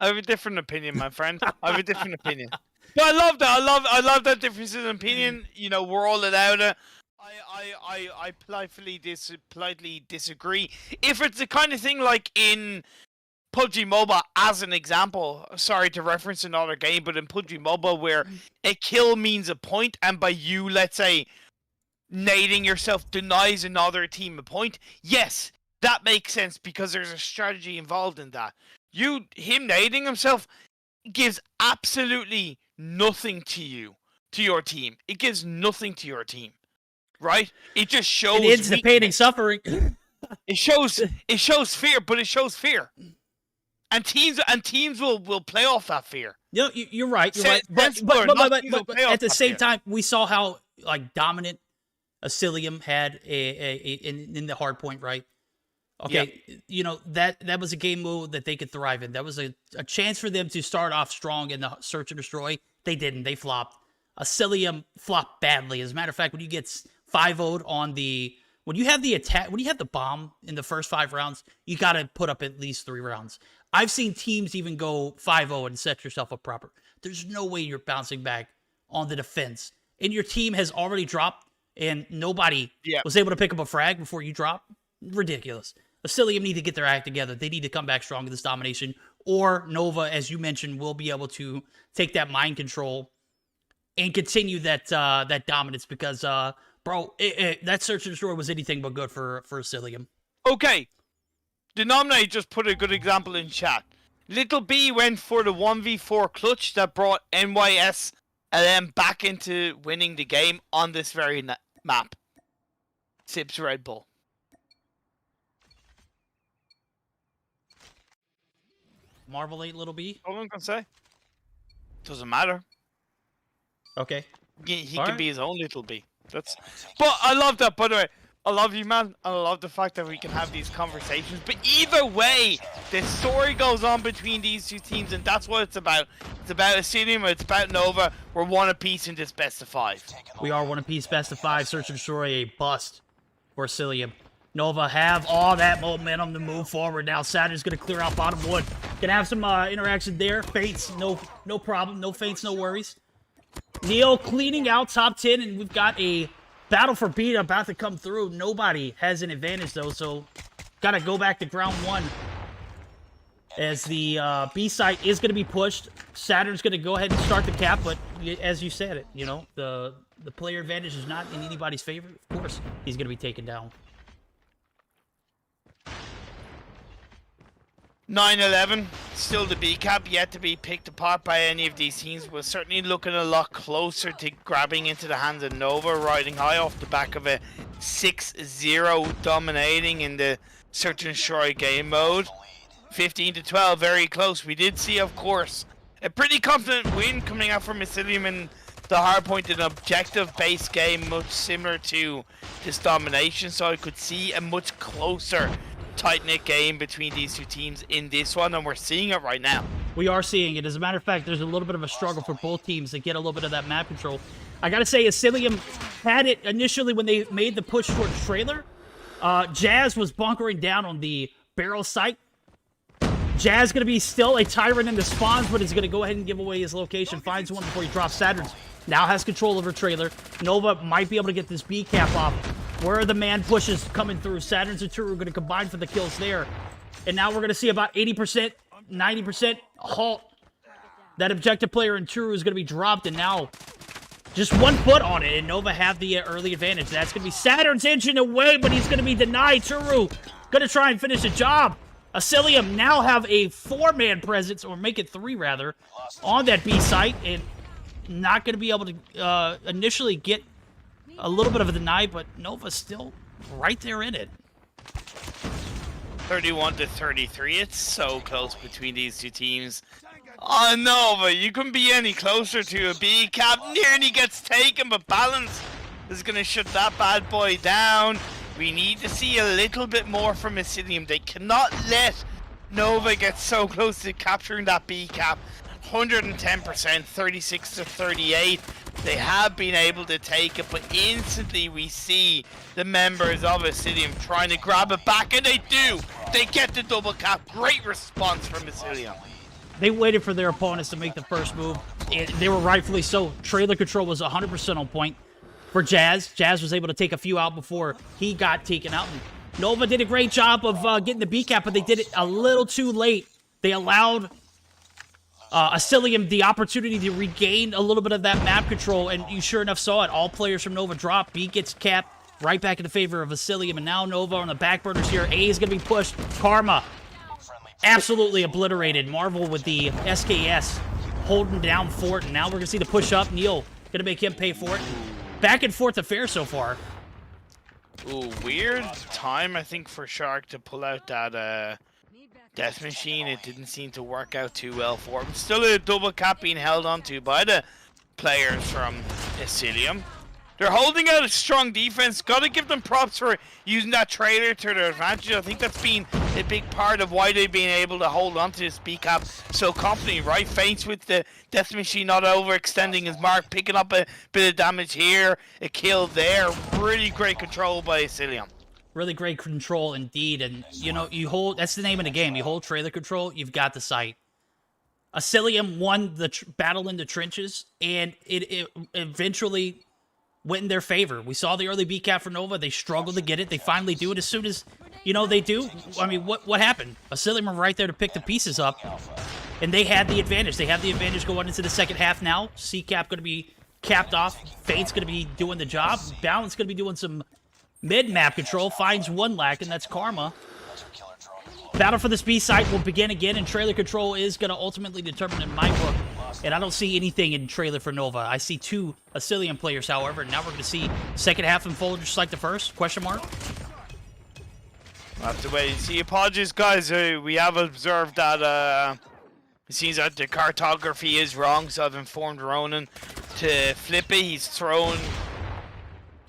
I have a different opinion, my friend. I have a different opinion. But I love that. I love that difference in opinion. You know, we're all allowed it. I politely disagree. If it's the kind of thing like in PUBG Mobile, as an example, sorry to reference another game, but in PUBG Mobile where a kill means a point, and by you, let's say, nading yourself denies another team a point, yes, that makes sense because there's a strategy involved in that. Him nading himself gives absolutely nothing to you, to your team. It gives nothing to your team. Right? It just shows it ends the pain and suffering. It shows fear, but it shows fear. And teams will play off that fear. No, you're right. You're right. But at the same time, we saw how like dominant Asylium had in the hard point, right? Okay, yeah. You know, that was a game mode that they could thrive in. That was a chance for them to start off strong in the Search and Destroy. They didn't. They flopped. Asylium flopped badly. As a matter of fact, when you get 5-0'd on when you have the attack, when you have the bomb in the first 5 rounds, you got to put up at least 3 rounds. I've seen teams even go 5-0 and set yourself up proper. There's no way you're bouncing back on the defense. And your team has already dropped, and nobody was able to pick up a frag before you drop. Ridiculous. Asylium need to get their act together. They need to come back strong in this domination. Or Nova, as you mentioned, will be able to take that mind control and continue that that dominance because, bro, that search and destroy was anything but good for Asylium. Okay. Denominator just put a good example in chat. Little B went for the 1v4 clutch that brought NYS and then back into winning the game on this very map. Sips Red Bull. Marvel 8 Little B? All I'm gonna say. Doesn't matter. Okay. He can be his own Little B. But I love that, by the way. I love you, man. I love the fact that we can have these conversations. But either way, the story goes on between these two teams, and that's what it's about. It's about Asylium, it's about Nova. We're one apiece in this best of 5. We are one apiece, best of 5. Search and destroy a bust for Asylium. Nova have all that momentum to move forward. Now Saturn's going to clear out bottom wood. Gonna have some interaction there. Feints, no problem. No feints, no worries. Neil cleaning out top 10, and we've got a battle for B about to come through. Nobody has an advantage, though, so gotta go back to ground 1. As the B site is going to be pushed. Saturn's going to go ahead and start the cap, but as you said it, you know, the player advantage is not in anybody's favor. Of course, he's going to be taken down. 9-11, still the B cap, yet to be picked apart by any of these teams. We're certainly looking a lot closer to grabbing into the hands of Nova, riding high off the back of a 6-0 dominating in the search and destroy game mode. 15-12, very close. We did see, of course, a pretty confident win coming out from Asylium in the hardpoint, an objective-based game, much similar to this domination. So I could see a much closer, tight-knit game between these two teams in this one, and we're seeing it right now. We are seeing it. As a matter of fact, there's a little bit of a struggle for both teams to get a little bit of that map control. I gotta say, Asylium had it initially when they made the push towards trailer. Jazz was bunkering down on the barrel site. Jazz gonna be still a tyrant in the spawns, but is gonna go ahead and give away his location. Finds one before he drops Saturn's. Now has control over trailer. Nova might be able to get this B cap off. Where are the man pushes coming through? Saturn's and Turu are going to combine for the kills there. And now we're going to see about 80%, 90% halt. That objective player in Turu is going to be dropped, and now just 1 foot on it, and Nova have the early advantage. That's going to be Saturn's engine away, but he's going to be denied. Turu going to try and finish the job. Asylium now have a 4-man presence, or make it 3 rather, on that B site, and not going to be able to initially get a little bit of a deny, but Nova's still right there in it. 31-33, it's so close between these two teams. Oh, Nova, you couldn't be any closer to a B cap. Nearly gets taken, but Balance is going to shut that bad boy down. We need to see a little bit more from Asylium. They cannot let Nova get so close to capturing that B cap. 110%, 36-38. They have been able to take it, but instantly we see the members of Asylium trying to grab it back, and they do. They get the double cap. Great response from Asylium. They waited for their opponents to make the first move. They were rightfully so. Trailer control was 100% on point for Jazz. Jazz was able to take a few out before he got taken out. And Nova did a great job of getting the B cap, but they did it a little too late. They allowed Asylium the opportunity to regain a little bit of that map control, and you sure enough saw it. All players from Nova drop. B gets capped right back in the favor of Asylium, and now Nova on the back burners here. A is going to be pushed. Karma absolutely obliterated. Marvel with the SKS holding down Fort, and now we're going to see the push up. Neil going to make him pay for it. Back and forth affair so far. Ooh, weird time, I think, for Shark to pull out that Death Machine. It didn't seem to work out too well for him. Still a double cap being held onto by the players from Asylium. They're holding out a strong defense. Gotta give them props for using that trailer to their advantage. I think that's been a big part of why they've been able to hold on to this B cap so confidently, right? Feints with the Death Machine not overextending his mark, picking up a bit of damage here, a kill there. Really great control by Asylium. Really great control indeed. And, you know, you hold... That's the name of the game. You hold trailer control, you've got the site. Asylium won the battle in the trenches, and it eventually went in their favor. We saw the early B cap for Nova. They struggled to get it. They finally do it as soon as, you know, they do. I mean, what happened? Asylium were right there to pick the pieces up, and they had the advantage. They have the advantage going into the second half now. C-cap going to be capped off. Fate's going to be doing the job. Balance going to be doing some mid-map control. Finds one lack, and that's Karma. Battle for this B site will begin again, and trailer control is going to ultimately determine in my book. And I don't see anything in trailer for Nova. I see 2 Asylium players, however. Now we're going to see second half unfold just like the first? Question mark? We'll have to wait and see. Apologies, guys. We have observed that it seems that the cartography is wrong, so I've informed Ronan to flip it. He's thrown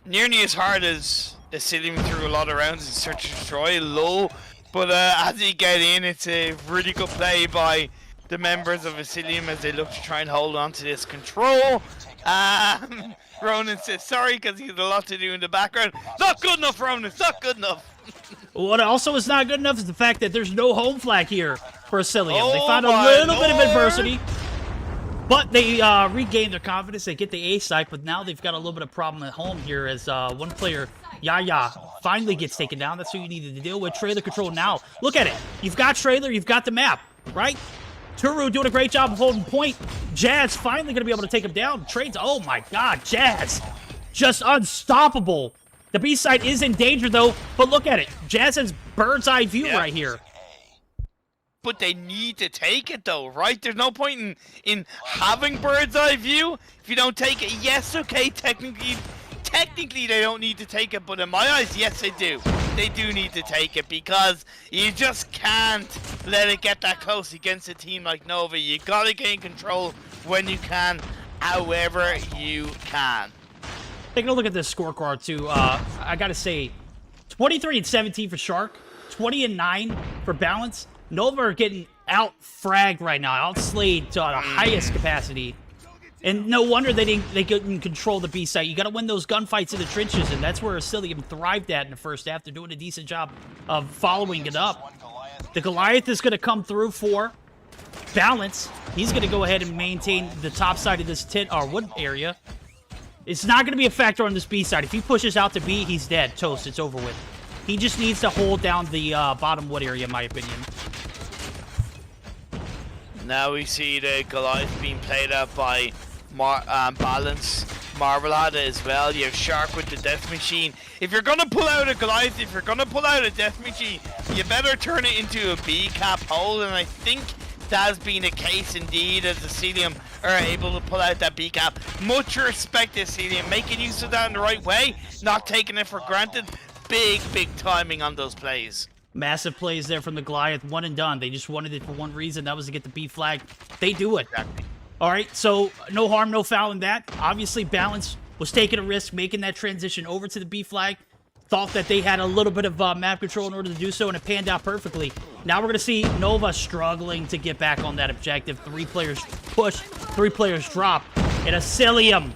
nearly as hard as Asylium threw a lot of rounds in Search and Destroy, low. But as he get in, it's a really good play by the members of Asylium as they look to try and hold on to this control. Ronan says sorry because he has a lot to do in the background. Not good enough, Ronan. It's not good enough. What also is not good enough is the fact that there's no home flag here for Asylium. Oh, they found a little bit of adversity, but they regained their confidence. They get the A site, but now they've got a little bit of problem at home here as one player, Yaya, finally gets taken down. That's what you needed to deal with. Trailer control now. Look at it. You've got trailer, you've got the map, right? Turu doing a great job of holding point. Jazz finally going to be able to take him down. Trades. Oh my god, Jazz. Just unstoppable. The B side is in danger though, but look at it. Jazz has bird's eye view right here. But they need to take it though, right? There's no point in having bird's eye view if you don't take it. Yes, okay, technically they don't need to take it, but in my eyes, yes, they do. They do need to take it because you just can't let it get that close against a team like Nova. You gotta gain control when you can, however you can. Taking a look at this scorecard too, I gotta say, 23-17 for Shark, 20-9 for Balance. Nova are getting out-fragged right now, outslayed to the highest capacity. And no wonder they couldn't control the B site. You got to win those gunfights in the trenches, and that's where Asylium thrived at in the first half. They're doing a decent job of following it up. The Goliath is going to come through for Balance. He's going to go ahead and maintain the top side of this wood area. It's not going to be a factor on this B side. If he pushes out to B, he's dead. Toast. It's over with. He just needs to hold down the bottom wood area, in my opinion. Now we see the Goliath being played out by Balance, Marvelade as well. You have Shark with the Death Machine. If you're gonna pull out a Goliath, if you're gonna pull out a Death Machine, you better turn it into a B cap hole, and I think that has been the case indeed as Asylium are able to pull out that B cap. Much respect to Asylium, making use of that in the right way, not taking it for granted. Big timing on those plays. Massive plays there from the Goliath, one and done. They just wanted it for one reason, that was to get the B flag. They do it. Exactly. All right, so no harm, no foul in that. Obviously, Balance was taking a risk, making that transition over to the B flag. Thought that they had a little bit of map control in order to do so, and it panned out perfectly. Now we're going to see Nova struggling to get back on that objective. 3 players push, 3 players drop. And Asylium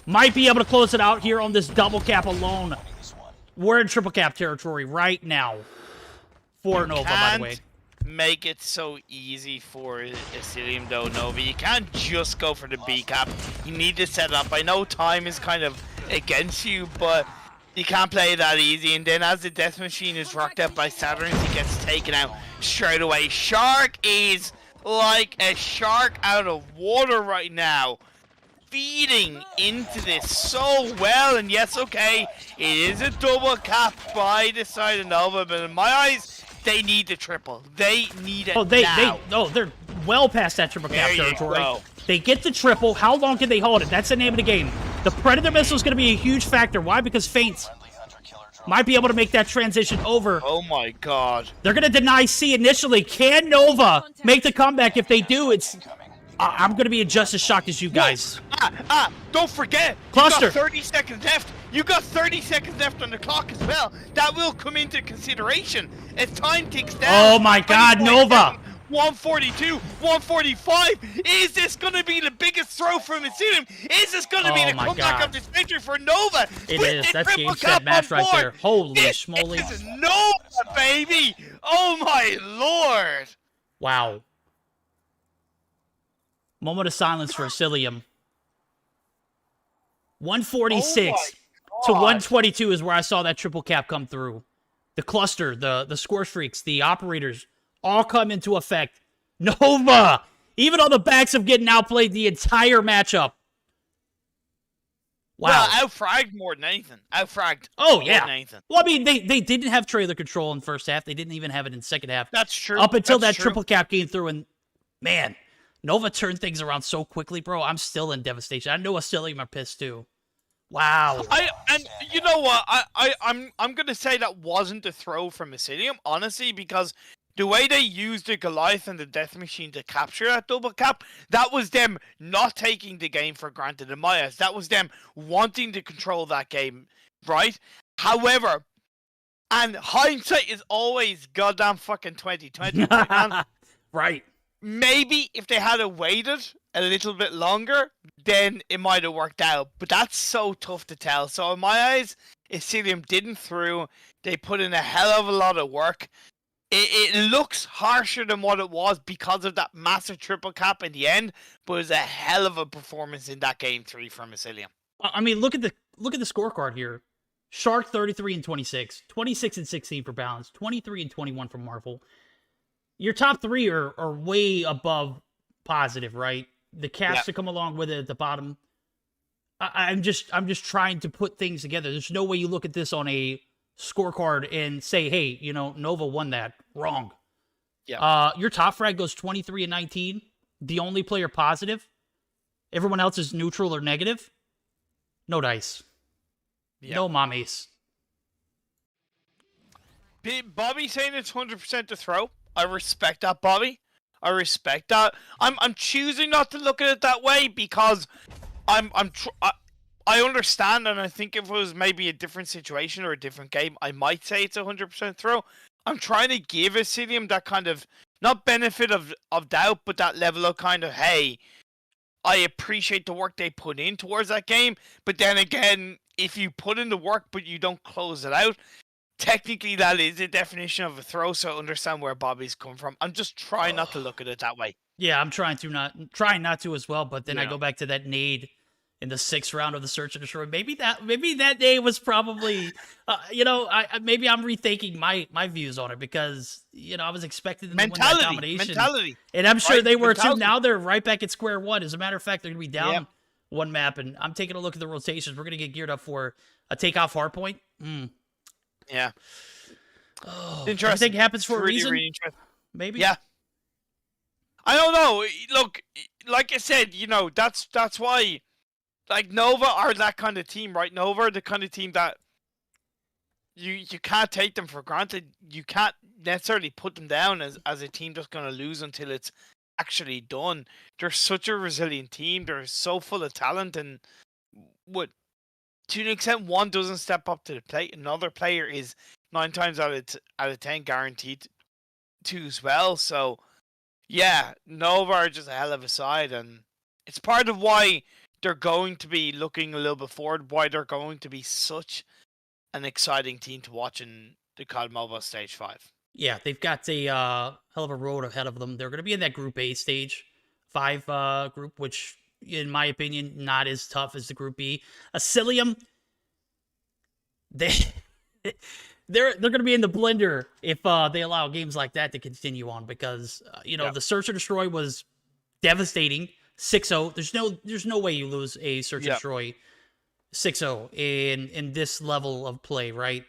might be able to close it out here on this double cap alone. We're in triple cap territory right now for Nova, by the way. Make it so easy for Asylium though, Nova. You can't just go for the B cap. You need to set up. I know time is kind of against you, but you can't play that easy. And then as the Death Machine is rocked out by Saturn, he gets taken out straight away. Shark is like a shark out of water right now, feeding into this so well. And yes, okay, it is a double cap by the side of Nova, but in my eyes, they need the triple. They need it now. They're well past that triple cap territory. They get the triple. How long can they hold it? That's the name of the game. The Predator missile is going to be a huge factor. Why? Because Faints might be able to make that transition over. Oh my god. They're going to deny C initially. Can Nova make the comeback? If they do, I'm going to be just as shocked as you guys. Don't forget. Cluster. You got 30 seconds left. You got 30 seconds left on the clock as well. That will come into consideration as time ticks down. Oh my god, Nova. 142, 145. Is this going to be the biggest throw from Asylium? Is this going to be Oh the my comeback God. of this victory for Nova? It With is. the That's triple game, set, cap match on right board? there. Holy This schmoly. is Nova, baby. Oh my lord. Wow. Moment of silence for Asylium. 146 to 122 is where I saw that triple cap come through. The cluster, the score streaks, the operators all come into effect. Nova, even on the backs of getting outplayed the entire matchup. Wow. Well, outfragged more than anything. Outfragged. Oh, more yeah. than anything. Well, I mean, they didn't have trailer control in first half. They didn't even have it in second half. That's true. Up until That's that true. triple cap came through, and man, Nova turned things around so quickly, bro. I'm still in devastation. I know Asylium are pissed too. Wow. And you know what? I'm gonna say that wasn't a throw from Asylium, honestly, because the way they used the Goliath and the Death Machine to capture that double cap, that was them not taking the game for granted in my eyes. That was them wanting to control that game, right? However, and hindsight is always goddamn fucking 2020, right, man? Right. Maybe if they had waited a little bit longer, then it might have worked out. But that's so tough to tell. So in my eyes, Asylium didn't through. They put in a hell of a lot of work. It looks harsher than what it was because of that massive triple cap in the end, but it was a hell of a performance in that game 3 from Asylium. I mean, look at the scorecard here. Shark 33 and 26, 26 and 16 for Balance, 23 and 21 for Marvel. Your top three are way above positive, right? The caps to come along with it at the bottom. I'm just trying to put things together. There's no way you look at this on a scorecard and say, hey, you know, Nova won that. Wrong. Yeah. Your top frag goes 23 and 19. The only player positive. Everyone else is neutral or negative. No dice. Yeah. No mommies. Bobby saying it's 100% to throw. I respect that, Bobby. I respect that. I'm choosing not to look at it that way because I understand, and I think if it was maybe a different situation or a different game, I might say it's 100% throw. I'm trying to give Asylium that kind of, not benefit of doubt, but that level of kind of, hey, I appreciate the work they put in towards that game, but then again, if you put in the work but you don't close it out, technically that is the definition of a throw, so I understand where Bobby's come from. I'm just trying not to look at it that way. Yeah, I'm trying not to as well, but then I go back to that nade in the 6th round of the Search and Destroy. Maybe that day was probably, maybe I'm rethinking my views on it because, I was expecting them to win that domination. Mentality. And I'm sure they were too. Mentality. Now they're right back at square one. As a matter of fact, they're going to be down one map, and I'm taking a look at the rotations. We're going to get geared up for a takeoff hardpoint. Yeah. Oh, interesting. Everything happens for a Really, reason. really interesting. Maybe. Yeah. I don't know. Look, like I said, that's why, like, Nova are that kind of team, right? Nova are the kind of team that you can't take them for granted. You can't necessarily put them down as a team that's going to lose until it's actually done. They're such a resilient team. They're so full of talent, and to an extent, one doesn't step up to the plate, another player is 9 times out of 10 guaranteed to as well. So, yeah, Nova are just a hell of a side, and it's part of why they're going to be looking a little bit forward, why they're going to be such an exciting team to watch in the COD Mobile Stage 5. Yeah, they've got a hell of a road ahead of them. They're going to be in that Group A Stage 5 group, which, in my opinion, not as tough as the Group B. Asylium, they're going to be in the blender if they allow games like that to continue on because, the Search and Destroy was devastating. 6-0. There's no way you lose a Search and Destroy 6-0 in this level of play, right?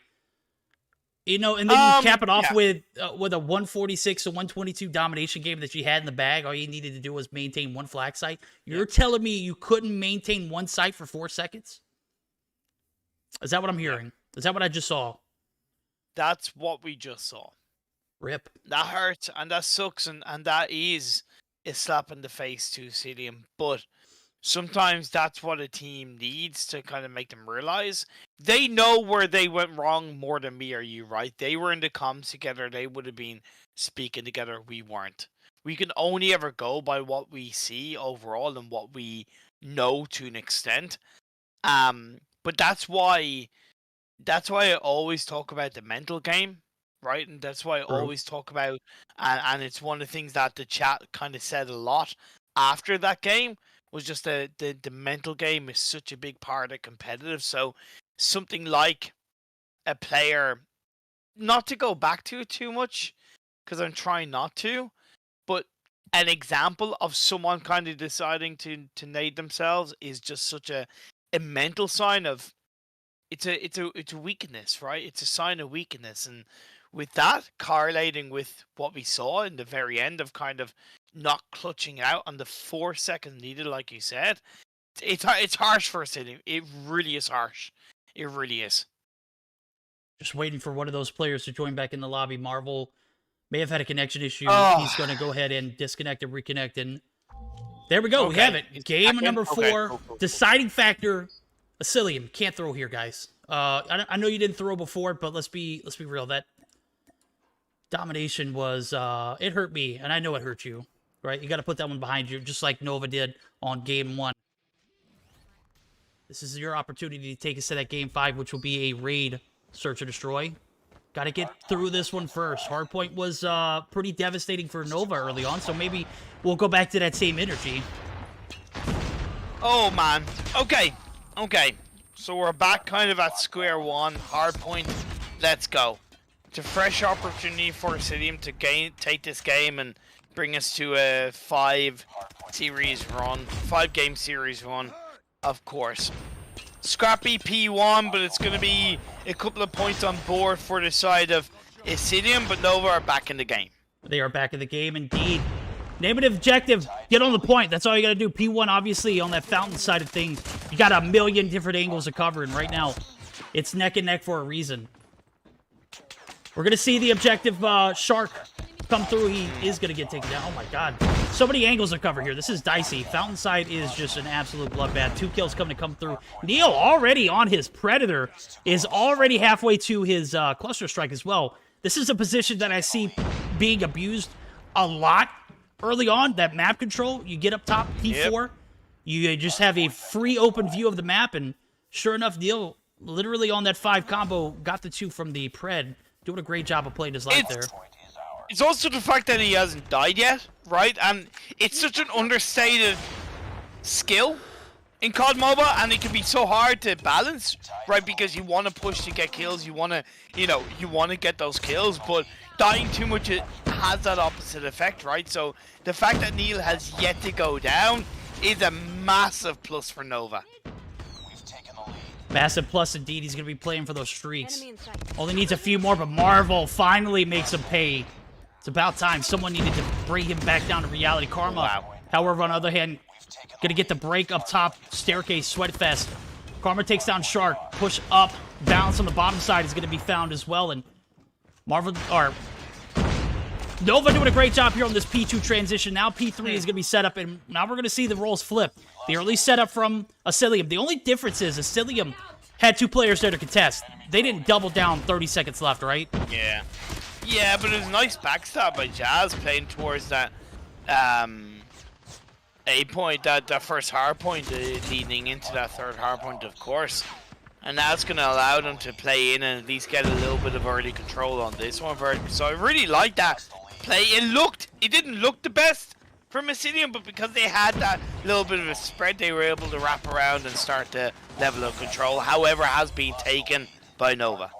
And then you cap it off with a 146 to 122 domination game that you had in the bag. All you needed to do was maintain one flag site. You're telling me you couldn't maintain one site for 4 seconds? Is that what I'm hearing? Is that what I just saw? That's what we just saw. Rip. That hurts and that sucks, and that is a slap in the face to Asylium, but sometimes that's what a team needs to kind of make them realize. They know where they went wrong more than me or you, right? They were in the comms together. They would have been speaking together. We weren't. we can only ever go by what we see overall and what we know to an extent. But that's why I always talk about the mental game, right? And that's why I always talk about, and it's one of the things that the chat kind of said a lot after that game, was just the mental game is such a big part of competitive. So something like a player, not to go back to it too much, because I'm trying not to, but an example of someone kind of deciding to nade themselves is just such a mental sign of, it's a weakness, right? It's a sign of weakness. And with that correlating with what we saw in the very end of kind of not clutching out on the 4 seconds needed, like you said, it's harsh for Asylium. It really is harsh. It really is. Just waiting for one of those players to join back in the lobby. Marvel may have had a connection issue. Oh. He's going to go ahead and disconnect and reconnect. And there we go. We have it. Game number 4. Cool. Deciding factor. Asylium can't throw here, guys. I know you didn't throw before, but let's be real. That domination was it hurt me, and I know it hurt you. Right? You got to put that one behind you, just like Nova did on game 1. This is your opportunity to take us to that game 5, which will be a raid, search or destroy. Got to get through this one first. Hardpoint was pretty devastating for Nova early on, so maybe we'll go back to that same energy. Oh man. Okay. So we're back kind of at square one. Hardpoint. Let's go. It's a fresh opportunity for Asylium to take this game and bring us to a 5-game series run, of course. Scrappy P1, but it's going to be a couple of points on board for the side of Asylium, but Nova are back in the game. They are back in the game, indeed. Name an objective. Get on the point. That's all you got to do. P1, obviously, on that fountain side of things, you got a million different angles to cover, and right now, it's neck and neck for a reason. We're going to see the objective Shark come through. He is going to get taken down. Oh, my God. So many angles to cover here. This is dicey. Fountain side is just an absolute bloodbath. 2 kills coming to come through. Neil already on his Predator is already halfway to his cluster strike as well. This is a position that I see being abused a lot early on. That map control, you get up top, P4, you just have a free open view of the map, and sure enough, Neil literally on that 5 combo got the 2 from the Pred. Doing a great job of playing his life there. It's also the fact that he hasn't died yet, right? And it's such an understated skill in COD MOBA, and it can be so hard to balance, right? Because you want to push to get kills, you want to, you want to get those kills, but dying too much has that opposite effect, right? So the fact that Neil has yet to go down is a massive plus for Nova. Massive plus indeed. He's going to be playing for those streaks. Only needs a few more, but Marvel finally makes him pay. It's about time. Someone needed to bring him back down to reality. Karma, however, on the other hand, going to get the break up top. Staircase, Sweatfest. Karma takes down Shark. Push up. Balance on the bottom side is going to be found as well. And Marvel, or Nova doing a great job here on this P2 transition. Now P3 is going to be set up, and now we're going to see the roles flip. The early setup from Asylium. The only difference is Asylium had 2 players there to contest. They didn't double down 30 seconds left, right? Yeah. Yeah, but it was a nice backstab by Jazz playing towards that A point, that first hard point, leading into that third hard point, of course. And that's going to allow them to play in and at least get a little bit of early control on this one. So I really like that play. It didn't look the best from Asylium, but because they had that little bit of a spread, they were able to wrap around and start the level of control. However, has been taken by Nova.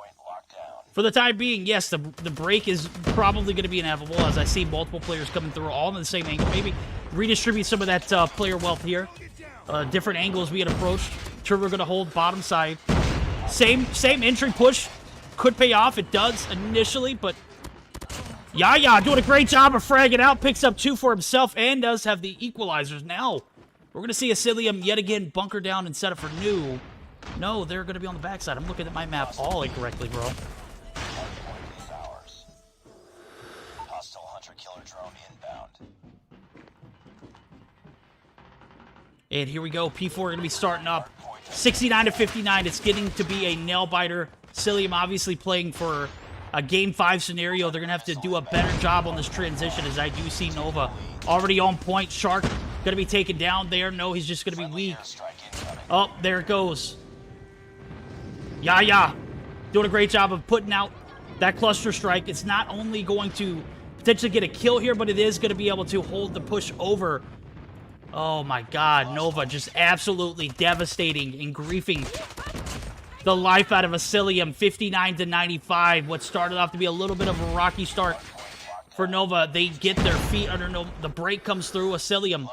For the time being, yes, the break is probably going to be inevitable as I see multiple players coming through all in the same angle. Maybe redistribute some of that player wealth here. Different angles being approached. Trigger going to hold bottom side. Same entry push. Could pay off. It does initially, but Yaya doing a great job of fragging out. Picks up 2 for himself and does have the equalizers. Now, we're going to see Asylium yet again bunker down and set up for new. No, they're going to be on the backside. I'm looking at my map all incorrectly, bro. And here we go. P4 going to be starting up. 69 to 59. It's getting to be a nail biter. Asylium obviously playing for a Game 5 scenario, they're going to have to do a better job on this transition, as I do see Nova already on point. Shark going to be taken down there. No, he's just going to be weak. Oh, there it goes. Yeah. Doing a great job of putting out that cluster strike. It's not only going to potentially get a kill here, but it is going to be able to hold the push over. Oh my god, Nova just absolutely devastating and griefing the life out of Asylium, 59-95. What started off to be a little bit of a rocky start for Nova. They get their feet under the break comes through. Asylium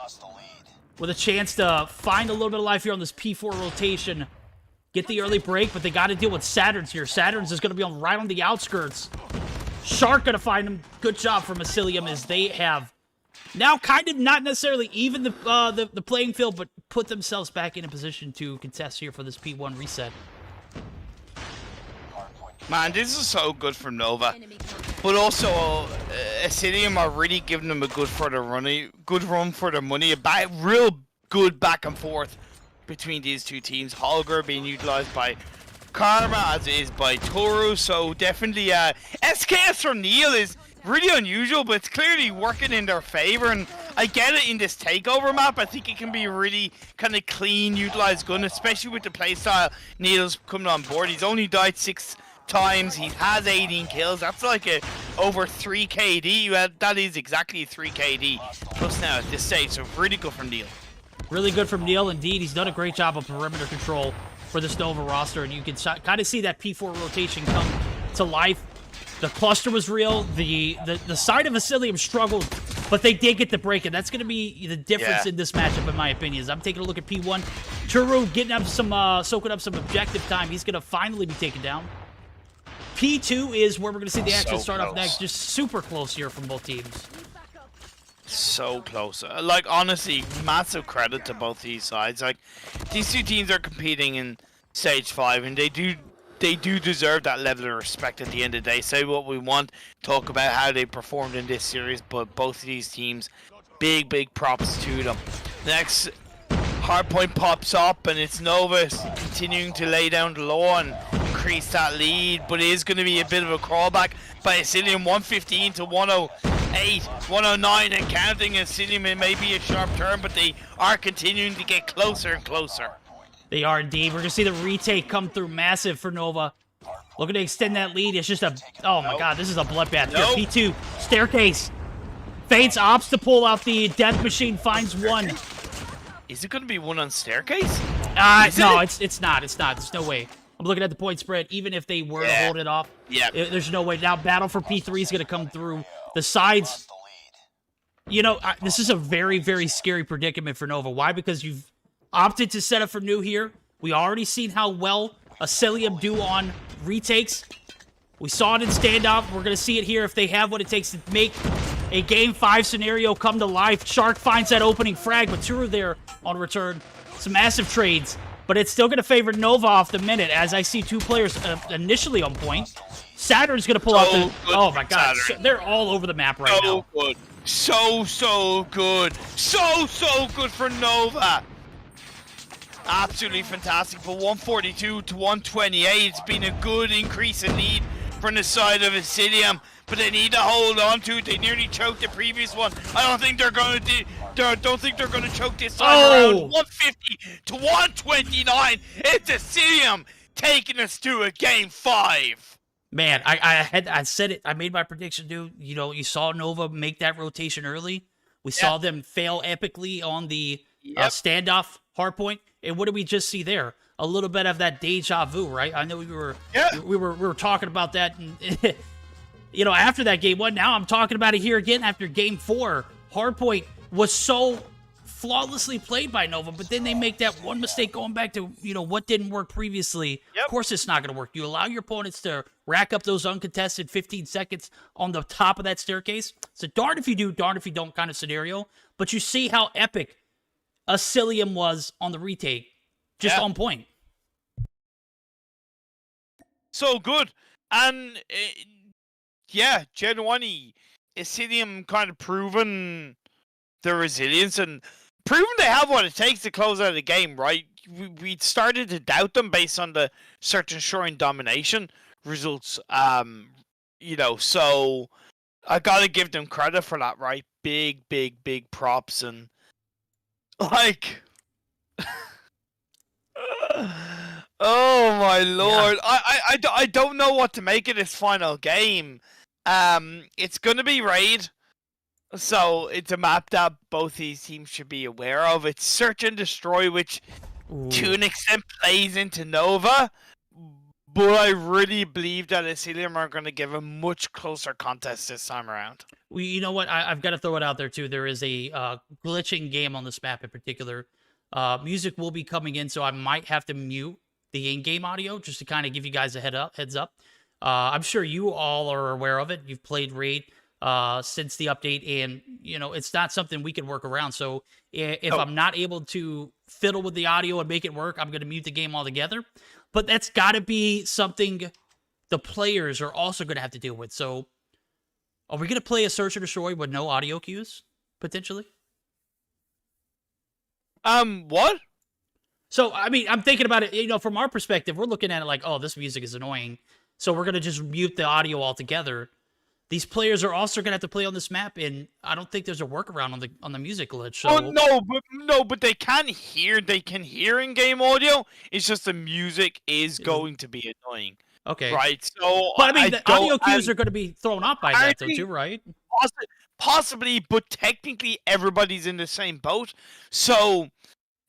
with a chance to find a little bit of life here on this P4 rotation. Get the early break, but they got to deal with Saturns here. Saturns is going to be right on the outskirts. Shark going to find him. Good job from Asylium, as they have now kind of not necessarily even the playing field, but put themselves back in a position to contest here for this P1 reset. Man, this is so good for Nova. But also, Asylium are really giving them a good run for their money. A real good back and forth between these two teams. Holger being utilized by Karma, as is by Toru. So definitely, SKS from Neil is really unusual, but it's clearly working in their favor. And I get it in this takeover map. I think it can be a really kind of clean, utilized gun, especially with the playstyle Neil's coming on board. He's only died 6 times. He has 18 kills. That's like over 3 KD. That is exactly 3 KD plus now at this stage. So really good from Neil. Really good from Neil, indeed. He's done a great job of perimeter control for this Nova roster, and you can kind of see that P4 rotation come to life. The cluster was real. The side of Asylium struggled, but they did get the break, and that's going to be the difference in this matchup, in my opinion. As I'm taking a look at P1, Turu getting up soaking up some objective time. He's going to finally be taken down. P2 is where we're going to see the action start off next. Just super close here from both teams. So close. Like, honestly, massive credit to both these sides. Like, these two teams are competing in Stage 5, and they do deserve that level of respect at the end of the day. Say what we want, talk about how they performed in this series, but both of these teams, big props to them. Next hardpoint pops up, and it's Nova continuing to lay down the law and increase that lead, but it is going to be a bit of a crawlback by Asylium. 115 to 108, 109 and counting. Asylium, it may be a sharp turn, but they are continuing to get closer and closer. They are indeed. We're going to see the retake come through massive for Nova. Looking to extend that lead. It's just a... Oh my god, this is a bloodbath. Here, P2, staircase. Feints, opts to pull out the death machine, finds one. Is it going to be one on staircase? No, it's not. There's no way. I'm looking at the point spread. Even if they were to hold it off, there's no way. Now, battle for P3 is going to come through. The sides... You know, this is a very scary predicament for Nova. Why? Because you've opted to set up for new here. We already seen how well Asylium do on retakes. We saw it in standoff. We're going to see it here if they have what it takes to make a Game 5 scenario come to life. Shark finds that opening frag, but Turu there on return. Some massive trades, but it's still going to favor Nova off the minute, as I see two players initially on point. Saturn's going to pull out the... Oh my god, they're all over the map right now. Good. So good. So good for Nova. Absolutely fantastic. For 142 to 128, it's been a good increase in lead from the side of Asylium, but they need to hold on to it. They nearly choked the previous one. I don't think they're going to choke this time around. 150 to 129. It's Asylium taking us to a Game 5. Man, I said it. I made my prediction, dude. You know, you saw Nova make that rotation early. We saw them fail epically on the standoff hardpoint. And what did we just see there? A little bit of that deja vu, right? I know we were talking about that, and, you know, after that Game 1. Now I'm talking about it here again after Game 4. Hardpoint was so flawlessly played by Nova, but then they make that one mistake going back to, you know, what didn't work previously. Of course it's not going to work. You allow your opponents to rack up those uncontested 15 seconds on the top of that staircase. It's a darn if you do, darn if you don't kind of scenario. But you see how epic Asylium was on the retake. Just on point. So good. And, genuinely, Asylium kind of proven their resilience and proven they have what it takes to close out the game, right? We started to doubt them based on the certain shoring domination results You know, so I gotta give them credit for that, right? Big props and like. Oh my lord! I don't know what to make of this final game. It's gonna be raid, so it's a map that both these teams should be aware of. It's search and destroy, which to an extent plays into Nova, but I really believe that Asylium are gonna give a much closer contest this time around. Well, you know what? I've got to throw it out there too. There is a glitching game on this map in particular. Music will be coming in, so I might have to mute the in-game audio just to kind of give you guys a heads up. I'm sure you all are aware of it. You've played Raid since the update, and you know it's not something we can work around. So if I'm not able to fiddle with the audio and make it work, I'm going to mute the game altogether. But that's got to be something the players are also going to have to deal with. So are we going to play a search or destroy with no audio cues potentially? What? So, I mean, I'm thinking about it, you know, from our perspective, we're looking at it like, oh, this music is annoying. So we're going to just mute the audio altogether. These players are also going to have to play on this map, and I don't think there's a workaround on the music glitch. So... Oh, but they can hear in-game audio. It's just the music is going to be annoying. Okay. Right, so... But, I mean, the audio cues are going to be thrown off by that, though, too, right? Possibly, but technically everybody's in the same boat. So...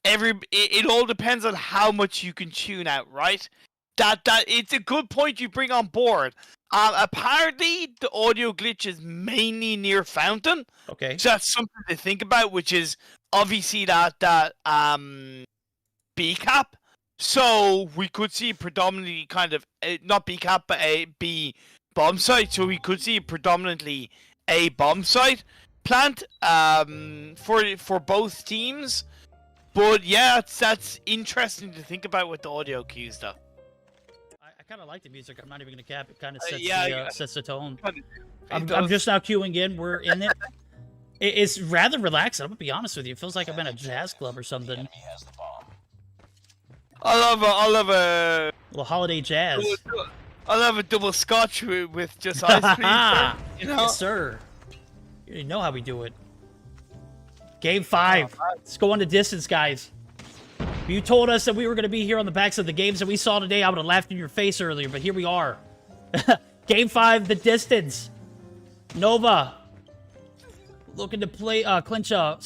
It all depends on how much you can tune out, right? That it's a good point you bring on board. Apparently, the audio glitch is mainly near Fountain. Okay. So that's something to think about, which is obviously that B cap. So we could see predominantly kind of not B cap, but a B bomb site. So we could see predominantly a bomb site plant for both teams. But yeah, that's interesting to think about with the audio cues, though. I kind of like the music. I'm not even going to cap. It kind of sets the tone. I'm just now queuing in. We're in it. It's rather relaxing. I'm going to be honest with you. It feels like I'm in a jazz club or something. I love a little holiday jazz. I love a double scotch with just ice cream. You know? Yes, sir. You know how we do it. Game 5. Let's go on the distance, guys. If you told us that we were going to be here on the backs of the games that we saw today, I would have laughed in your face earlier, but here we are. Game 5, the distance. Nova looking to play clinch a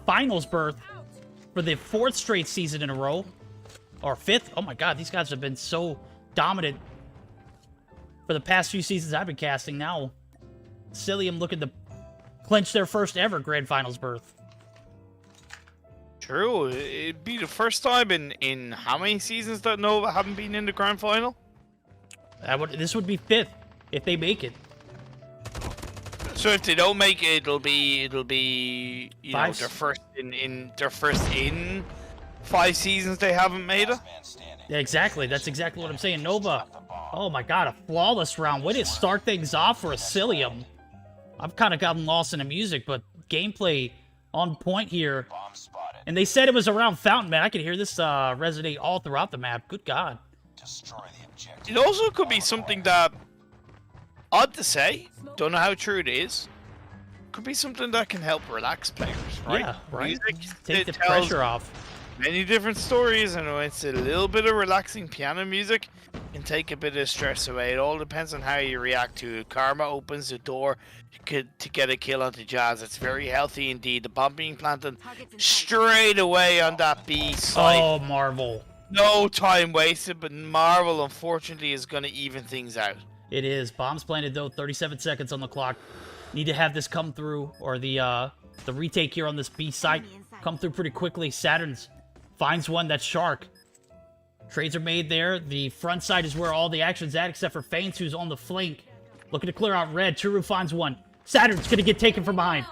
finals berth for the 4th straight season in a row. Or 5th. Oh my god, these guys have been so dominant for the past few seasons I've been casting. Now, Asylium looking to clinch their first ever grand finals berth. True. It'd be the first time in how many seasons that Nova haven't been in the grand final? This would be 5th if they make it. So if they don't make it, it'll be you know their first in 5 seasons they haven't made it. Yeah, exactly. That's exactly what I'm saying. Nova. Oh my god, a flawless round. Way to start things off for Asylium. I've kind of gotten lost in the music, but gameplay on point here. And they said it was around Fountain, man. I could hear this resonate all throughout the map. Good god. It also could be something that, odd to say, don't know how true it is, could be something that can help relax players, right? Yeah, right. Music, take the pressure off. Many different stories, and when it's a little bit of relaxing piano music, can take a bit of stress away. It all depends on how you react to it. Karma opens the door to get a kill onto Jazz. It's very healthy indeed. The bomb being planted straight away on that B side. Oh, Marvel. No time wasted, but Marvel, unfortunately, is going to even things out. It is. Bombs planted, though. 37 seconds on the clock. Need to have this come through, or the retake here on this B site come through pretty quickly. Saturn's finds one. That's Shark. Trades are made there. The front side is where all the action's at, except for Faints, who's on the flank. Looking to clear out red. Churu finds one. Saturn's going to get taken from behind.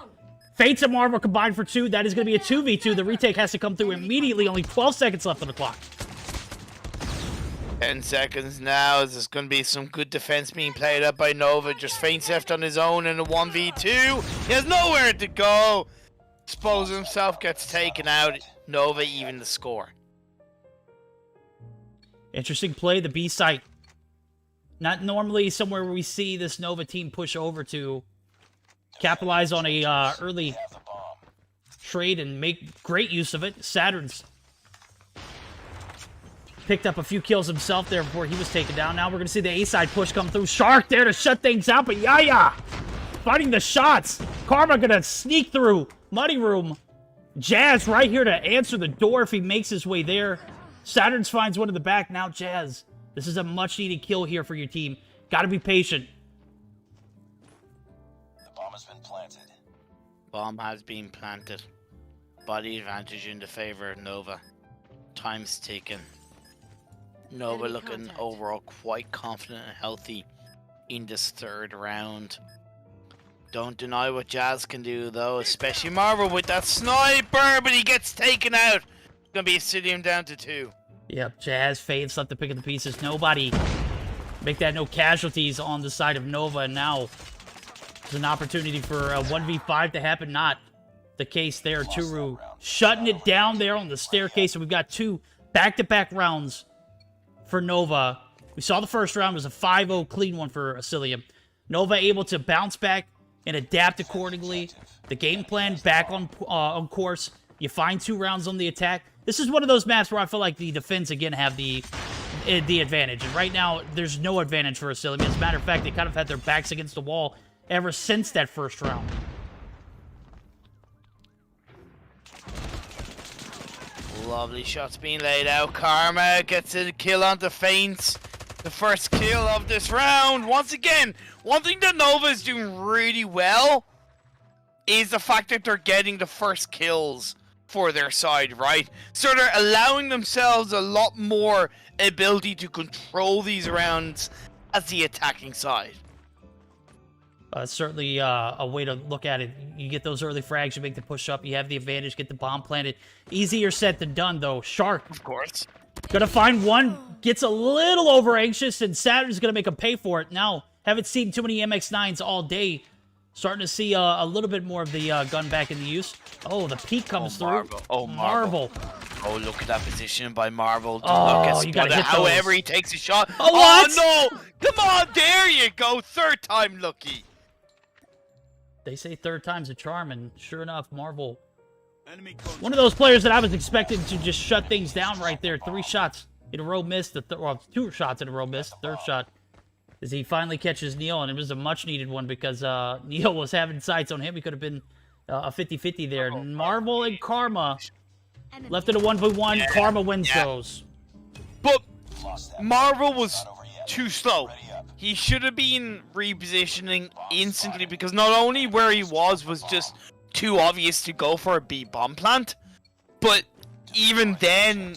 Faints and Marvel combined for 2. That is going to be a 2v2. The retake has to come through immediately. Only 12 seconds left on the clock. 10 seconds now. There's going to be some good defense being played up by Nova. Just Faints left on his own in a 1v2. He has nowhere to go. Exposes himself, gets taken out. Nova even the score. Interesting play. The B site Not normally somewhere where we see this Nova team push over to capitalize on a early trade and make great use of it. Saturn's picked up a few kills himself there before he was taken down. Now we're going to see the A-side push come through. Shark there to shut things out, but Yaya fighting the shots. Karma going to sneak through. Muddy Room. Jazz right here to answer the door if he makes his way there. Saturns finds one in the back. Now Jazz. This is a much-needed kill here for your team. Got to be patient. The bomb has been planted. Bomb has been planted. Body advantage in the favor of Nova. Time's ticking. Nova looking overall quite confident and healthy in this third round. Don't deny what Jazz can do though, especially Marvel with that sniper, but he gets taken out. Gonna be Asylium down to 2. Yep, Jazz fades, left the pick of the pieces. Nobody. Make that no casualties on the side of Nova, and now there's an opportunity for a 1v5 to happen. Not the case there. Turu shutting it down there on the staircase, and we've got 2 back-to-back rounds for Nova. We saw the first round was a 5-0 clean one for Asylium. Nova able to bounce back and adapt accordingly. The game plan back on course. You find 2 rounds on the attack. This is one of those maps where I feel like the defense again have the advantage. And right now, there's no advantage for Asylium. As a matter of fact, they kind of had their backs against the wall ever since that first round. Lovely shots being laid out. Karma gets a kill on the feints. The first kill of this round. Once again, one thing that Nova is doing really well is the fact that they're getting the first kills for their side, right? So they're allowing themselves a lot more ability to control these rounds as the attacking side. Certainly a way to look at it. You get those early frags, you make the push up, you have the advantage, get the bomb planted. Easier said than done, though. Shark, of course, gonna find one, gets a little over anxious, and Saturn's gonna make him pay for it. Now, haven't seen too many MX-9s all day. Starting to see a little bit more of the gun back into use. Oh, the peek comes through. Marvel. Oh, Marvel. Oh, look at that position by Marvel. Oh, you gotta hit those. However he takes a shot. Oh, what? Oh, no! Come on, there you go. Third time lucky. They say third time's a charm, and sure enough, Marvel. One of those players that I was expecting to just shut things down right there. 3 shots in a row missed. Well, 2 shots in a row missed. Third shot as he finally catches Neil, and it was a much-needed one because Neil was having sights on him. He could have been a 50-50 there. Marvel and Karma left it a 1v1. Karma wins those. But Marvel was too slow. He should have been repositioning instantly because not only where he was just too obvious to go for a B bomb plant, but even then,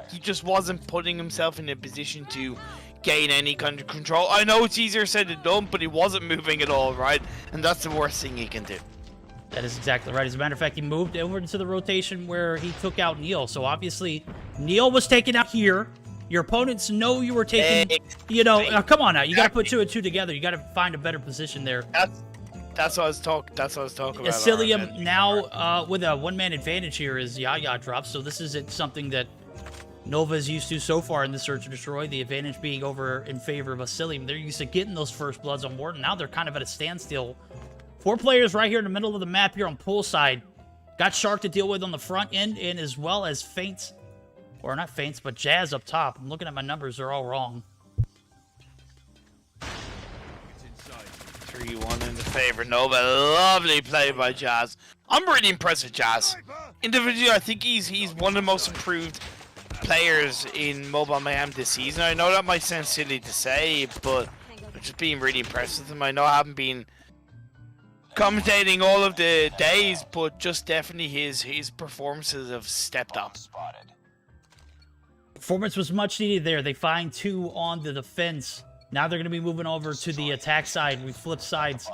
he just wasn't putting himself in a position to gain any kind of control. I know it's easier said than done, but he wasn't moving at all, right? And that's the worst thing he can do. That is exactly right. As a matter of fact, he moved over into the rotation where he took out Neil. So obviously, Neil was taken out here. Your opponents know you were taking, you know, come on now. You got to put 2 and 2 together. You got to find a better position there. That's what I was talking about. Asylium now with a 1-man advantage here as Yaya drops. So this isn't something that Nova is used to so far in the Search and Destroy. The advantage being over in favor of Asylium. They're used to getting those first bloods on board. And now they're kind of at a standstill. 4 players right here in the middle of the map here on poolside. Got Shark to deal with on the front end, and as well as Feints. Or not Feints, but Jazz up top. I'm looking at my numbers. They're all wrong. 3-1 in the favor. Nova. Lovely play by Jazz. I'm really impressed with Jazz. Individually, I think he's one of the most improved players in Mobile Mayhem this season. I know that might sound silly to say, but I'm just being really impressed with him. I know I haven't been commentating all of the days, but just definitely his performances have stepped up. Performance was much needed there. They find 2 on the defense. Now they're going to be moving over to the attack side. We flip sides.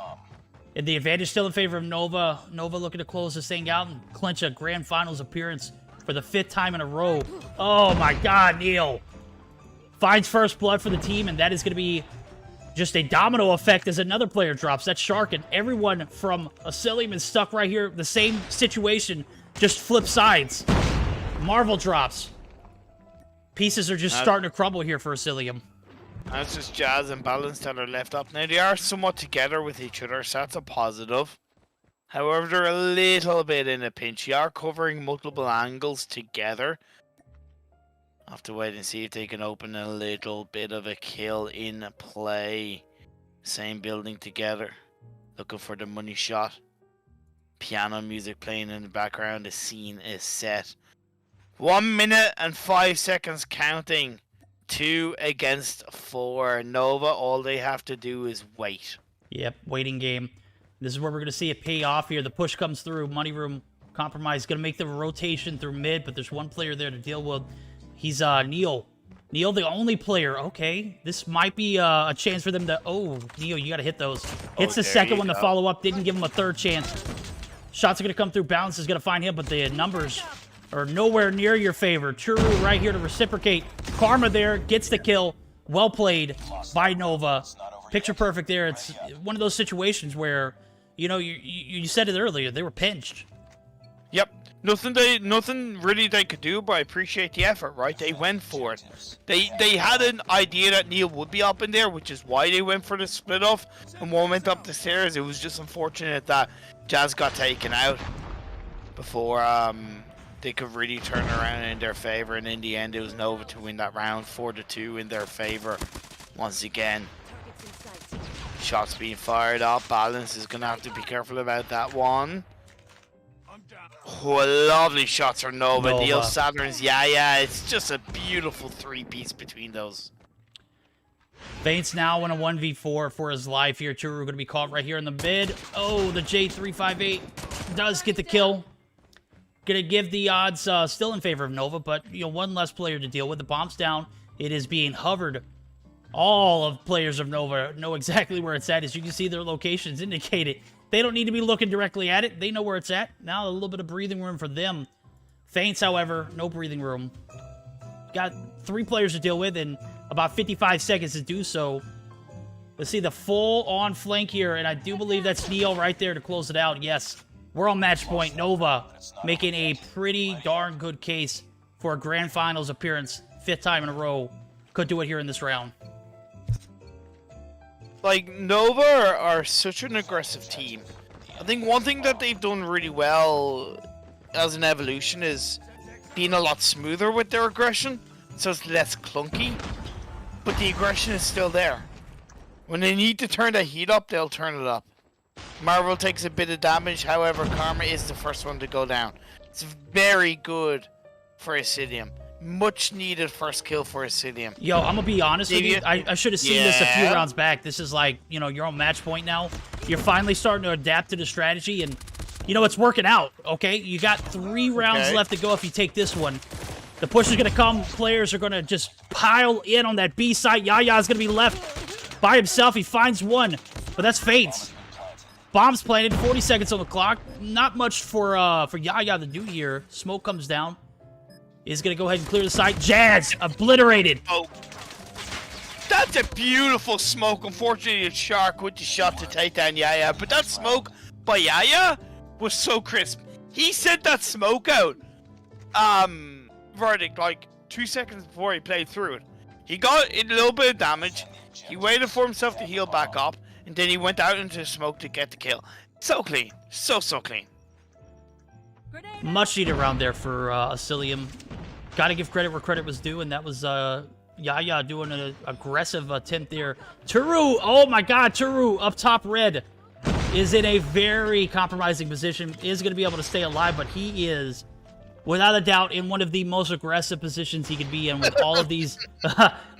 And the advantage still in favor of Nova. Nova looking to close this thing out and clinch a grand finals appearance for the 5th time in a row. Oh my god, Neil. Finds first blood for the team, and that is going to be just a domino effect as another player drops. That's Shark, and everyone from Asylium is stuck right here. The same situation, just flip sides. Marvel drops. Pieces are just starting to crumble here for Asylium. That's just Jazz and Balance that are left up. Now, they are somewhat together with each other, so that's a positive. However, they're a little bit in a pinch. They are covering multiple angles together. I'll have to wait and see if they can open a little bit of a kill in play. Same building together. Looking for the money shot. Piano music playing in the background. The scene is set. 1 minute and 5 seconds counting. 2 against 4. Nova, all they have to do is wait. Yep, waiting game. This is where we're going to see it pay off here. The push comes through. Money room compromise. Going to make the rotation through mid, but there's one player there to deal with. He's Neil. Neil, the only player. Okay, this might be a chance for them to... Oh, Neil, you got to hit those. Hits the second one to follow up. Didn't give him a third chance. Shots are going to come through. Balance is going to find him, but the numbers are nowhere near your favor. Churu right here to reciprocate. Karma there gets the kill. Well played by Nova. Picture perfect there. It's one of those situations where, you know, you said it earlier. They were pinched. Yep. Nothing really they could do, but I appreciate the effort, right? They went for it. They had an idea that Neil would be up in there, which is why they went for the split off, and one went up the stairs. It was just unfortunate that Jazz got taken out before they could really turn around in their favor, and in the end it was Nova to win that round, 4-2 in their favor once again. Shots being fired up. Balance is gonna have to be careful about that one. Oh, lovely shots from Nova. Neil Saturn's, yeah, it's just a beautiful three-piece between those. Faints now in a 1v4 for his life here. Churu going to be caught right here in the mid. Oh, the J358 does get the kill. Going to give the odds still in favor of Nova, but, you know, one less player to deal with. The bomb's down. It is being hovered. All of players of Nova know exactly where it's at. As you can see, their locations indicated. They don't need to be looking directly at it. They know where it's at. Now a little bit of breathing room for them. Faints, however, no breathing room. Got 3 players to deal with and about 55 seconds to do so. Let's see the full-on flank here, and I do believe that's Neil right there to close it out. Yes, we're on match point. Nova making a pretty darn good case for a Grand Finals appearance. 5th time in a row. Could do it here in this round. Like, Nova are such an aggressive team. I think one thing that they've done really well as an evolution is being a lot smoother with their aggression, so it's less clunky, but the aggression is still there. When they need to turn the heat up, they'll turn it up. Marvel takes a bit of damage, however, Karma is the first one to go down. It's very good for Asylium. Much needed first kill for Asylium. Yo, I'm gonna be honest with you. I should have seen this a few rounds back. This is like, you know, you're on match point now. You're finally starting to adapt to the strategy, and, you know, it's working out, okay? You got 3 rounds left to go if you take this one. The push is gonna come. Players are gonna just pile in on that B site. Yaya's gonna be left by himself. He finds one, but that's Fates. Bombs planted, 40 seconds on the clock. Not much for Yaya to do here. Smoke comes down. Is going to go ahead and clear the site. Jazz, obliterated. Oh, that's a beautiful smoke. Unfortunately, it's Shark with the shot to take down Yaya. But that smoke by Yaya was so crisp. He sent that smoke out, verdict, like 2 seconds before he played through it. He got a little bit of damage. He waited for himself to heal back up. And then he went out into the smoke to get the kill. So clean. So clean. Much needed round there for Asylium. Got to give credit where credit was due, and that was Yaya doing an aggressive attempt there. Turu, oh my god, Turu up top red is in a very compromising position. Is going to be able to stay alive, but he is, without a doubt, in one of the most aggressive positions he could be in with all of these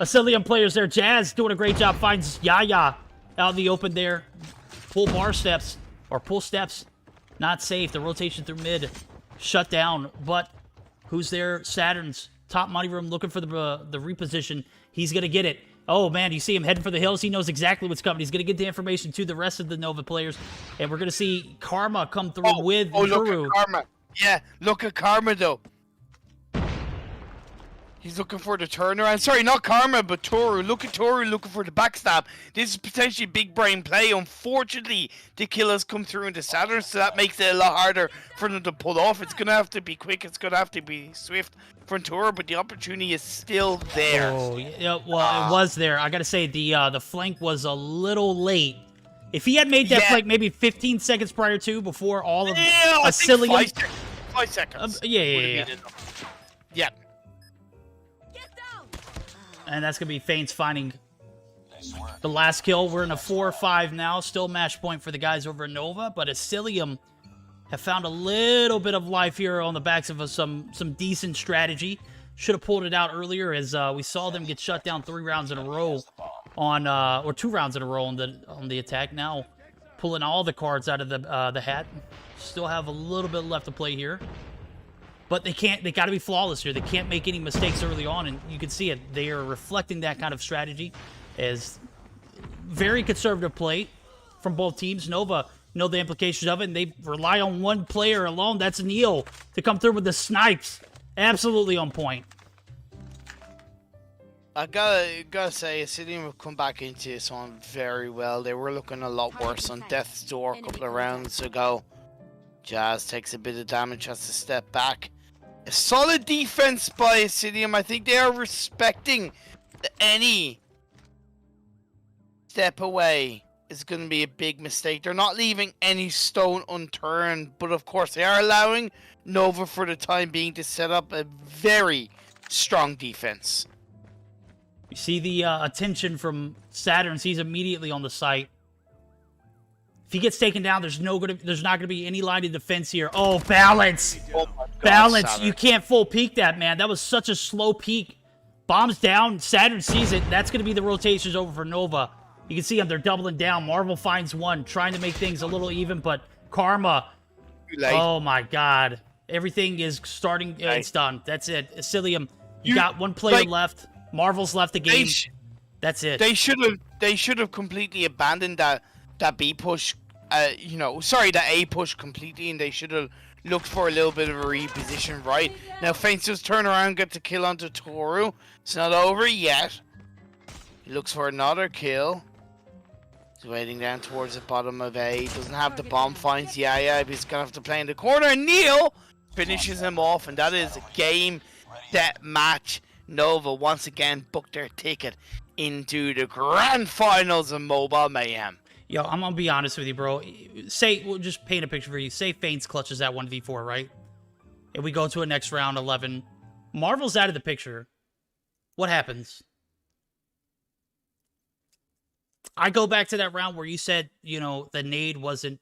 Asylium players there. Jazz doing a great job, finds Yaya out in the open there. Pull bar steps, or pull steps. Not safe. The rotation through mid shut down, but who's there? Saturn's top money room looking for the reposition. He's going to get it. Oh, man, you see him heading for the hills. He knows exactly what's coming. He's going to get the information to the rest of the Nova players, and we're going to see Karma come through with Guru. Look at Karma. Yeah, look at Karma, though. He's looking for the turnaround. Sorry, not Karma, but Toru. Look at Toru looking for the backstab. This is potentially a big brain play. Unfortunately, the kill has come through into Saturn, so that makes it a lot harder for them to pull off. It's going to have to be quick. It's going to have to be swift from Toru, but the opportunity is still there. Oh, yeah, well, it was there. I got to say, the flank was a little late. If he had made that flank maybe 15 seconds prior to, before all of Asylium... 5 seconds. Yeah. Yeah. And that's going to be Feint's finding the last kill. We're in a 4-5 now. Still match point for the guys over at Nova. But Asylium have found a little bit of life here on the backs of some decent strategy. Should have pulled it out earlier as we saw them get shut down 3 rounds in a row on, or 2 rounds in a row on the attack. Now pulling all the cards out of the hat. Still have a little bit left to play here. But they got to be flawless here. They can't make any mistakes early on, and you can see it. They are reflecting that kind of strategy as very conservative play from both teams. Nova know the implications of it, and they rely on one player alone. That's Neil to come through with the snipes. Absolutely on point. I gotta say, Asylium have come back into this one very well. They were looking a lot worse on Death's Door a couple of rounds ago. Jazz takes a bit of damage, has to step back. A solid defense by Asylium. I think they are respecting any step away is going to be a big mistake. They're not leaving any stone unturned, but of course they are allowing Nova for the time being to set up a very strong defense. You see the attention from Saturn. He's immediately on the site. If he gets taken down, there's not going to be any line of defense here. Oh, balance! Oh my God, balance! Saturn. You can't full peek that, man. That was such a slow peek. Bombs down. Saturn sees it. That's going to be the rotations over for Nova. You can see them. They're doubling down. Marvel finds one, trying to make things a little even, but Karma. Oh my God! Everything is starting. It's done. That's it. Asylium, you got one player left. Marvel's left the game. That's it. They should have completely abandoned that B push, that A push completely, and they should have looked for a little bit of a reposition right. Now Feint just turn around, get the kill onto Toru. It's not over yet. He looks for another kill. He's waiting down towards the bottom of A. He doesn't have the bomb, finds Yaya, but he's gonna have to play in the corner, and Neil finishes him off, and that is a game that match. Nova once again booked their ticket into the grand finals of Mobile Mayhem. Yo, I'm gonna be honest with you, bro. We'll just paint a picture for you. Say Feint's clutches that 1v4, right? And we go to a next round 11. Marvel's out of the picture. What happens? I go back to that round where you said, the nade wasn't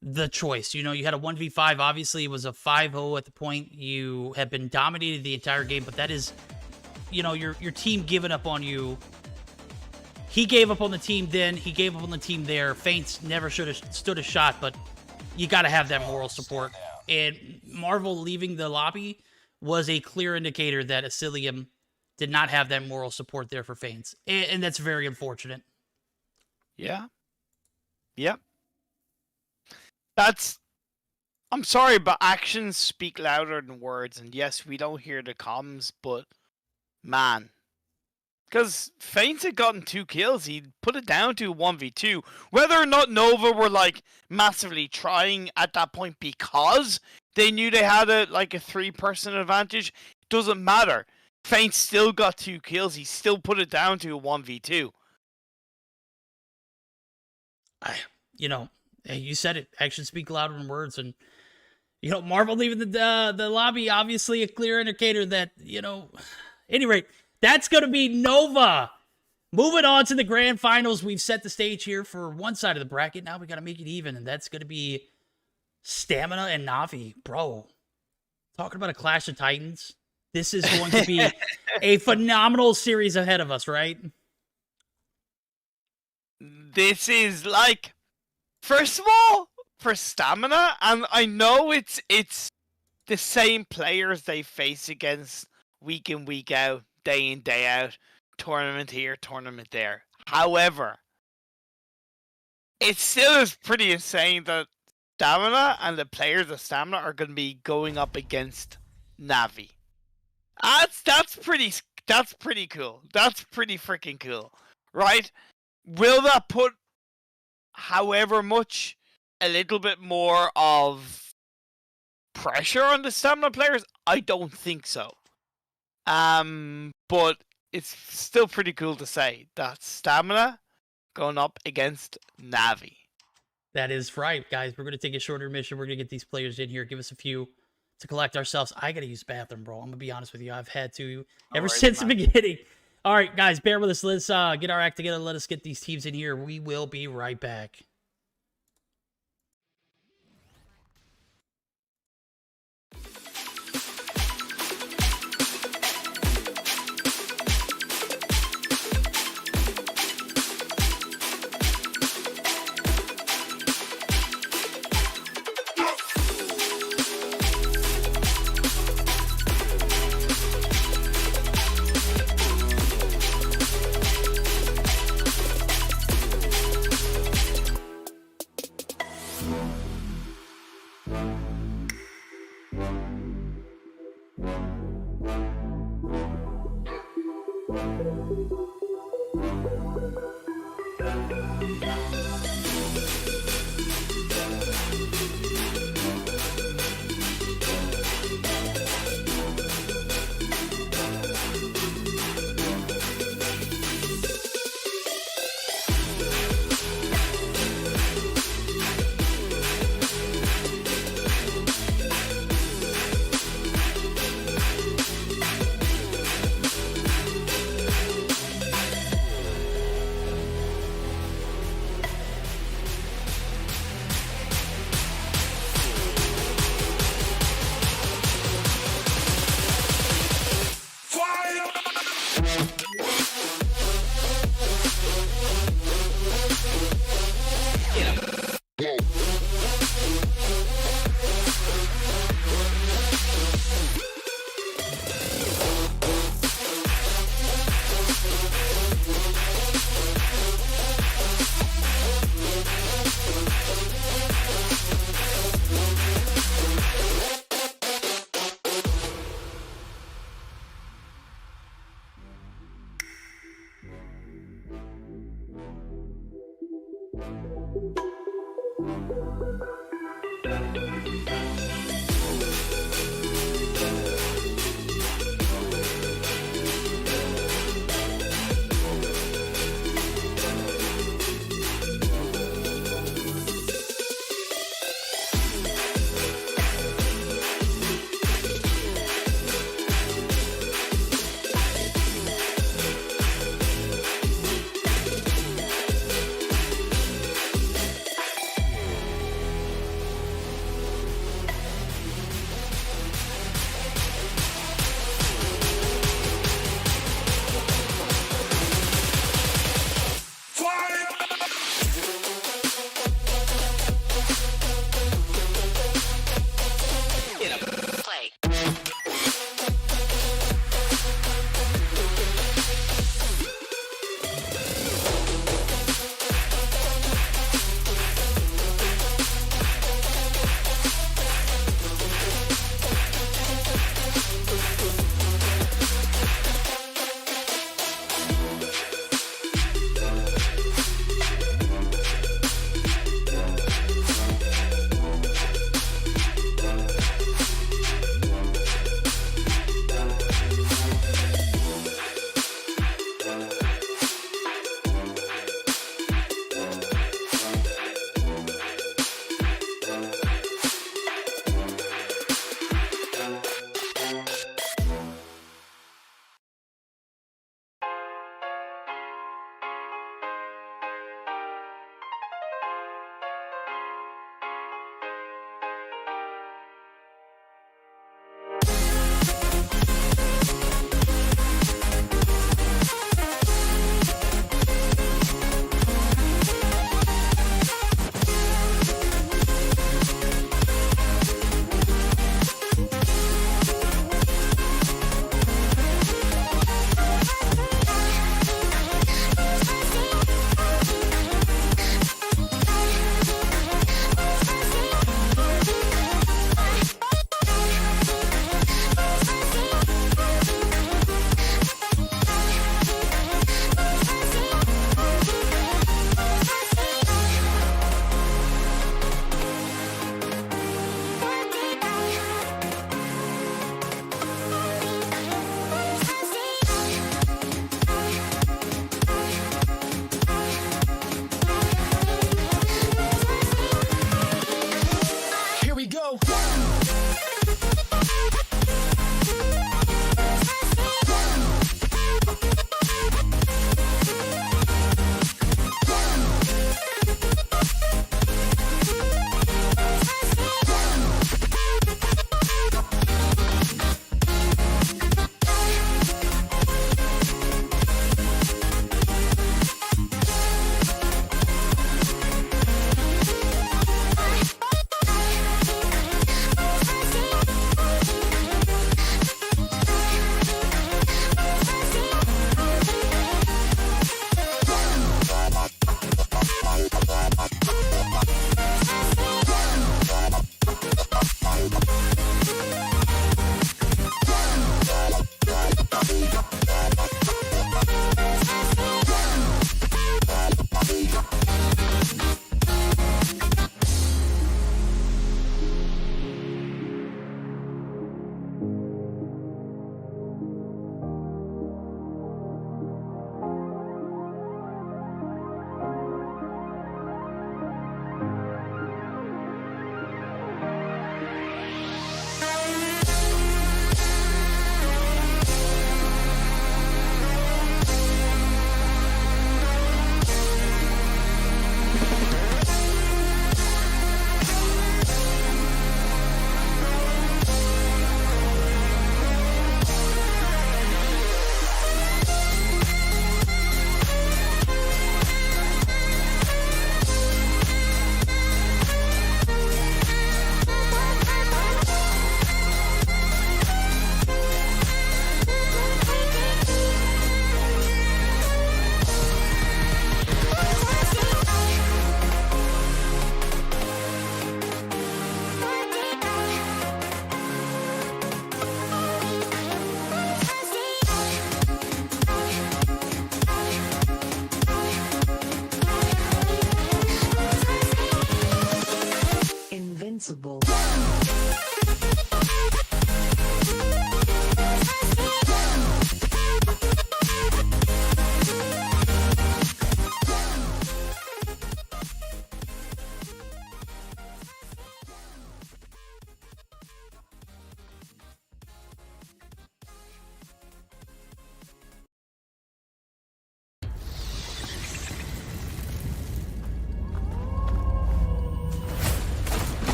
the choice. You had a 1v5. Obviously, it was a 5-0 at the point. You have been dominated the entire game, but that is, your team giving up on you. He gave up on the team then. He gave up on the team there. Feints never should have stood a shot, but you got to have that moral support. And Marvel leaving the lobby was a clear indicator that Asylium did not have that moral support there for Feints. And that's very unfortunate. Yeah. Yep. I'm sorry, but actions speak louder than words. And yes, we don't hear the comms, but man. Because Feint had gotten 2 kills, he put it down to 1v2. Whether or not Nova were massively trying at that point because they knew they had a 3-person advantage, doesn't matter. Feint still got 2 kills, he still put it down to a 1v2. You said it. Actions speak louder than words, and Marvel leaving the lobby, obviously a clear indicator that Any rate, that's going to be Nova. Moving on to the grand finals, we've set the stage here for one side of the bracket. Now we got to make it even, and that's going to be Stamina and Navi. Bro, talking about a Clash of Titans. This is going to be a phenomenal series ahead of us, right? This is first of all, for Stamina, and I know it's the same players they face against week in, week out, day in, day out, tournament here, tournament there. However, it still is pretty insane that Stamina and the players of Stamina are going to be going up against Navi. That's pretty cool. That's pretty freaking cool, right? Will that put, however much, a little bit more of pressure on the stamina players? I don't think so. But it's still pretty cool to say that stamina going up against Navi. That is right, guys. We're going to take a shorter mission. We're going to get these players in here. Give us a few to collect ourselves. I got to use the bathroom, bro. I'm going to be honest with you. I've had to ever since the beginning. All right, guys, bear with us. Let's get our act together. Let us get these teams in here. We will be right back.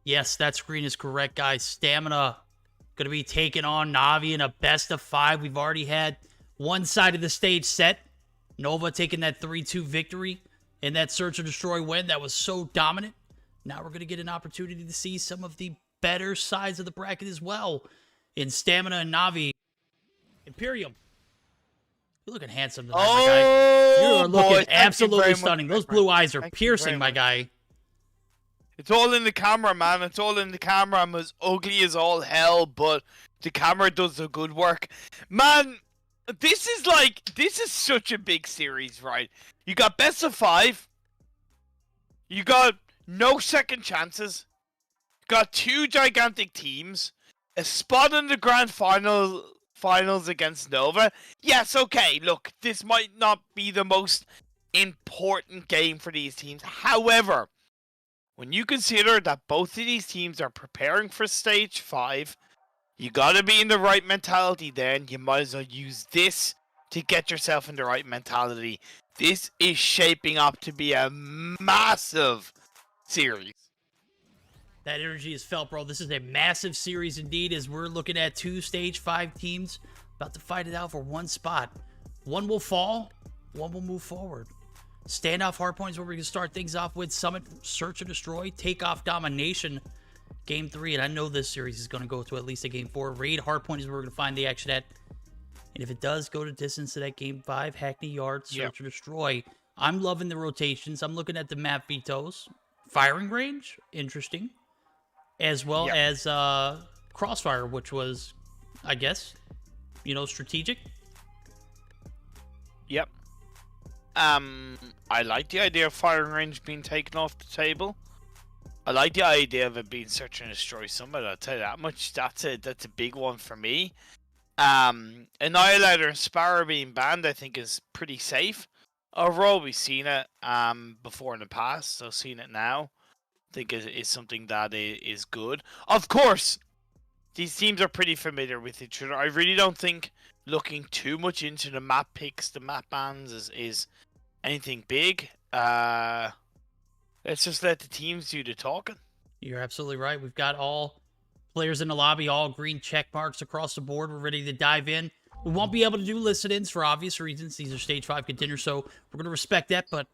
Yes, that screen is correct, guys. Stamina going to be taking on Navi in a best of 5. We've already had one side of the stage set. Nova taking that 3-2 victory in that Search and Destroy win that was so dominant. Now we're going to get an opportunity to see some of the better sides of the bracket as well in Stamina and Navi. Imperium. You're looking handsome tonight, my guy. You are looking absolutely stunning. Those blue eyes are piercing, my guy. It's all in the camera, man. It's all in the camera. I'm as ugly as all hell, but the camera does the good work. Man, this is such a big series, right? You got best of 5. You got no second chances. Got 2 gigantic teams. A spot in the grand finals against Nova. Yes, okay, look, this might not be the most important game for these teams. However, when you consider that both of these teams are preparing for stage 5, you gotta be in the right mentality then. You might as well use this to get yourself in the right mentality. This is shaping up to be a massive series. That energy is felt, bro. This is a massive series indeed, as we're looking at 2 stage 5 teams about to fight it out for one spot. One will fall, one will move forward. Standoff hardpoints where we can start things off with. Summit, Search and Destroy, Takeoff, Domination, Game 3. And I know this series is going to go to at least a Game 4. Raid hardpoint is where we're going to find the action at. And if it does go to distance to that Game 5, Hackney Yard, Search or Destroy. I'm loving the rotations. I'm looking at the map vetoes. Firing range, interesting. As well as Crossfire, which was, I guess, you know, strategic. Yep. I like the idea of firing range being taken off the table. I like the idea of it being Search and Destroy Summit. I'll tell you that much. That's a big one for me. Annihilator and Sparrow being banned, I think, is pretty safe. Overall, we've seen it before in the past, so seeing it now, I think is something that is good. Of course, these teams are pretty familiar with each other. I really don't think looking too much into the map picks, the map bans is anything big. Let's just let the teams do the talking. You're absolutely right. We've got all players in the lobby, all green check marks across the board. We're ready to dive in. We won't be able to do listen-ins for obvious reasons. These are stage 5 contenders, so we're going to respect that, but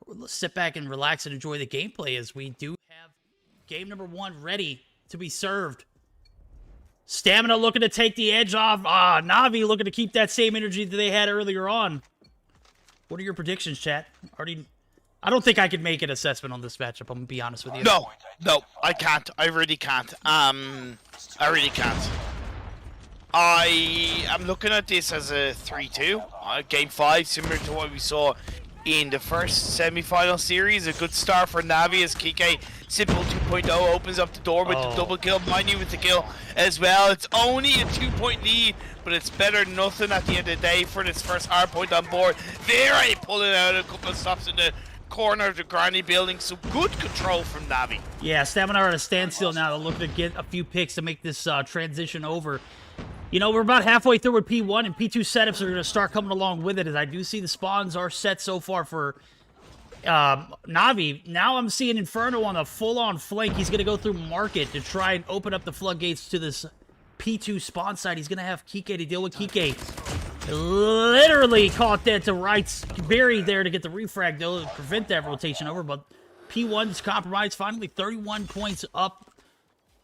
let's sit back and relax and enjoy the gameplay as we do have game number 1 ready to be served. Stamina looking to take the edge off. Navi looking to keep that same energy that they had earlier on. What are your predictions, chat? I don't think I could make an assessment on this matchup, I'm going to be honest with you. No, I can't. I really can't. I really can't. I am looking at this as a 3-2. Game 5, similar to what we saw in the first semi-final series. A good start for Navi as Kike Simple 2.0 opens up the door with the double kill. Mind you, with the kill as well. It's only a 2-point lead, but it's better than nothing at the end of the day for this first hard point on board. Very pulling out a couple of stops in the corner of the granny building. So good control from Navi. Yeah, Stamina are at a standstill now. They're looking to get a few picks to make this transition over. You know, we're about halfway through with P1, and P2 setups are going to start coming along with it, as I do see the spawns are set so far for Navi. Now I'm seeing Inferno on a full-on flank. He's going to go through Market to try and open up the floodgates to this P2 spawn site. He's going to have Kike to deal with. Kike literally caught that to Wright's buried there to get the refrag, though, to prevent that rotation over, but P1's compromised. Finally, 31 points up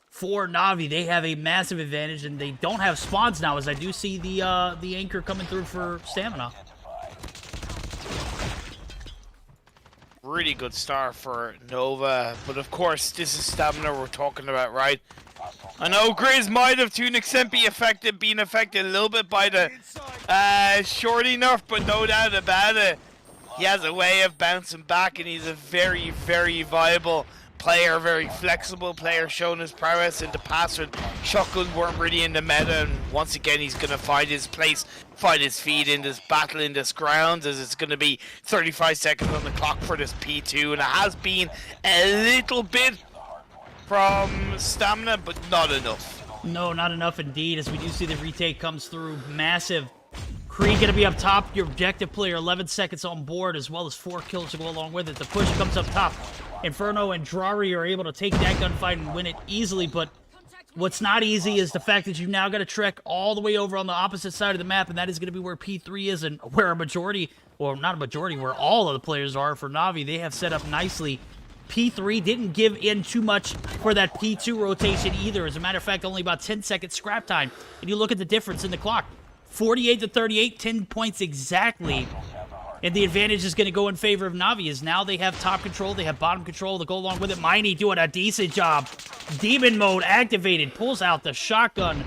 for Navi. They have a massive advantage, and they don't have spawns now, as I do see the anchor coming through for Stamina. Really good start for Nova, but of course, this is Stamina we're talking about, right? I know Grizz might have to an extent been affected a little bit by the shorty nerf, but no doubt about it, he has a way of bouncing back, and he's a very, very viable player, very flexible player, showing his prowess in the past when shotguns weren't really in the meta, and once again he's going to find his place, find his feet in this battle, in this ground, as it's going to be 35 seconds on the clock for this P2, and it has been a little bit from Stamina, but not enough. No, not enough indeed, as we do see the retake comes through massive. Kree going to be up top, your objective player, 11 seconds on board, as well as 4 kills to go along with it. The push comes up top. Inferno and Drari are able to take that gunfight and win it easily, but what's not easy is the fact that you've now got to trek all the way over on the opposite side of the map, and that is going to be where P3 is, and where a majority, well, not a majority, where all of the players are for Navi. They have set up nicely. P3 didn't give in too much for that P2 rotation either. As a matter of fact, only about 10 seconds scrap time. And you look at the difference in the clock. 48 to 38, 10 points exactly. And the advantage is going to go in favor of Navi, as now they have top control, they have bottom control to go along with it. Miney doing a decent job. Demon mode activated, pulls out the shotgun,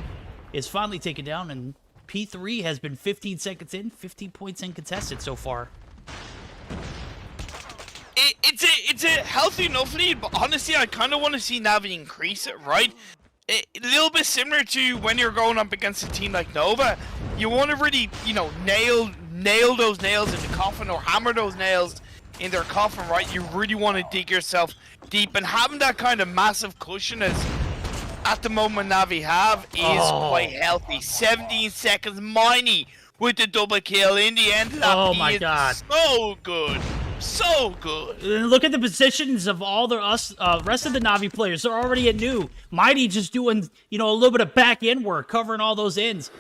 is finally taken down, and P3 has been 15 seconds in, 15 points uncontested so far. It's a healthy enough lead, but honestly, I kind of want to see Navi increase it, right? A little bit similar to when you're going up against a team like Nova. You want to really, you know, nail those nails in the coffin, or hammer those nails in their coffin, right? You really want to dig yourself deep, and having that kind of massive cushion as at the moment Navi have is quite healthy. 17 seconds, Miney with the double kill in the end of that. Oh my god. So good. So good. Look at the positions of all the rest of the Navi players. They're already at new. Mighty just doing, you know, a little bit of back end work, covering all those ends,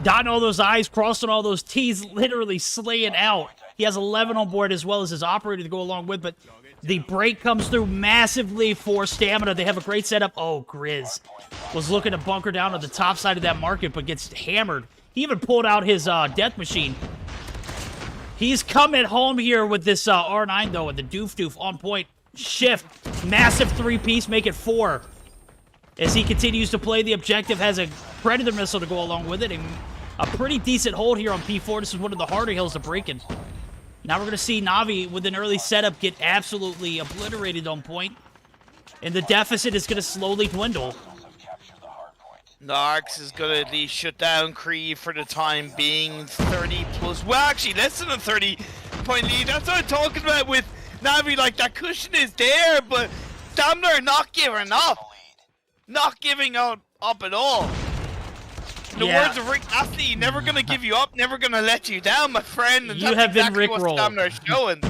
dotting all those I's, crossing all those T's, literally slaying out. He has 11 on board as well as his operator to go along with, but the break comes through massively for Stamina. They have a great setup. Oh, Grizz was looking to bunker down on the top side of that market, but gets hammered. He even pulled out his death machine. He's coming home here with this R9, though, and the doof on point. Shift. Massive 3-piece, make it 4. As he continues to play the objective, has a Predator missile to go along with it. And a pretty decent hold here on P4. This is one of the harder hills to break in. Now we're going to see Navi with an early setup get absolutely obliterated on point. And the deficit is going to slowly dwindle. Narcs is going to at least shut down Cree for the time being. 30 plus, well, actually less than a 30-point lead. That's what I'm talking about with Navi. Like, that cushion is there, but Stamina are not giving up. Not giving up at all. In the words of Rick Astley, never going to give you up, never going to let you down, my friend. And you have been exactly Rickrolled. what Stamina is showing.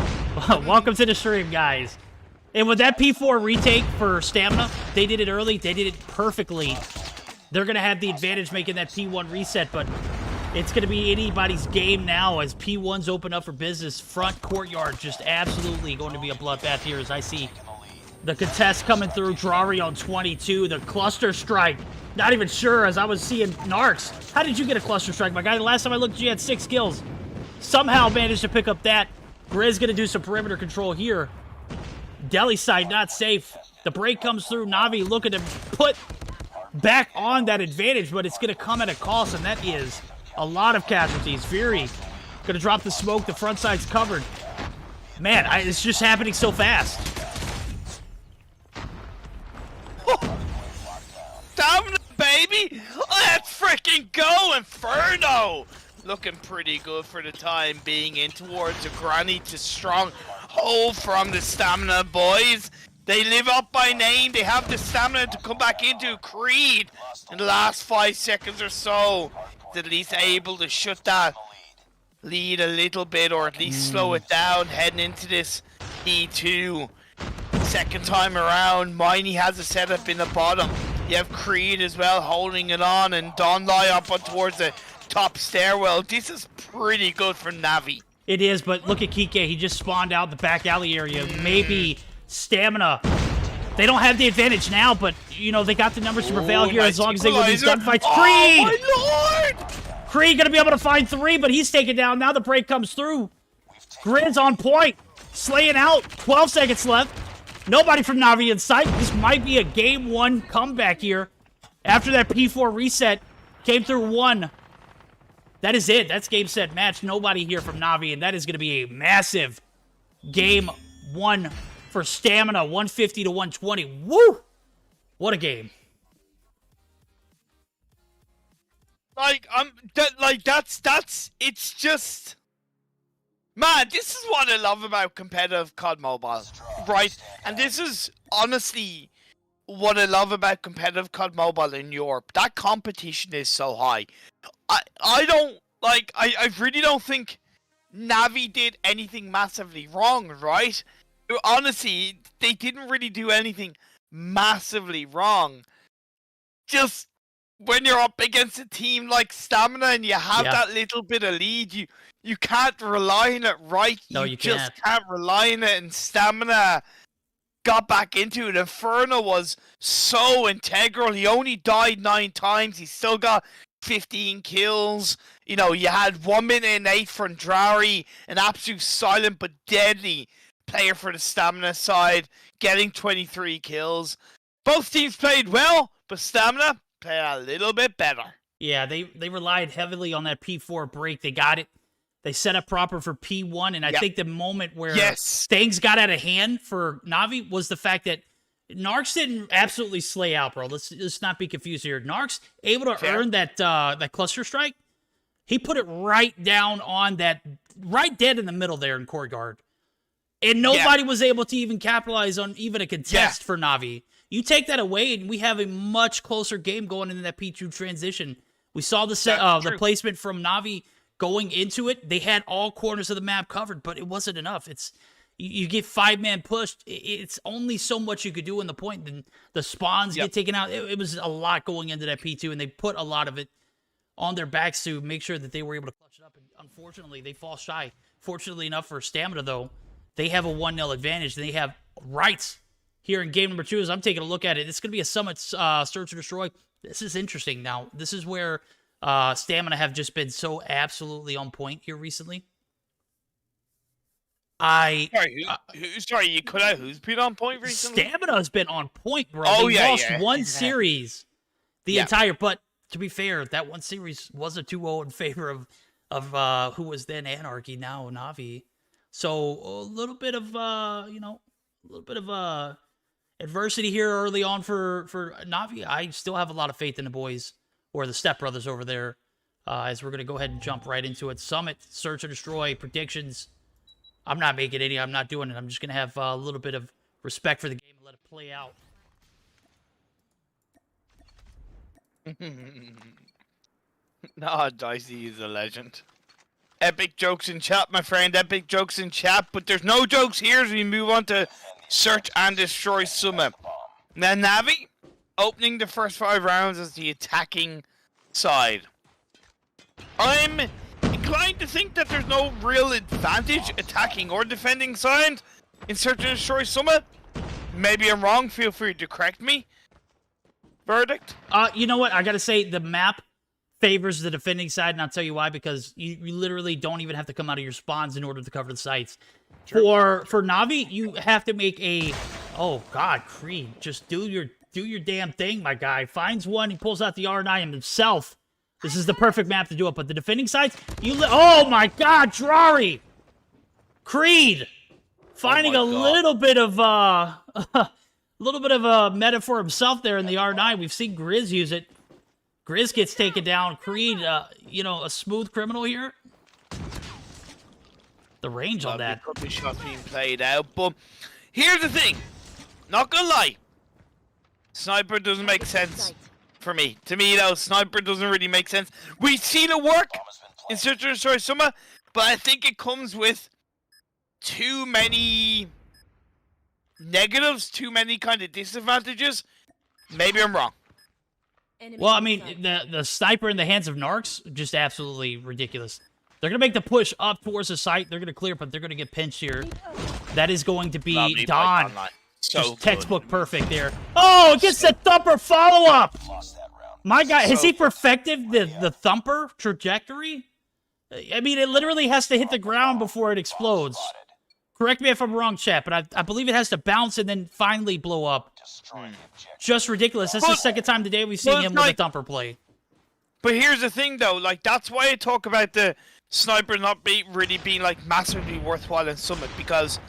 Welcome to the stream, guys. And with that P4 retake for Stamina, they did it early. They did it perfectly. They're going to have the advantage making that P1 reset, but it's going to be anybody's game now as P1's open up for business. Front courtyard just absolutely going to be a bloodbath here as I see the contest coming through. Drari on 22. The cluster strike. Not even sure as I was seeing Narcs. How did you get a cluster strike, my guy? The last time I looked, you had 6 kills. Somehow managed to pick up that. Grizz going to do some perimeter control here. Deli side not safe. The break comes through. Navi looking to put back on that advantage, but it's going to come at a cost, and that is a lot of casualties. Fury going to drop the smoke. The front side's covered. Man, it's just happening so fast. Stamina, baby! Let's freaking go, Inferno! Looking pretty good for the time being, in towards a granny to strong hold from the Stamina boys. They live up by name. They have the stamina to come back into Creed in the last 5 seconds or so. At least able to shut that lead a little bit, or at least slow it down heading into this E2. Second time around, Miney has a setup in the bottom. You have Creed as well holding it on, and Donlai up on towards the top stairwell. This is pretty good for Navi. It is, but look at Kike. He just spawned out the back alley area. Maybe Stamina. They don't have the advantage now, but, you know, they got the numbers to prevail here as long as they win these gunfights. Creed! Oh, my lord! Creed gonna be able to find 3, but he's taken down. Now the break comes through. Grizz on point. Slaying out. 12 seconds left. Nobody from Navi in sight. This might be a game 1 comeback here. After that P4 reset came through 1. That is it. That's game, set, match. Nobody here from Navi, and that is going to be a massive game 1 for Stamina. 150 to 120. Woo! What a game. It's just, man, this is what I love about competitive COD Mobile, right? And this is honestly what I love about competitive COD Mobile in Europe. That competition is so high. I really don't think Navi did anything massively wrong, right? honestly, they didn't really do anything massively wrong. Just when you're up against a team like Stamina and you have that little bit of lead, you can't rely on it, right? No, you just can't rely on it, and Stamina got back into it. Inferno was so integral. He only died 9 times. He still got 15 kills. You know, you had 1 minute and 8 from Drari, an absolute silent but deadly player for the Stamina side, getting 23 kills. Both teams played well, but Stamina played a little bit better. Yeah, they relied heavily on that P4 break. They got it. They set up proper for P1, and I think the moment where things got out of hand for Navi was the fact that Narcs didn't absolutely slay out, bro. Let's not be confused here. Narcs able to earn that that cluster strike. He put it right down on that, right dead in the middle there in court guard. And nobody was able to even capitalize on even a contest for Navi. You take that away, and we have a much closer game going into that P2 transition. We saw the the placement from Navi going into it. They had all corners of the map covered, but it wasn't enough. It's you get 5-man pushed. It's only so much you could do in the point. Then the spawns get taken out. It was a lot going into that P2, and they put a lot of it on their backs to make sure that they were able to clutch it up. And unfortunately, they fall shy. Fortunately enough for Stamina, though, they have a 1-0 advantage. They have rights here in game number 2. As I'm taking a look at it, it's going to be a Summit Search and Destroy. This is interesting. Now, this is where Stamina have just been so absolutely on point here recently. Sorry, you cut out who's been on point recently? Stamina has been on point, bro. They lost one series the entire, but to be fair, that one series was a 2-0 in favor of who was then Anarchy, now Navi. So a little bit of adversity here early on for Navi. I still have a lot of faith in the boys, or the Step Brothers over there, as we're going to go ahead and jump right into it. Summit, Search and Destroy, predictions. I'm not making any. I'm not doing it. I'm just going to have a little bit of respect for the game and let it play out. Nah, Dicey is a legend. Epic jokes in chat, my friend. Epic jokes in chat, but there's no jokes here as we move on to Search and Destroy Summit. Now, Navi opening the first 5 rounds as the attacking side. I'm inclined to think that there's no real advantage attacking or defending side in Search and Destroy Summit. Maybe I'm wrong. Feel free to correct me. Verdict? You know what? I got to say, the map favors the defending side, and I'll tell you why, because you literally don't even have to come out of your spawns in order to cover the sites. For Navi, you have to make a... Oh, God, Creed. Just do your damn thing, my guy. Finds one, he pulls out the R9 himself. This is the perfect map to do it, but the defending sides, oh, my God, Drari! Creed! Finding a little bit of a meta for himself there in the R9. We've seen Grizz use it. Grizz gets taken down. Creed, a smooth criminal here. The range on that. Could be shots being played out, but here's the thing. Not gonna lie. Sniper doesn't make sense for me. To me, though, Sniper doesn't really make sense. We've seen it work in Search and Destroy Summit, but I think it comes with too many negatives, too many kind of disadvantages. Maybe I'm wrong. Well, I mean, the sniper in the hands of Narcs, just absolutely ridiculous. They're going to make the push up towards the site. They're going to clear, but they're going to get pinched here. That is going to be Don. Just textbook perfect there. Oh, it gets the Thumper follow-up! My God, has he perfected the Thumper trajectory? I mean, it literally has to hit the ground before it explodes. Correct me if I'm wrong, chat, but I believe it has to bounce and then finally blow up. Just ridiculous. This is the second time today we've seen him with a Thumper play. But here's the thing, though. Like, that's why I talk about the Sniper not really being, like, massively worthwhile in Summit, because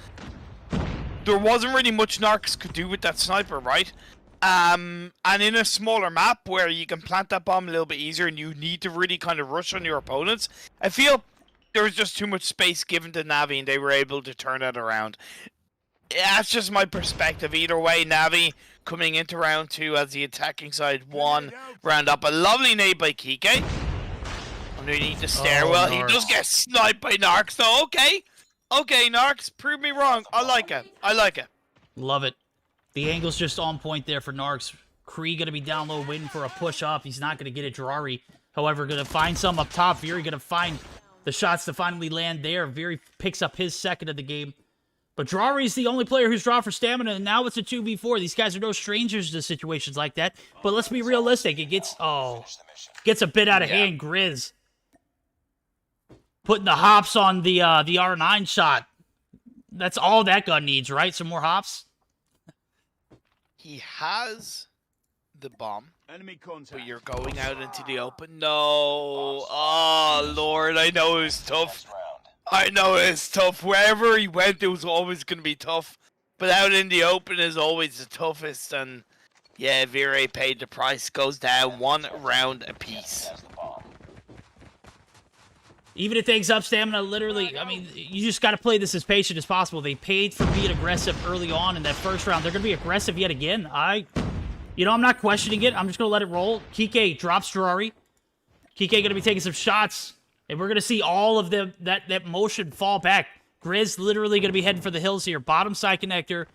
there wasn't really much Narcs could do with that Sniper, right? And in a smaller map where you can plant that bomb a little bit easier and you need to really kind of rush on your opponents, I feel there was just too much space given to Navi and they were able to turn it around. That's just my perspective. Either way, Navi coming into round 2 as the attacking side won round up. A lovely nade by Kike. Underneath the stairwell. He does get sniped by Narcs, though. Okay. Okay, Narcs, prove me wrong. I like it. I like it. Love it. The angle's just on point there for Narcs. Kree going to be down low waiting for a push up. He's not going to get it. Jirari, however, going to find some up top. Fury going to find the shots to finally land there. Fury picks up his second of the game. But Jirari's the only player who's drawn for stamina, and now it's a 2v4. These guys are no strangers to situations like that. But let's be realistic. It gets a bit out of hand. Grizz putting the hops on the R9 shot. That's all that gun needs, right? Some more hops? He has the bomb. Enemy contact. But you're going out into the open. No. Oh, Lord. I know it was tough. I know it's tough. Wherever he went, it was always going to be tough. But out in the open is always the toughest. And yeah, Vire paid the price. Goes down 1 round apiece. Even if takes up stamina, literally, I mean, you just got to play this as patient as possible. They paid for being aggressive early on in that first round. They're going to be aggressive yet again. I'm not questioning it. I'm just going to let it roll. Kike drops Jirari. Kike going to be taking some shots. And we're going to see all of them, that motion fall back. Grizz literally going to be heading for the hills here. Bottom side connector.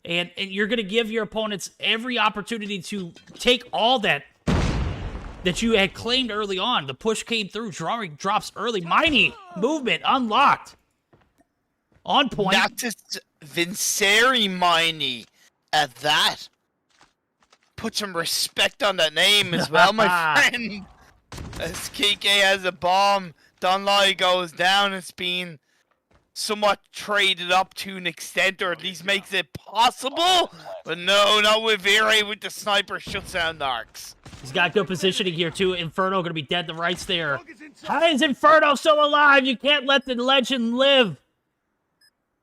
And you're going to give your opponents every opportunity to take all that you had claimed early on. The push came through. Jirari drops early. Miney movement unlocked. On point. Nactus Vincere Miney at that. Put some respect on that name as well, my friend. As Kike has a bomb, Dunlai goes down. It's been somewhat traded up to an extent, or at least makes it possible. But no, not with Vire with the sniper. Shuts down Narcs. He's got good positioning here, too. Inferno going to be dead to rights there. How is Inferno still alive? You can't let the legend live.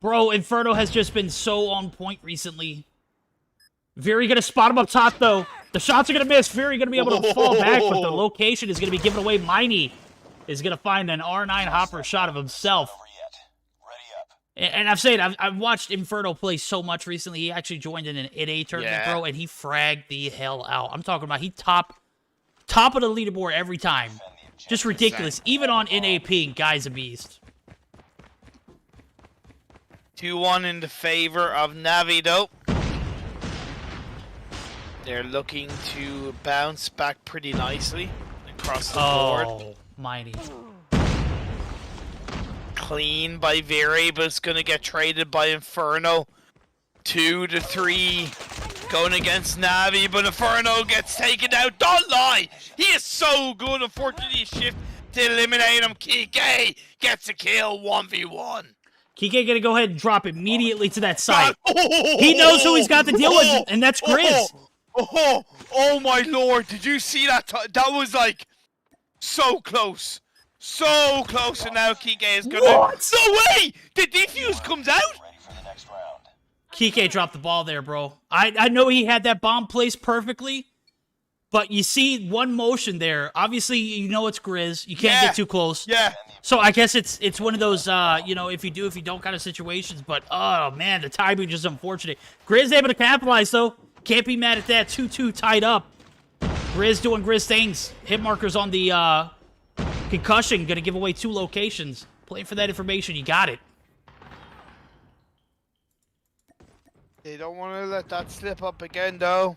Bro, Inferno has just been so on point recently. Vire going to spot him up top, though. The shots are going to miss. Vire going to be able to fall back, but the location is going to be given away. Miney is going to find an R9 hopper shot of himself. And I've watched Inferno play so much recently. He actually joined in an NA tournament, bro, and he fragged the hell out. I'm talking about he top of the leaderboard every time. Just ridiculous. Even on NAP, guy's a beast. 2-1 in the favor of Navi, though. They're looking to bounce back pretty nicely across the board. Oh, Miney. Clean by Vire, but it's going to get traded by Inferno. 2 to 3 going against Navi, but Inferno gets taken out. Don't lie! He is so good. Unfortunately, shift to eliminate him. Kike gets a kill 1v1. Kike gonna go ahead and drop immediately to that side. He knows who he's got to deal with, and that's Grizz. Oh my lord, did you see that? That was like so close. So close, and now Kike is gonna... What? No way! The defuse comes out? Kike dropped the ball there, bro. I know he had that bomb placed perfectly, but you see one motion there. Obviously, you know it's Grizz. You can't get too close. Yeah. So I guess it's one of those, if you do, if you don't kind of situations. But, oh, man, the timing just unfortunate. Grizz able to capitalize, though. Can't be mad at that. 2-2 tied up. Grizz doing Grizz things. Hit markers on the concussion. Going to give away 2 locations. Play for that information. You got it. They don't want to let that slip up again, though.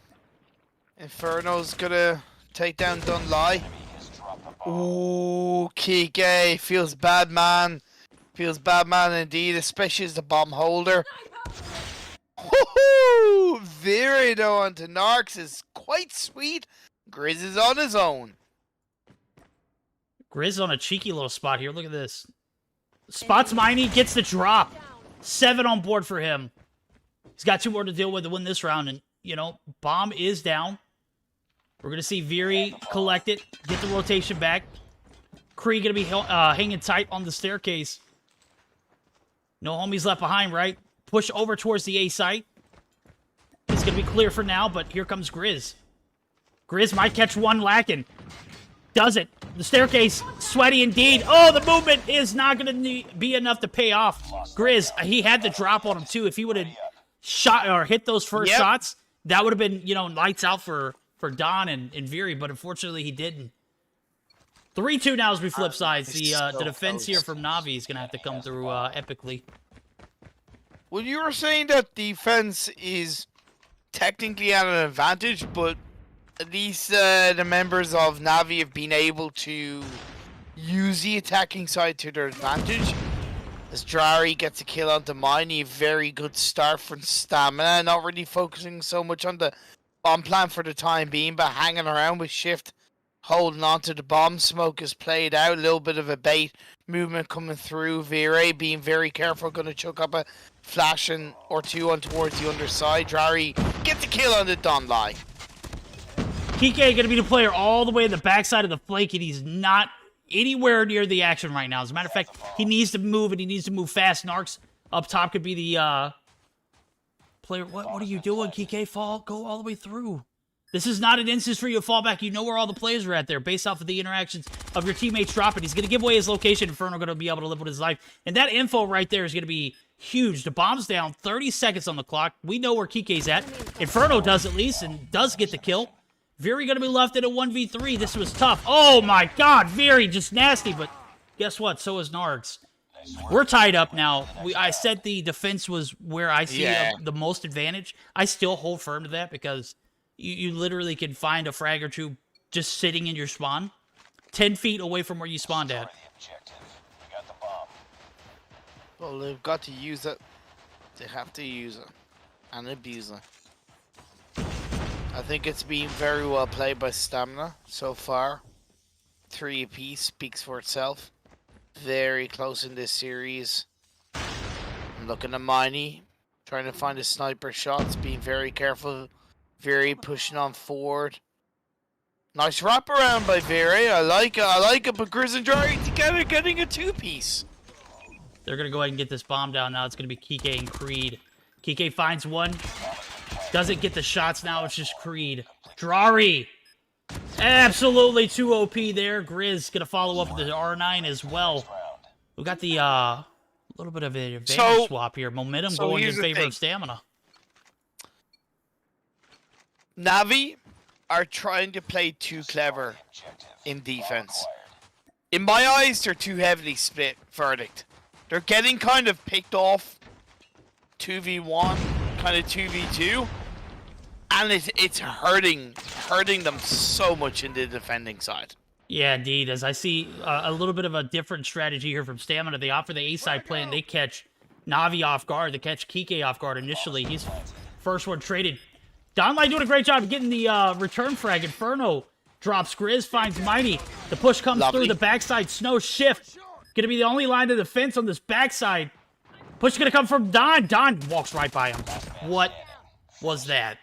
Inferno's going to take down Dunlai. Ooh, Kike feels bad, man. Feels bad, man, indeed, especially as the bomb holder. Woohoo! Vire, though, onto Narcs is quite sweet. Grizz is on his own. Grizz on a cheeky little spot here. Look at this. Spots Miney, gets the drop. 7 on board for him. He's got 2 more to deal with to win this round, and, bomb is down. We're going to see Vire collect it, get the rotation back. Kree going to be hanging tight on the staircase. No homies left behind, right? Push over towards the A site. It's going to be clear for now, but here comes Grizz. Grizz might catch one lacking. Does it. The staircase, sweaty indeed. Oh, the movement is not going to be enough to pay off. Grizz, he had the drop on him, too. If he would have shot or hit those first shots, that would have been, lights out for Don and Vire, but unfortunately he didn't. 3-2 now as we flip sides. The so the defense here close. from Navi is going to have to come through epically. Well, you were saying that defense is technically at an advantage, but at least the members of Navi have been able to use the attacking side to their advantage. As Drari gets a kill onto Miney, a very good start from Stamina, not really focusing so much on the bomb plan for the time being, but hanging around with Shift, holding on to the bomb. Smoke is played out, a little bit of a bait movement coming through. Vire being very careful, going to chuck up a flash or two on towards the underside. Drari gets a kill on the Donlai. Kike going to be the player all the way in the backside of the flank, and he's not anywhere near the action right now. As a matter of fact, he needs to move, and he needs to move fast. Narcs up top could be the player. What are you doing, Kike? Go all the way through. This is not an instance for you to fall back. You know where all the players are at there based off of the interactions of your teammates dropping. He's going to give away his location. Inferno going to be able to live with his life. And that info right there is going to be huge. The bomb's down. 30 seconds on the clock. We know where Kike's at. Inferno does at least and does get the kill. Very going to be left in a 1v3. This was tough. Oh my god. Very just nasty. But guess what? So is Nargs. We're tied up now. I said the defense was where I see the most advantage. I still hold firm to that because you literally can find a frag or two just sitting in your spawn 10 feet away from where you spawned at. Well, they've got to use it. They have to use it and abuse it. I think it's been very well played by Stamina so far. 3 apiece speaks for itself. Very close in this series. I'm looking at Miney, trying to find a sniper shots, being very careful. Very pushing on forward. Nice wraparound by Very. I like it, but Grizz and Drari together getting a 2-piece. They're going to go ahead and get this bomb down now. It's going to be Kike and Creed. Kike finds one. Doesn't get the shots now. It's just Creed. Drari. Absolutely too OP there. Grizz going to follow up with the R9 as well. We got the little bit of an advantage swap here. Momentum going in favor of Stamina. Navi are trying to play too clever in defense. In my eyes, they're too heavily split. Verdict. They're getting kind of picked off 2v1, kind of 2v2, and it's hurting them so much in the defending side. Yeah, indeed. As I see a little bit of a different strategy here from Stamina. They offer the A-side plan. They catch Navi off guard. They catch Kike off guard initially. He's first one traded. Donlai doing a great job getting the return frag. Inferno drops Grizz, finds Mighty. The push comes through the backside. Snow shift. Going to be the only line of defense on this backside. Push going to come from Don. Don walks right by him. What was that?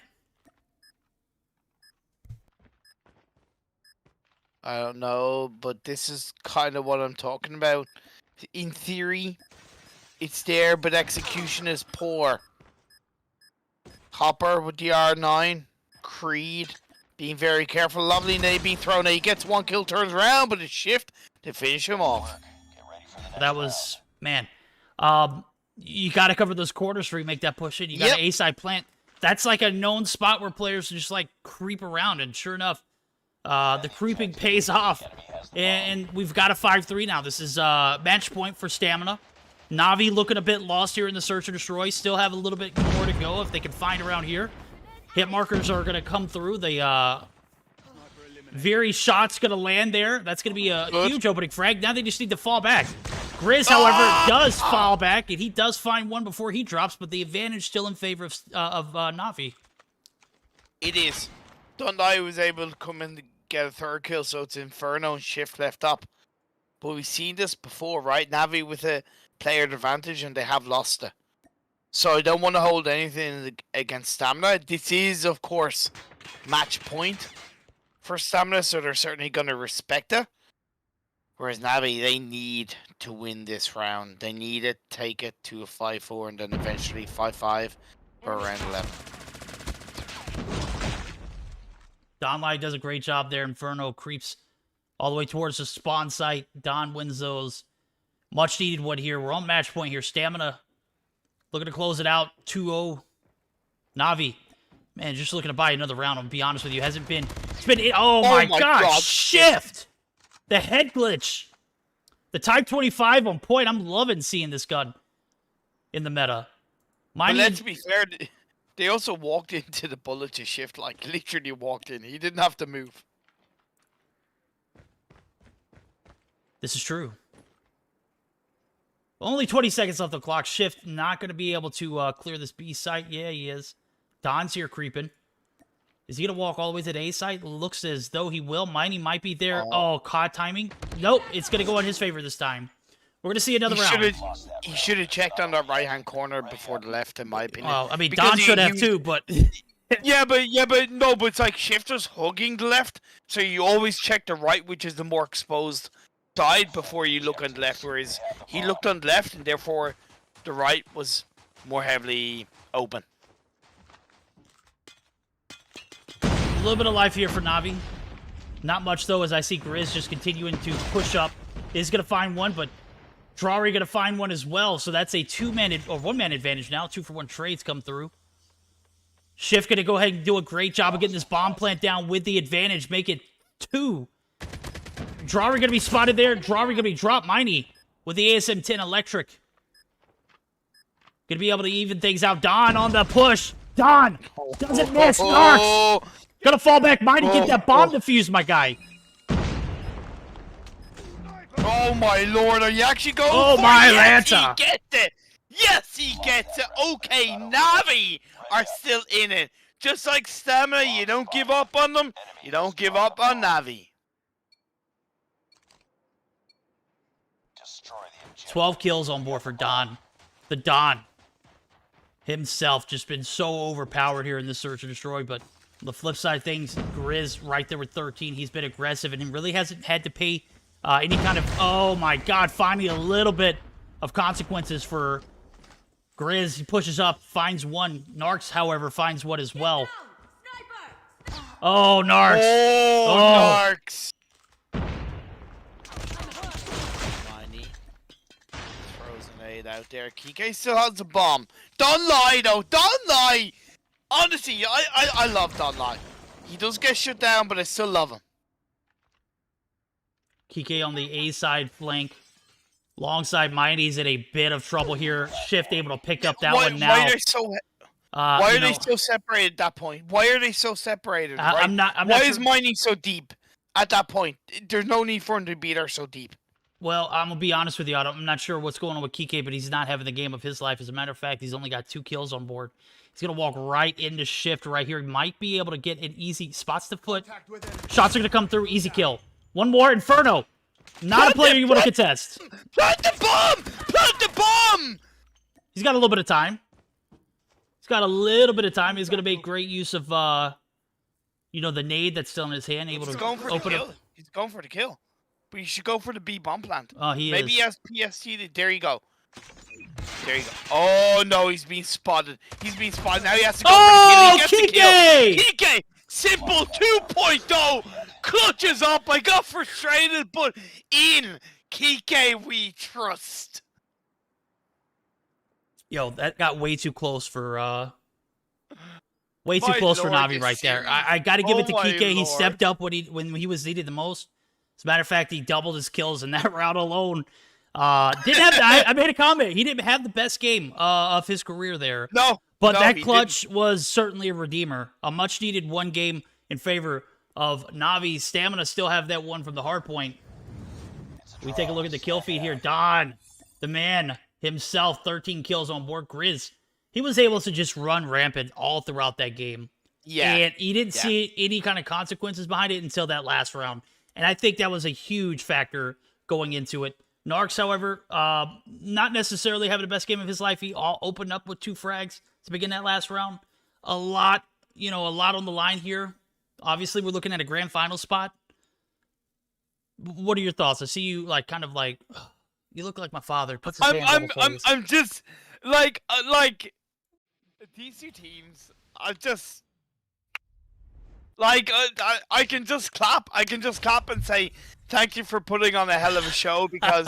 I don't know, but this is kind of what I'm talking about. In theory, it's there, but execution is poor. Hopper with the R9. Creed being very careful. Lovely nade being thrown. He gets one kill, turns around, but a shift to finish him off. That was, man. You got to cover those corners before you make that push in. You got an A-side plant. That's like a known spot where players just like creep around, and sure enough, the creeping pays off. And we've got a 5-3 now. This is match point for Stamina. Navi looking a bit lost here in the search and destroy. Still have a little bit more to go if they can find around here. Hit markers are going to come through. The Very shot's going to land there. That's going to be a huge opening frag. Now they just need to fall back. Grizz, however, does fall back, and he does find one before he drops, but the advantage still in favor of Navi. It is. Dundai was able to come in to get a third kill, so it's Inferno and Shift left up. But we've seen this before, right? Navi with a player advantage, and they have lost it. So I don't want to hold anything against Stamina. This is, of course, match point for Stamina, so they're certainly going to respect it. Whereas Navi, they need to win this round. They need to take it to a 5-4 and then eventually 5-5 for round 11. Donlai does a great job there. Inferno creeps all the way towards the spawn site. Don wins those. Much needed one here. We're on match point here. Stamina looking to close it out. 2-0. Navi, man, just looking to buy another round. I'll be honest with you. Hasn't been. It's been. Oh my god. Shift. The head glitch. The Type 25 on point. I'm loving seeing this gun in the meta. But let's be fair, they also walked into the bullet to shift, like literally walked in. He didn't have to move. This is true. Only 20 seconds left on the clock. Shift not going to be able to clear this B site. Yeah, he is. Don's here creeping. Is he going to walk all the way to the A site? Looks as though he will. Miney might be there. Oh, COD timing. Nope, it's going to go in his favor this time. We're going to see another round. He should have checked on the right-hand corner before the left, in my opinion. Well, I mean, Because Don should have too, but... yeah, but it's like Shifter's hugging the left, so you always check the right, which is the more exposed side, before you look on the left, whereas he looked on the left, and therefore the right was more heavily open. A little bit of life here for Navi. Not much, though, as I see Grizz just continuing to push up. Is going to find one, but Drawry going to find one as well. So that's a one-man advantage now. 2-for-1 trades come through. Shift going to go ahead and do a great job of getting this bomb plant down with the advantage. Make it 2. Drawry going to be spotted there. Drawry going to be dropped. Miney with the ASM-10 electric. Going to be able to even things out. Don on the push. Don doesn't miss. Narks. Gonna fall back. Miney, get that bomb defused, my guy. Oh my lord, are you actually going Oh for my it? Yes, Lanta. he gets it! Yes, he gets it! Okay, Navi are still in it. Just like Stamina, you don't give up on them. You don't give up on Navi. 12 kills on board for Don. The Don himself just been so overpowered here in this Search and Destroy, but on the flip side of things, Grizz right there with 13. He's been aggressive and he really hasn't had to pay any kind of... Oh my god, finally a little bit of consequences for Grizz. He pushes up, finds one. Narks, however, finds one as well. Oh, Narks. Oh, Narks. Miney throws an aid out there. Kike still has a bomb. Don't lie, though. Don't lie. Honestly, I love Don Lie. He does get shut down, but I still love him. Kike on the A side flank. Longside Miney's in a bit of trouble here. Shift able to pick up that one now. Why are they so separated at that point? Why are they so separated? Right? Why is Miney so deep at that point? There's no need for him to be there so deep. Well, I'm going to be honest with you. I'm not sure what's going on with Kike, but he's not having the game of his life. As a matter of fact, he's only got 2 kills on board. He's going to walk right into Shift right here. He might be able to get an easy... Spots the foot. Shots are going to come through. Easy kill. One more. Inferno. Not a player you want to contest. Plant the bomb! Plant the bomb! He's got a little bit of time. He's got a little bit of time. He's going to make great use of, you know, the nade that's still in his hand. Able to open up. He's going for the kill. But you should go for the B bomb plant. Oh, he Maybe is. he has PST. There you go. There you go. Oh, no, he's being spotted. He's being spotted. Now he has to go for the kill. He gets the kill. Kike! Simple 2.0! Clutches up. I got frustrated, but in Kike we trust. Yo, that got way too close for, way too close for Navi right there. I got to give it to Kike. He stepped up when he was needed the most. As a matter of fact, he doubled his kills in that round alone. Didn't have. I made a comment. He didn't have the best game of his career there. No, but that clutch was certainly a redeemer. A much-needed one game in favor of Navi. Stamina still have that one from the hard point. We take a look at the kill feed here. Don, the man himself, 13 kills on board. Grizz, he was able to just run rampant all throughout that game. Yeah, and he didn't see any kind of consequences behind it until that last round. And I think that was a huge factor going into it. Narks, however, not necessarily having the best game of his life. He all opened up with 2 frags to begin that last round. A lot on the line here. Obviously, we're looking at a grand final spot. What are your thoughts? I see you you look like my father. Puts his hands on his face. I'm just like these 2 teams. I just. Like, I can just clap. I can just clap and say, thank you for putting on a hell of a show, because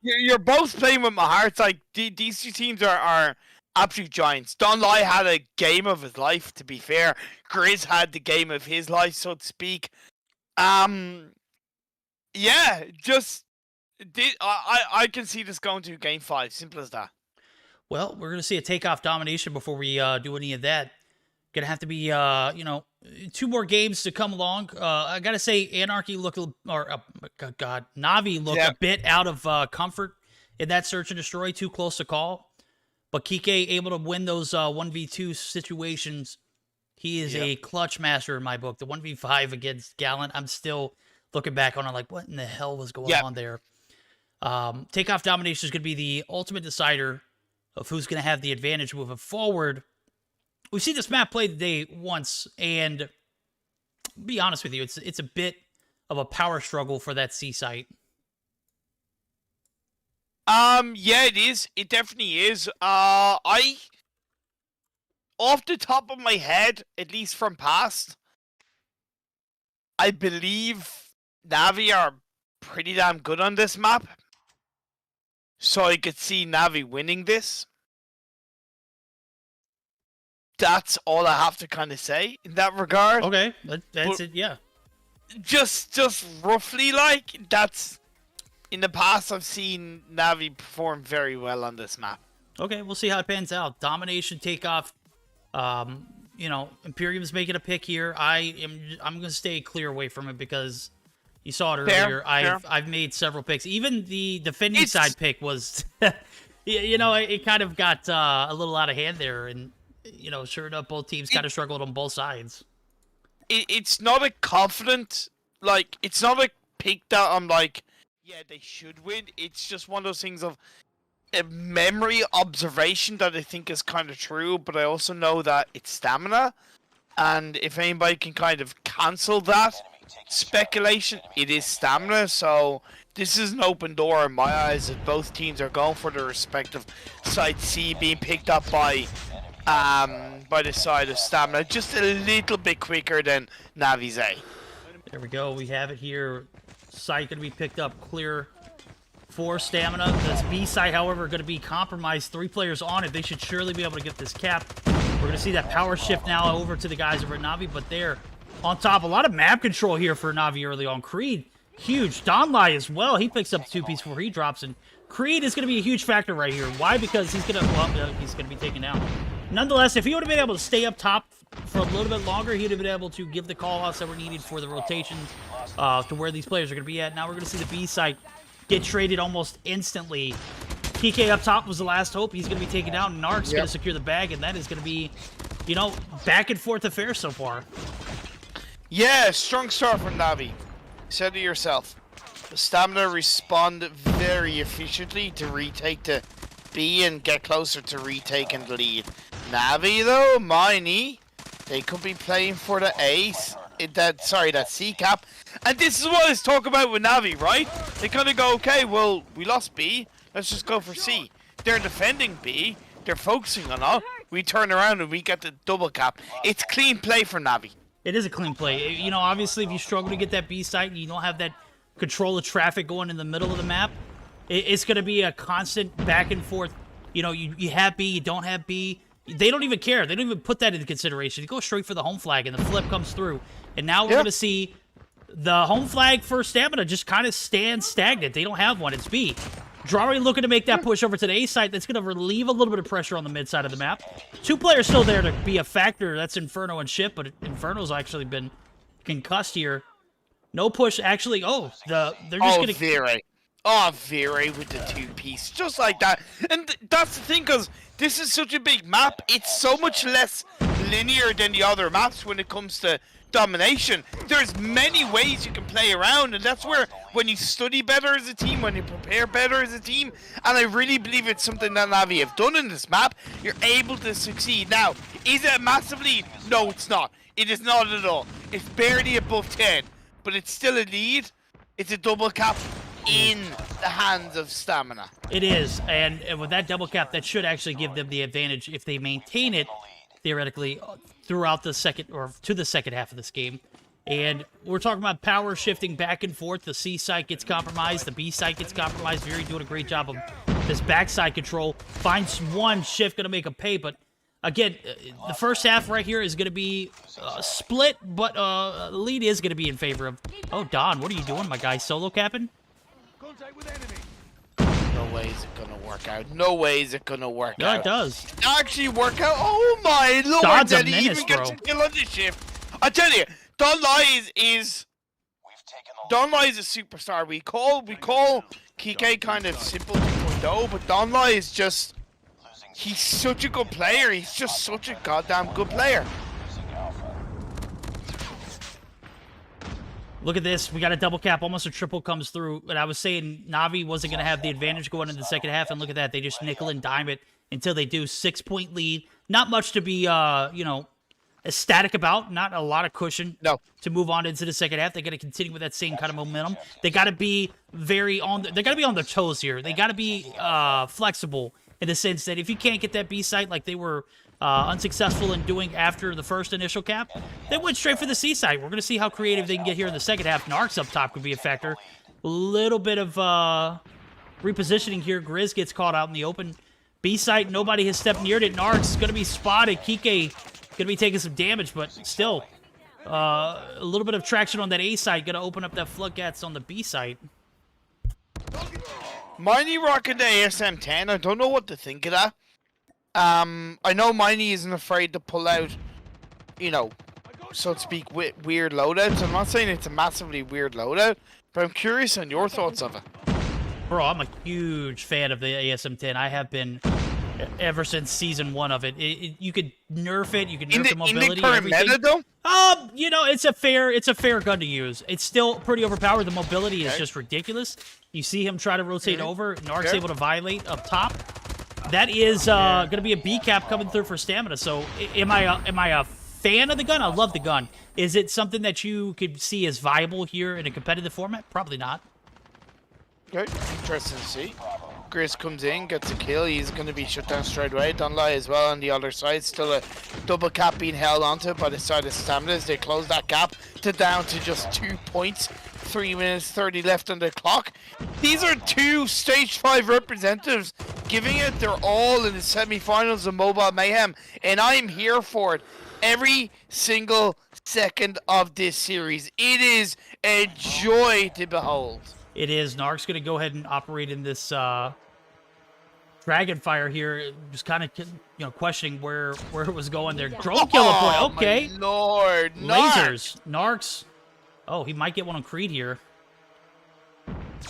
you're both playing with my heart. Like, these 2 teams are absolute giants. Don Lai had a game of his life, to be fair. Grizz had the game of his life, so to speak. Yeah, just I can see this going to game 5. Simple as that. Well, we're going to see a takeoff domination before we do any of that. Going to have to be, 2 more games to come along. I got to say, Anarchy look, Navi look a bit out of comfort in that search and destroy, too close to call. But Kike able to win those 1v2 situations. He is a clutch master in my book. The 1v5 against Gallant, I'm still looking back on it like, what in the hell was going on there? Takeoff domination is going to be the ultimate decider of who's going to have the advantage moving forward. We've seen this map played today once, and to be honest with you, it's a bit of a power struggle for that C site. Yeah, it is. It definitely is. Off the top of my head, at least from past, I believe Navi are pretty damn good on this map. So I could see Navi winning this. That's all I have to kind of say in that regard. Okay, that's it, yeah. Just roughly, like, that's... In the past, I've seen Navi perform very well on this map. Okay, we'll see how it pans out. Domination, takeoff. Imperium's making a pick here. I'm going to stay clear away from it because you saw it earlier. I've made several picks. Even the defending side pick was, it kind of got a little out of hand there. And, sure enough, both teams kind of struggled on both sides. It's not a confident, like, it's not a pick that I'm like, yeah, they should win. It's just one of those things of a memory observation that I think is kind of true, but I also know that it's stamina. And if anybody can kind of cancel that speculation, it is stamina. So this is an open door in my eyes that both teams are going for their respective side C being picked up by the side of stamina. Just a little bit quicker than Navi's A. There we go. We have it here. Site going to be picked up clear for stamina. This B site, however, going to be compromised. 3 players on it. They should surely be able to get this cap. We're going to see that power shift now over to the guys over at Navi, but they're on top. A lot of map control here for Navi early on. Creed, huge. Donlai as well. He picks up 2 pieces before he drops, and Creed is going to be a huge factor right here. Why? Because he's going to be taken down. Nonetheless, if he would have been able to stay up top for a little bit longer, he would have been able to give the call-outs that were needed for the rotations to where these players are going to be at. Now we're going to see the B site get traded almost instantly. PK up top was the last hope. He's going to be taken down, and Narc's going to secure the bag, and that is going to be, back and forth affair so far. Yeah, strong start from Navi. Said it yourself. The stamina respond very efficiently to retake the B and get closer to retaking the lead. Navi though, they could be playing for the ace. That C cap. And this is what I was talking about with Navi, right? They kind of go, okay, well, we lost B. Let's just go for C. They're defending B. They're focusing on it. We turn around and we get the double cap. It's clean play for Navi. It is a clean play. Obviously, if you struggle to get that B site and you don't have that control of traffic going in the middle of the map, it's going to be a constant back and forth. You have B, you don't have B. They don't even care. They don't even put that into consideration. They go straight for the home flag, and the flip comes through. And now we're going to see the home flag for stamina just kind of stand stagnant. They don't have one. It's B. Drari looking to make that push over to the A site. That's going to relieve a little bit of pressure on the mid side of the map. 2 players still there to be a factor. That's Inferno and Ship, but Inferno's actually been concussed here. No push. Actually, they're just going to... Vire with the 2-piece. Just like that. And that's the thing, because this is such a big map. It's so much less linear than the other maps when it comes to domination. There's many ways you can play around, and that's where when you study better as a team, when you prepare better as a team, and I really believe it's something that Navi have done in this map, you're able to succeed. Now, is it a massive lead? No, it's not. It is not at all. It's barely above 10, but it's still a lead. It's a double cap in the hands of stamina. It is, and with that double cap, that should actually give them the advantage if they maintain it, theoretically, throughout the second, or to the second half of this game. And we're talking about power shifting back and forth. The C site gets compromised, the B site gets compromised. Very doing a great job of this backside control. Finds one, Shift gonna make a pay, but again, the first half right here is going to be split, but the lead is going to be in favor of... Oh, Don, what are you doing, my guy? Solo capping? No way is it gonna work out. No way is it gonna work No, out. it does. Actually work out. Oh my lord! Don's a Did he menace, even get bro. to kill on this shift? I tell you, Don Lies is a superstar. We call Kike kind of simple 2.0, but Don Lies is just he's such a good player. He's just such a goddamn good player. Look at this. We got a double cap. Almost a triple comes through. And I was saying Navi wasn't going to have the advantage going into the second half. And look at that. They just nickel and dime it until they do. 6-point lead. Not much to be, ecstatic about. Not a lot of cushion to move on into the second half. They got to continue with that same kind of momentum. They got to be they got to be on their toes here. They got to be flexible in the sense that if you can't get that B site like they were unsuccessful in doing after the first initial cap, they went straight for the C side. We're going to see how creative they can get here in the second half. Narcs up top could be a factor. A little bit of repositioning here. Grizz gets caught out in the open. B site, nobody has stepped near it. Narcs going to be spotted. Kike going to be taking some damage, but still a little bit of traction on that A side. Going to open up that floodgates on the B side. Miney rocking the ASM-10. I don't know what to think of that. I know Miney isn't afraid to pull out, so to speak, weird loadouts. I'm not saying it's a massively weird loadout, but I'm curious on your thoughts of it. Bro, I'm a huge fan of the ASM-10. I have been ever since season 1 of it. You could nerf it, you could nerf the mobility. In the current meta, though? It's a fair gun to use. It's still pretty overpowered. The mobility is just ridiculous. You see him try to rotate over. Narc's able to violate up top. That is going to be a B cap coming through for stamina. So, am I a fan of the gun? I love the gun. Is it something that you could see as viable here in a competitive format? Probably not. Okay, interesting to see. Grizz comes in, gets a kill. He's going to be shut down straight away. Dunley as well on the other side. Still a double cap being held onto by the side of Stamina as they close that gap down to just 2 points. 3 minutes 30 left on the clock. These are 2 stage 5 representatives giving it their all in the semi-finals of Mobile Mayhem, and I am here for it every single second of this series. It is a joy to behold. It is. Narc's going to go ahead and operate in this Dragonfire here. Just kind of, questioning where it was going there. Drone killer point. Okay. My Lord. Lasers. Narc's. Oh, he might get one on Creed here.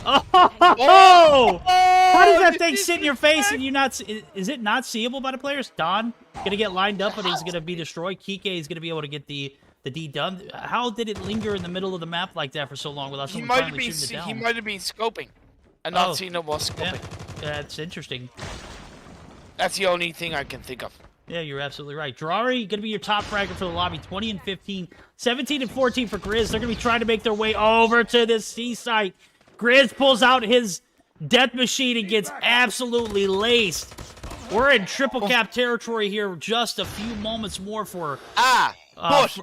Oh! How does that thing sit in your face and you not... Is it not seeable by the players? Don going to get lined up, but he's going to be destroyed. Kike is going to be able to get the D done. How did it linger in the middle of the map like that for so long without someone finally shooting it down? He might have been scoping and not seen it while scoping. Yeah, that's interesting. That's the only thing I can think of. Yeah, you're absolutely right. Drari going to be your top fragger for the lobby. 20 and 15. 17 and 14 for Grizz. They're going to be trying to make their way over to this C site. Grizz pulls out his death machine and gets absolutely laced. We're in triple cap territory here. Just a few moments more for... but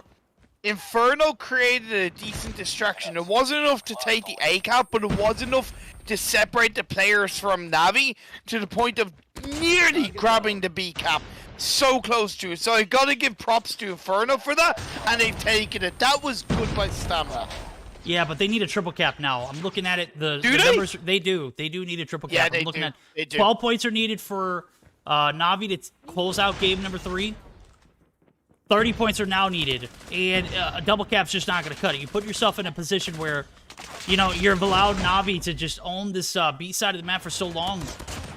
Inferno created a decent distraction. It wasn't enough to take the A cap, but it was enough to separate the players from Navi to the point of nearly grabbing the B cap. So close to it. So I gotta give props to Inferno for that, and they've taken it. That was good by Stamina. Yeah, but they need a triple cap now. I'm looking at it. The they? Numbers, they do. They do need a triple cap. Yeah, I'm looking at they do. 12 points are needed for Navi to close out game number 3. 30 points are now needed, and a double cap's just not going to cut it. You put yourself in a position where, you've allowed Navi to just own this B side of the map for so long.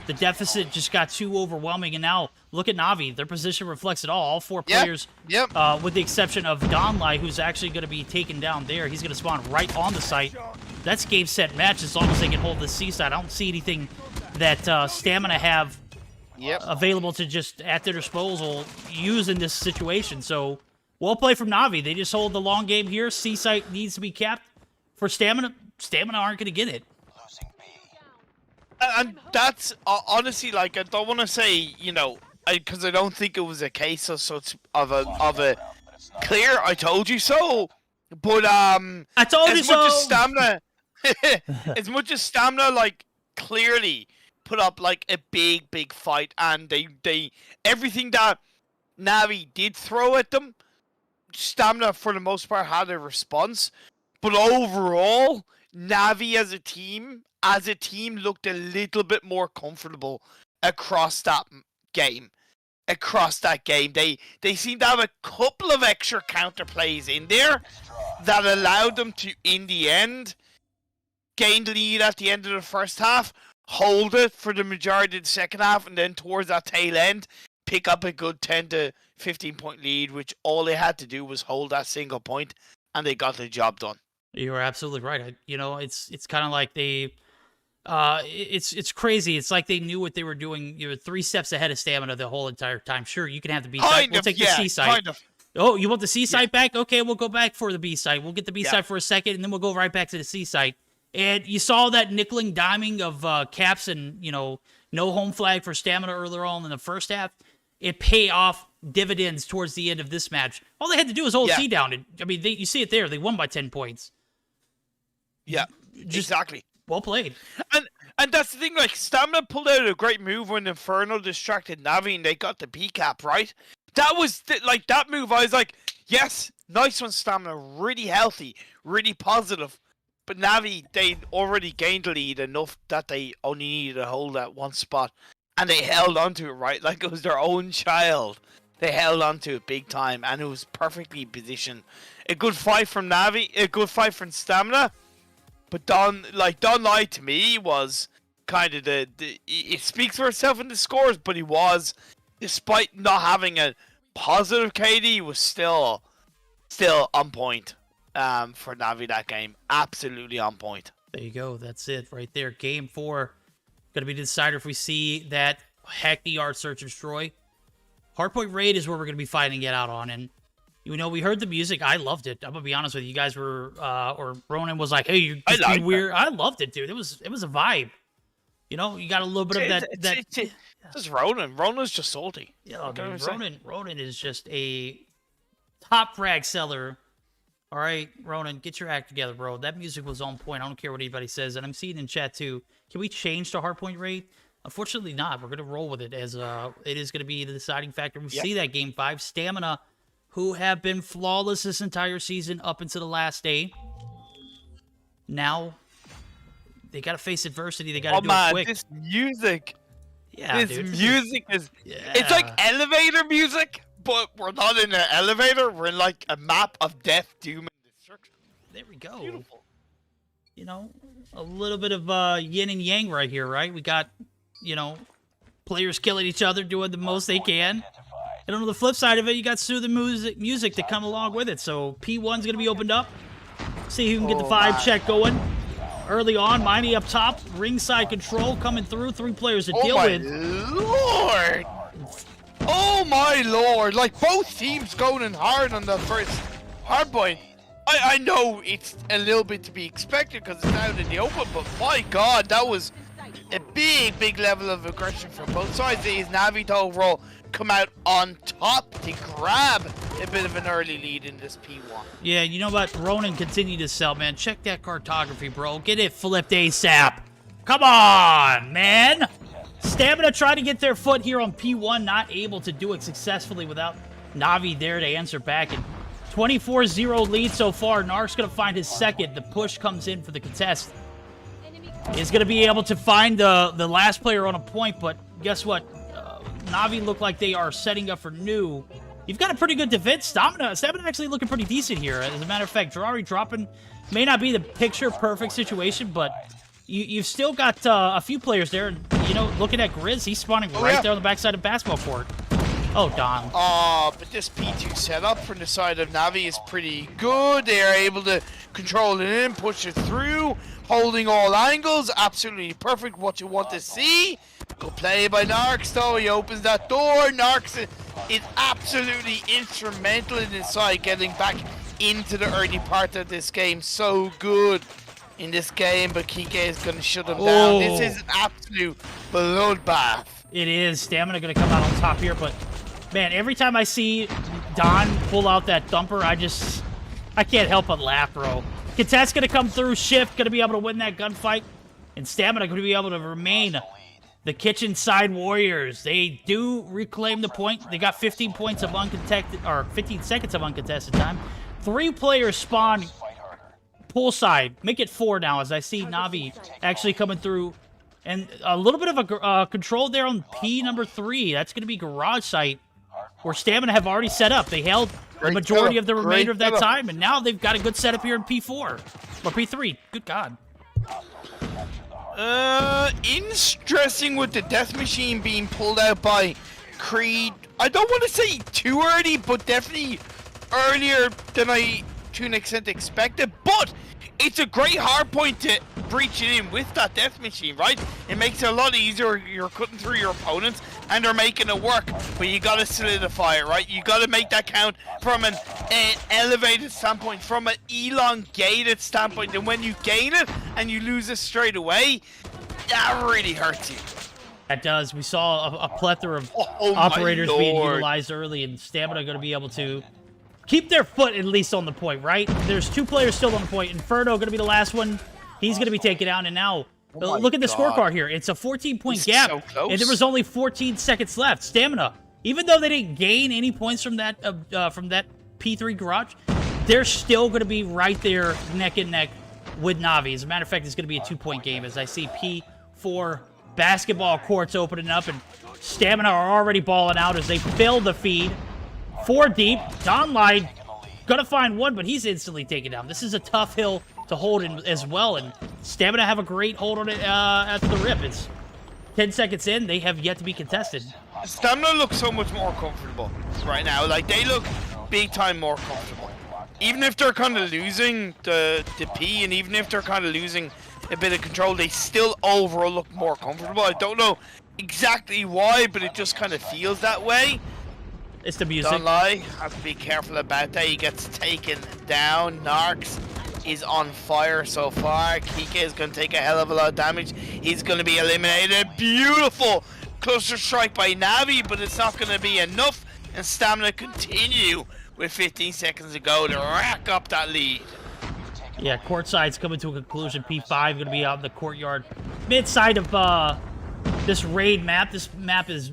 The deficit just got too overwhelming, and now look at Navi. Their position reflects it all. All 4 players, with the exception of Donlai, who's actually going to be taken down there. He's going to spawn right on the site. That's game, set, match as long as they can hold the C side. I don't see anything that Stamina have available to just at their disposal use in this situation. So, well played from Navi. They just hold the long game here. C site needs to be capped for Stamina. Stamina aren't going to get it. And that's honestly, I don't want to say, because I don't think it was a case of a clear "I told you so," but I told you so. As much as Stamina, clearly put up a big fight, and they everything that Navi did throw at them, Stamina for the most part had a response. But overall, Navi as a team looked a little bit more comfortable across that game. They seemed to have a couple of extra counter plays in there that allowed them to, in the end, gain the lead at the end of the first half, hold it for the majority of the second half, and then towards that tail end, pick up a good 10 to 15 point lead, which all they had to do was hold that single point, and they got the job done. You are absolutely right. It's kind of like they, it's crazy. It's like they knew what they were doing. You were 3 steps ahead of Stamina the whole entire time. Sure, you can have the B site. We'll take the C site. Kind of. Oh, you want the C site back? Okay, we'll go back for the B site. We'll get the B site for a second, and then we'll go right back to the C site. And you saw that nickeling diming of Caps and, no home flag for Stamina earlier on in the first half. It pay off dividends towards the end of this match. All they had to do was hold C down. You see it there. They won by 10 points. Yeah, exactly. Well played. And that's the thing, like, Stamina pulled out a great move when Inferno distracted Navi and they got the B cap, right? That was, that move, I was like, yes, nice one, Stamina. Really healthy, really positive. But Navi, they already gained the lead enough that they only needed to hold that one spot. And they held onto it, right? Like it was their own child. They held onto it big time, and it was perfectly positioned. A good fight from Navi, a good fight from Stamina. But Don Lai to me was kind of it speaks for itself in the scores, but he was, despite not having a positive KD, he was still on point for Navi that game. Absolutely on point. There you go. That's it right there. Game 4. Going to be the decider if we see that Hack the Art Search and Destroy. Hardpoint Raid is where we're going to be fighting it out on. And, we heard the music. I loved it. I'm going to be honest with you. You guys were, or Ronan was like, hey, you're just being weird. I loved it, dude. It was a vibe. You got a little bit of that. This is Ronan. Ronan's just salty. Yeah, dude, Ronan is just a top frag seller. All right, Ronan, get your act together, bro. That music was on point. I don't care what anybody says. And I'm seeing in chat, too. Can we change to hardpoint rate? Unfortunately not. We're going to roll with it as it is going to be the deciding factor. We see that Game 5. Stamina, who have been flawless this entire season up until the last day. Now, they got to face adversity. They got to do it quick. This music. Yeah, this music is... It's like elevator music, but we're not in an elevator. We're in like a map of death, doom, and destruction. There we go. Beautiful. A little bit of yin and yang right here, right? We got, players killing each other, doing the most they can. And on the flip side of it, you got soothing music to come along with it. So P1's going to be opened up. See who can get the 5 check going. Early on, Miney up top. Ringside control coming through. 3 players to deal with. Lord! Oh my lord! Like, both teams going in hard on the first hardpoint. I know it's a little bit to be expected because it's out in the open, but my god, that was a big level of aggression from both sides. Is Navi to overall come out on top to grab a bit of an early lead in this P1. Yeah, you know what? Ronan continued to sell, man. Check that cartography, bro. Get it flipped ASAP. Come on, man. Stamina tried to get their foot here on P1, not able to do it successfully without Navi there to answer back. And 24-0 lead so far. Narc's going to find his second. The push comes in for the contest. He's going to be able to find the last player on a point, but guess what? Navi look like they are setting up for new. You've got a pretty good defense. Stamina actually looking pretty decent here. As a matter of fact, Jirari dropping may not be the picture-perfect situation, but you've still got a few players there. And, looking at Grizz, he's spawning right there on the backside of basketball court. Oh, Don. But this P2 setup from the side of Navi is pretty good. They are able to control it in, push it through, holding all angles. Absolutely perfect. What you want to see. Good play by Narcs, though. He opens that door. Narcs is absolutely instrumental in his side getting back into the early part of this game. So good in this game, but Kike is going to shut him down. This is an absolute bloodbath. It is. Stamina going to come out on top here, but man, every time I see Don pull out that thumper, I can't help but laugh, bro. Contest going to come through, Shift going to be able to win that gunfight, and Stamina going to be able to remain The Kitchen Side Warriors, they do reclaim the point. They got 15 points of uncontested, or 15 seconds of uncontested time. 3 players spawn poolside. Make it 4 now, as I see Navi actually coming through. And a little bit of a control there on P number 3. That's going to be Garage Site, where Stamina have already set up. They held the majority of the remainder of that time, and now they've got a good setup here in P4. Or P3. Good God. Interesting with the Death Machine being pulled out by Creed. I don't want to say too early, but definitely earlier than I, to an extent, expected. But it's a great hard point to breach it in with that Death Machine, right? It makes it a lot easier. You're cutting through your opponents, and they're making it work. But you gotta solidify it, right? You gotta make that count from an elevated standpoint, from an elongated standpoint. And when you gain it and you lose it straight away, that really hurts you. That does. We saw a plethora of operators being utilized early, and Stamina going to be able to keep their foot at least on the point, right? There's 2 players still on the point. Inferno going to be the last one. He's going to be taken out, and now look at the scorecard here. It's a 14-point gap, so and there was only 14 seconds left. Stamina, even though they didn't gain any points from that P3 garage, they're still going to be right there neck and neck with Navi. As a matter of fact, it's going to be a 2-point game, as I see P4 basketball courts opening up, and Stamina are already balling out as they fill the feed. 4 deep. Donlight gonna find one, but he's instantly taken down. This is a tough hill to hold in as well, and Stamina have a great hold on it at the rip. It's 10 seconds in. They have yet to be contested. Stamina looks so much more comfortable right now. Like, they look big time more comfortable. Even if they're kind of losing the P, and even if they're kind of losing a bit of control, they still overall look more comfortable. I don't know exactly why, but it just kind of feels that way. It's the music. Don't lie, have to be careful about that. He gets taken down. Narcs is on fire so far. Kike is going to take a hell of a lot of damage. He's going to be eliminated. Beautiful cluster strike by Navi, but it's not going to be enough. And Stamina continue with 15 seconds to go to rack up that lead. Yeah, courtside's coming to a conclusion. P5 going to be out in the courtyard. Mid-side of this raid map. This map is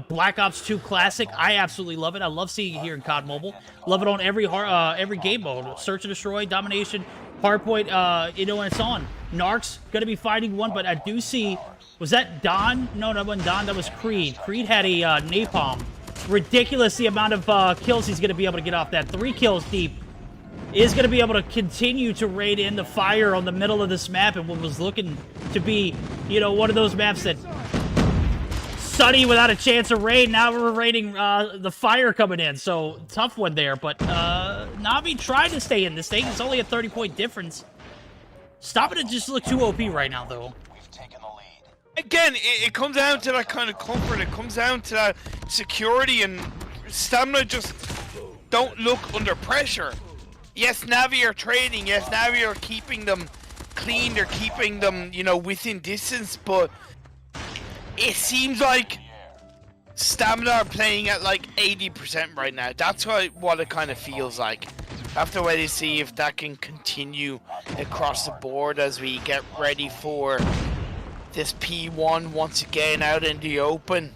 Black Ops 2 Classic. I absolutely love it. I love seeing it here in COD Mobile. Love it on every game mode. Search and destroy, domination, hardpoint, you know, when it's on. Narcs going to be fighting one, but I do see... Was that Don? No, that wasn't Don. That was Creed. Creed had a napalm. Ridiculous the amount of kills he's going to be able to get off that. 3 kills deep. Is going to be able to continue to raid in the fire on the middle of this map, and what was looking to be, you know, one of those maps that Sunny without a chance of raid. Now we're raiding the fire coming in, so tough one there. But Navi tried to stay in this thing. It's only a 30-point difference. Stop it, just look too OP right now, though. Again, it comes down to that kind of comfort. It comes down to that security, and Stamina just don't look under pressure. Yes, Navi are trading. Yes, Navi are keeping them clean. They're keeping them, you know, within distance. But it seems like Stamina are playing at like 80% right now. That's what it kind of feels like. I have to wait to see if that can continue across the board as we get ready for this P1 once again out in the open.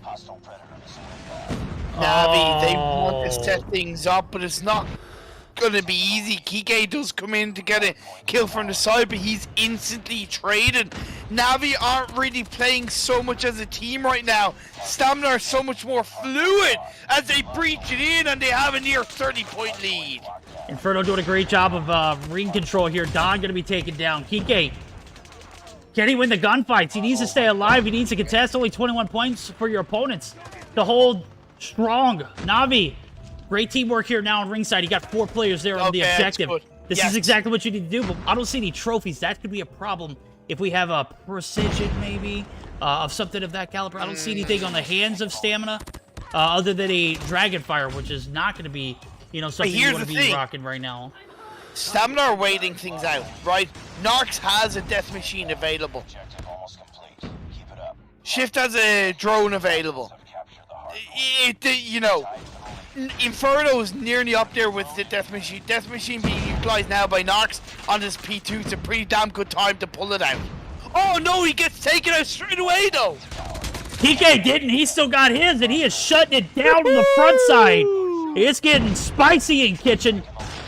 Navi, they want to set things up, but it's not gonna be easy. Kike does come in to get a kill from the side, but he's instantly traded. Navi aren't really playing so much as a team right now. Stamina are so much more fluid as they breach it in, and they have a near 30-point lead. Inferno doing a great job of ring control here. Don gonna be taken down. Kike, can he win the gunfights? He needs to stay alive. He needs to contest. Only 21 points for your opponents to hold strong. Navi, great teamwork here now on ringside. He got 4 players there on the objective. This is exactly what you need to do, but I don't see any trophies. That could be a problem if we have a precision, maybe, of something of that caliber. I don't see anything on the hands of Stamina other than a Dragonfire, which is not going to be, you know, something you want to be rocking right now. Stamina are waiting things out, right? Narcs has a death machine available. Shift has a drone available. You know, Inferno is nearly up there with the death machine. Death machine being utilized now by Narcs on this P2. It's a pretty damn good time to pull it out. Oh no, he gets taken out straight away though. PK didn't. He still got his, and he is shutting it down on the front side. It's getting spicy in kitchen.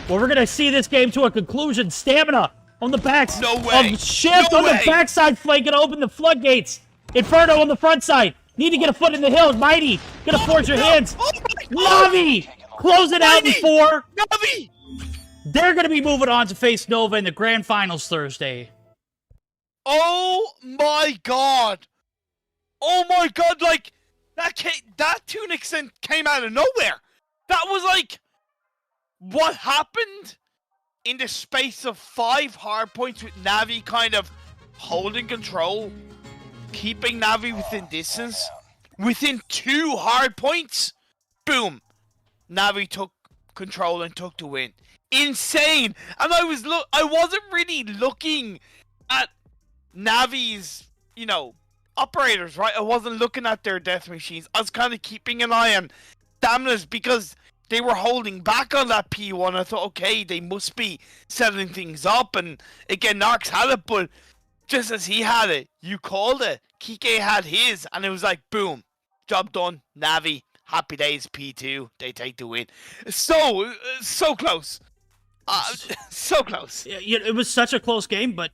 Well, we're going to see this game to a conclusion. Stamina on the backs. No way. Shift No on way. the backside flank. Going to open the floodgates. Inferno on the front side. Need to get a foot in the hills. Mighty. Going to forge your hands. Oh my God. Navi. Close it out in Mighty. 4. Navi! They're going to be moving on to face Nova in the grand finals Thursday. Oh my God! Oh my God! Like that Tunic scent came out of nowhere. That was like what happened in the space of 5 hard points with Navi kind of holding control, keeping Navi within distance. Within 2 hard points, boom! Navi took control and took the win. Insane! And I wasn't really looking at Navi's, operators, right? I wasn't looking at their death machines. I was kind of keeping an eye on Stamina's because they were holding back on that P1. I thought, okay, they must be setting things up. And again, Narcs had it, but just as he had it, you called it. Kike had his, and it was like, boom, job done. Navi, happy days, P2. They take the win. So close. So close. Yeah, it was such a close game, but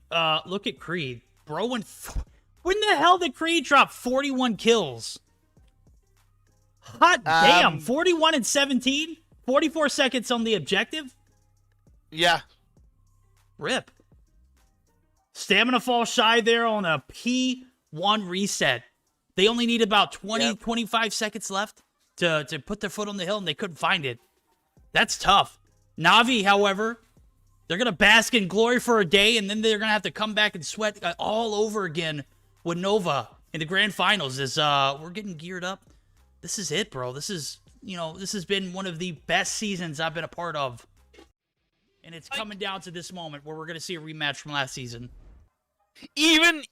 look at Creed. Bro, when the hell did Creed drop 41 kills? Hot damn, 41 and 17? 44 seconds on the objective? Yeah. Rip. Stamina falls shy there on a P1 reset. They only need about 25 seconds left to put their foot on the hill, and they couldn't find it. That's tough. Navi, however, they're going to bask in glory for a day, and then they're going to have to come back and sweat all over again with Nova in the grand finals. As we're getting geared up. This is it, bro. This is, this has been one of the best seasons I've been a part of. And it's coming down to this moment where we're going to see a rematch from last season. Even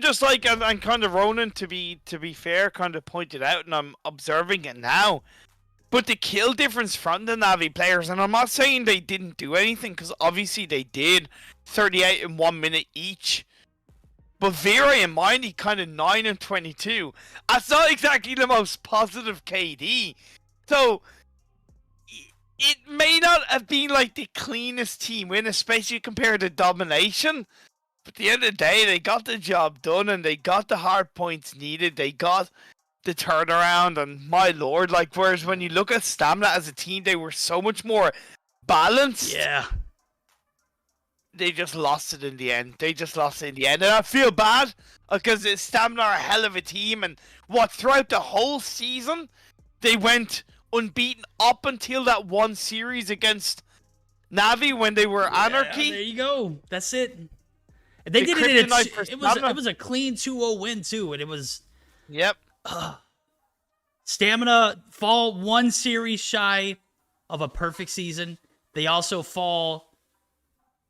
just like, and kind of Ronan, to be fair, kind of pointed out, and I'm observing it now. But the kill difference from the Navi players, and I'm not saying they didn't do anything, because obviously they did, 38 in 1 minute each. But Vera and Mindy kind of 9 and 22. That's not exactly the most positive KD. So it may not have been like the cleanest team win, especially compared to domination. But at the end of the day, they got the job done, and they got the hard points needed. They got the turnaround, and my lord, whereas when you look at Stamina as a team, they were so much more balanced. Yeah. They just lost it in the end. And I feel bad because Stamina are a hell of a team, and throughout the whole season, they went unbeaten up until that one series against Navi when they were Anarchy. There you go. That's it. And they did it. It was a clean 2-0 win too, and it was. Yep. Stamina fall 1 series shy of a perfect season. They also fall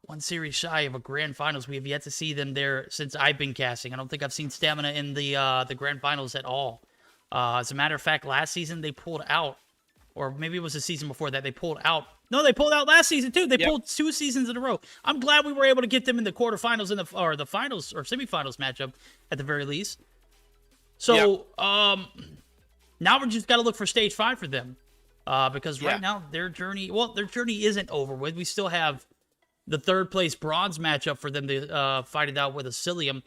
1 series shy of a grand finals. We have yet to see them there since I've been casting. I don't think I've seen Stamina in the grand finals at all. As a matter of fact, last season they pulled out, or maybe it was the season before that they pulled out. No, they pulled out last season too. They pulled 2 seasons in a row. I'm glad we were able to get them in the quarterfinals or the finals or semifinals matchup at the very least. So now we're just got to look for stage 5 for them, because right now their journey isn't over with. We still have the 3rd place bronze matchup for them to fight it out with Asylium.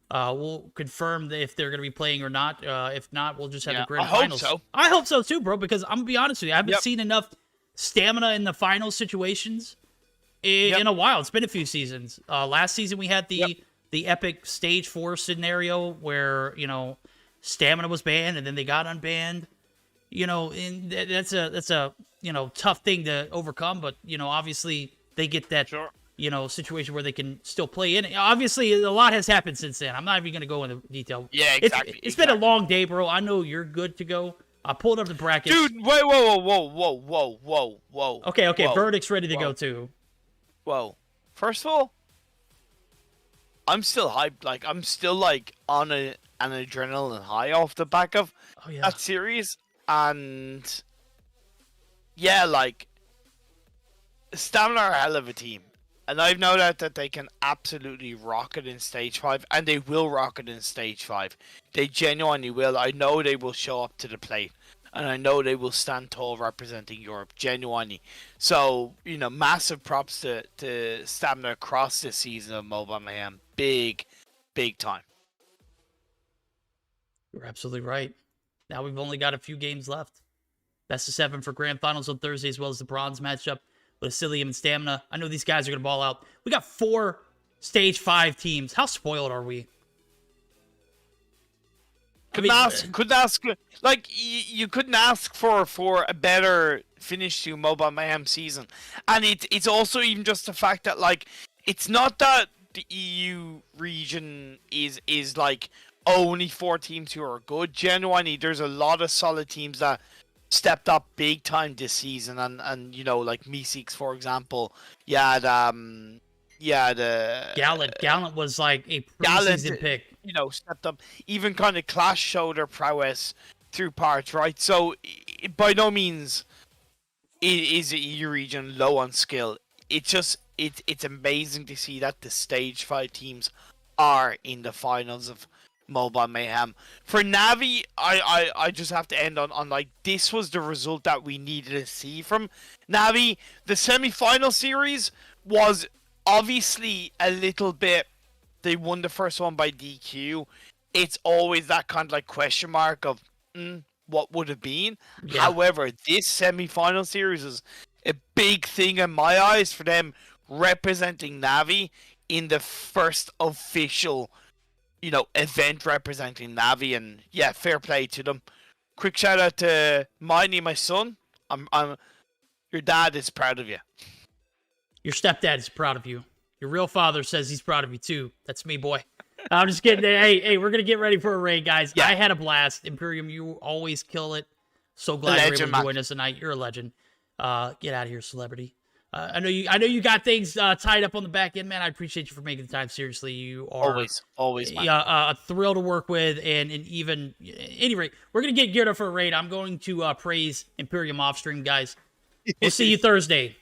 We'll confirm if they're going to be playing or not. If not, we'll just have the grand finals. I hope so too, bro, because I'm going to be honest with you. I haven't seen enough Stamina in the final situations in a while. It's been a few seasons. Last season we had the epic stage 4 scenario where, Stamina was banned and then they got unbanned. And that's a tough thing to overcome, but obviously they get that situation where they can still play in. Obviously, a lot has happened since then. I'm not even going to go into detail. Yeah, exactly. It's been a long day, bro. I know you're good to go. I pulled up the brackets. Dude, wait, whoa. Okay, verdict's ready to go too. Whoa. First of all, I'm still hyped. I'm still on an adrenaline high off the back of that series. And yeah, Stamina are a hell of a team. And I've no doubt that they can absolutely rock it in Stage 5, and they will rock it in Stage 5. They genuinely will. I know they will show up to the plate, and I know they will stand tall representing Europe, genuinely. So, massive props to Stamina across this season of Mobile Mayhem. Big time. You're absolutely right. Now we've only got a few games left. Best of 7 for Grand Finals on Thursday, as well as the bronze matchup with Asylium and Stamina. I know these guys are going to ball out. We got 4 Stage 5 teams. How spoiled are we? Couldn't ask, like, you couldn't ask for a better finish to Mobile Mayhem season. And it's also even just the fact that, like, it's not that the EU region is like only 4 teams who are good. Genuinely, there's a lot of solid teams that stepped up big time this season, and like Meseeks, for example. The Gallant was like a preseason pick. Stepped up. Even kind of Clash showed their prowess through parts, right? So by no means is the EU region low on skill. It's amazing to see that the Stage 5 teams are in the finals of Mobile Mayhem. For Navi, I just have to end on like, this was the result that we needed to see from Navi. The semi-final series was obviously a little bit, they won the first one by DQ. It's always that kind of like question mark of what would have been. Yeah. However, this semi-final series is a big thing in my eyes for them representing Navi in the first official event representing Navi, and yeah, fair play to them. Quick shout out to Miney, my son. Your dad is proud of you. Your stepdad is proud of you. Your real father says he's proud of you too. That's me, boy. I'm just kidding. Hey, we're gonna get ready for a raid, guys. Yeah. I had a blast. Imperium, you always kill it. So glad you're able to join us tonight. You're a legend. Get out of here, celebrity. I know you got things tied up on the back end, man. I appreciate you for making the time. Seriously, you are always a thrill to work with, and even at any rate, we're gonna get geared up for a raid. I'm going to praise Imperium off stream, guys. We'll see you Thursday.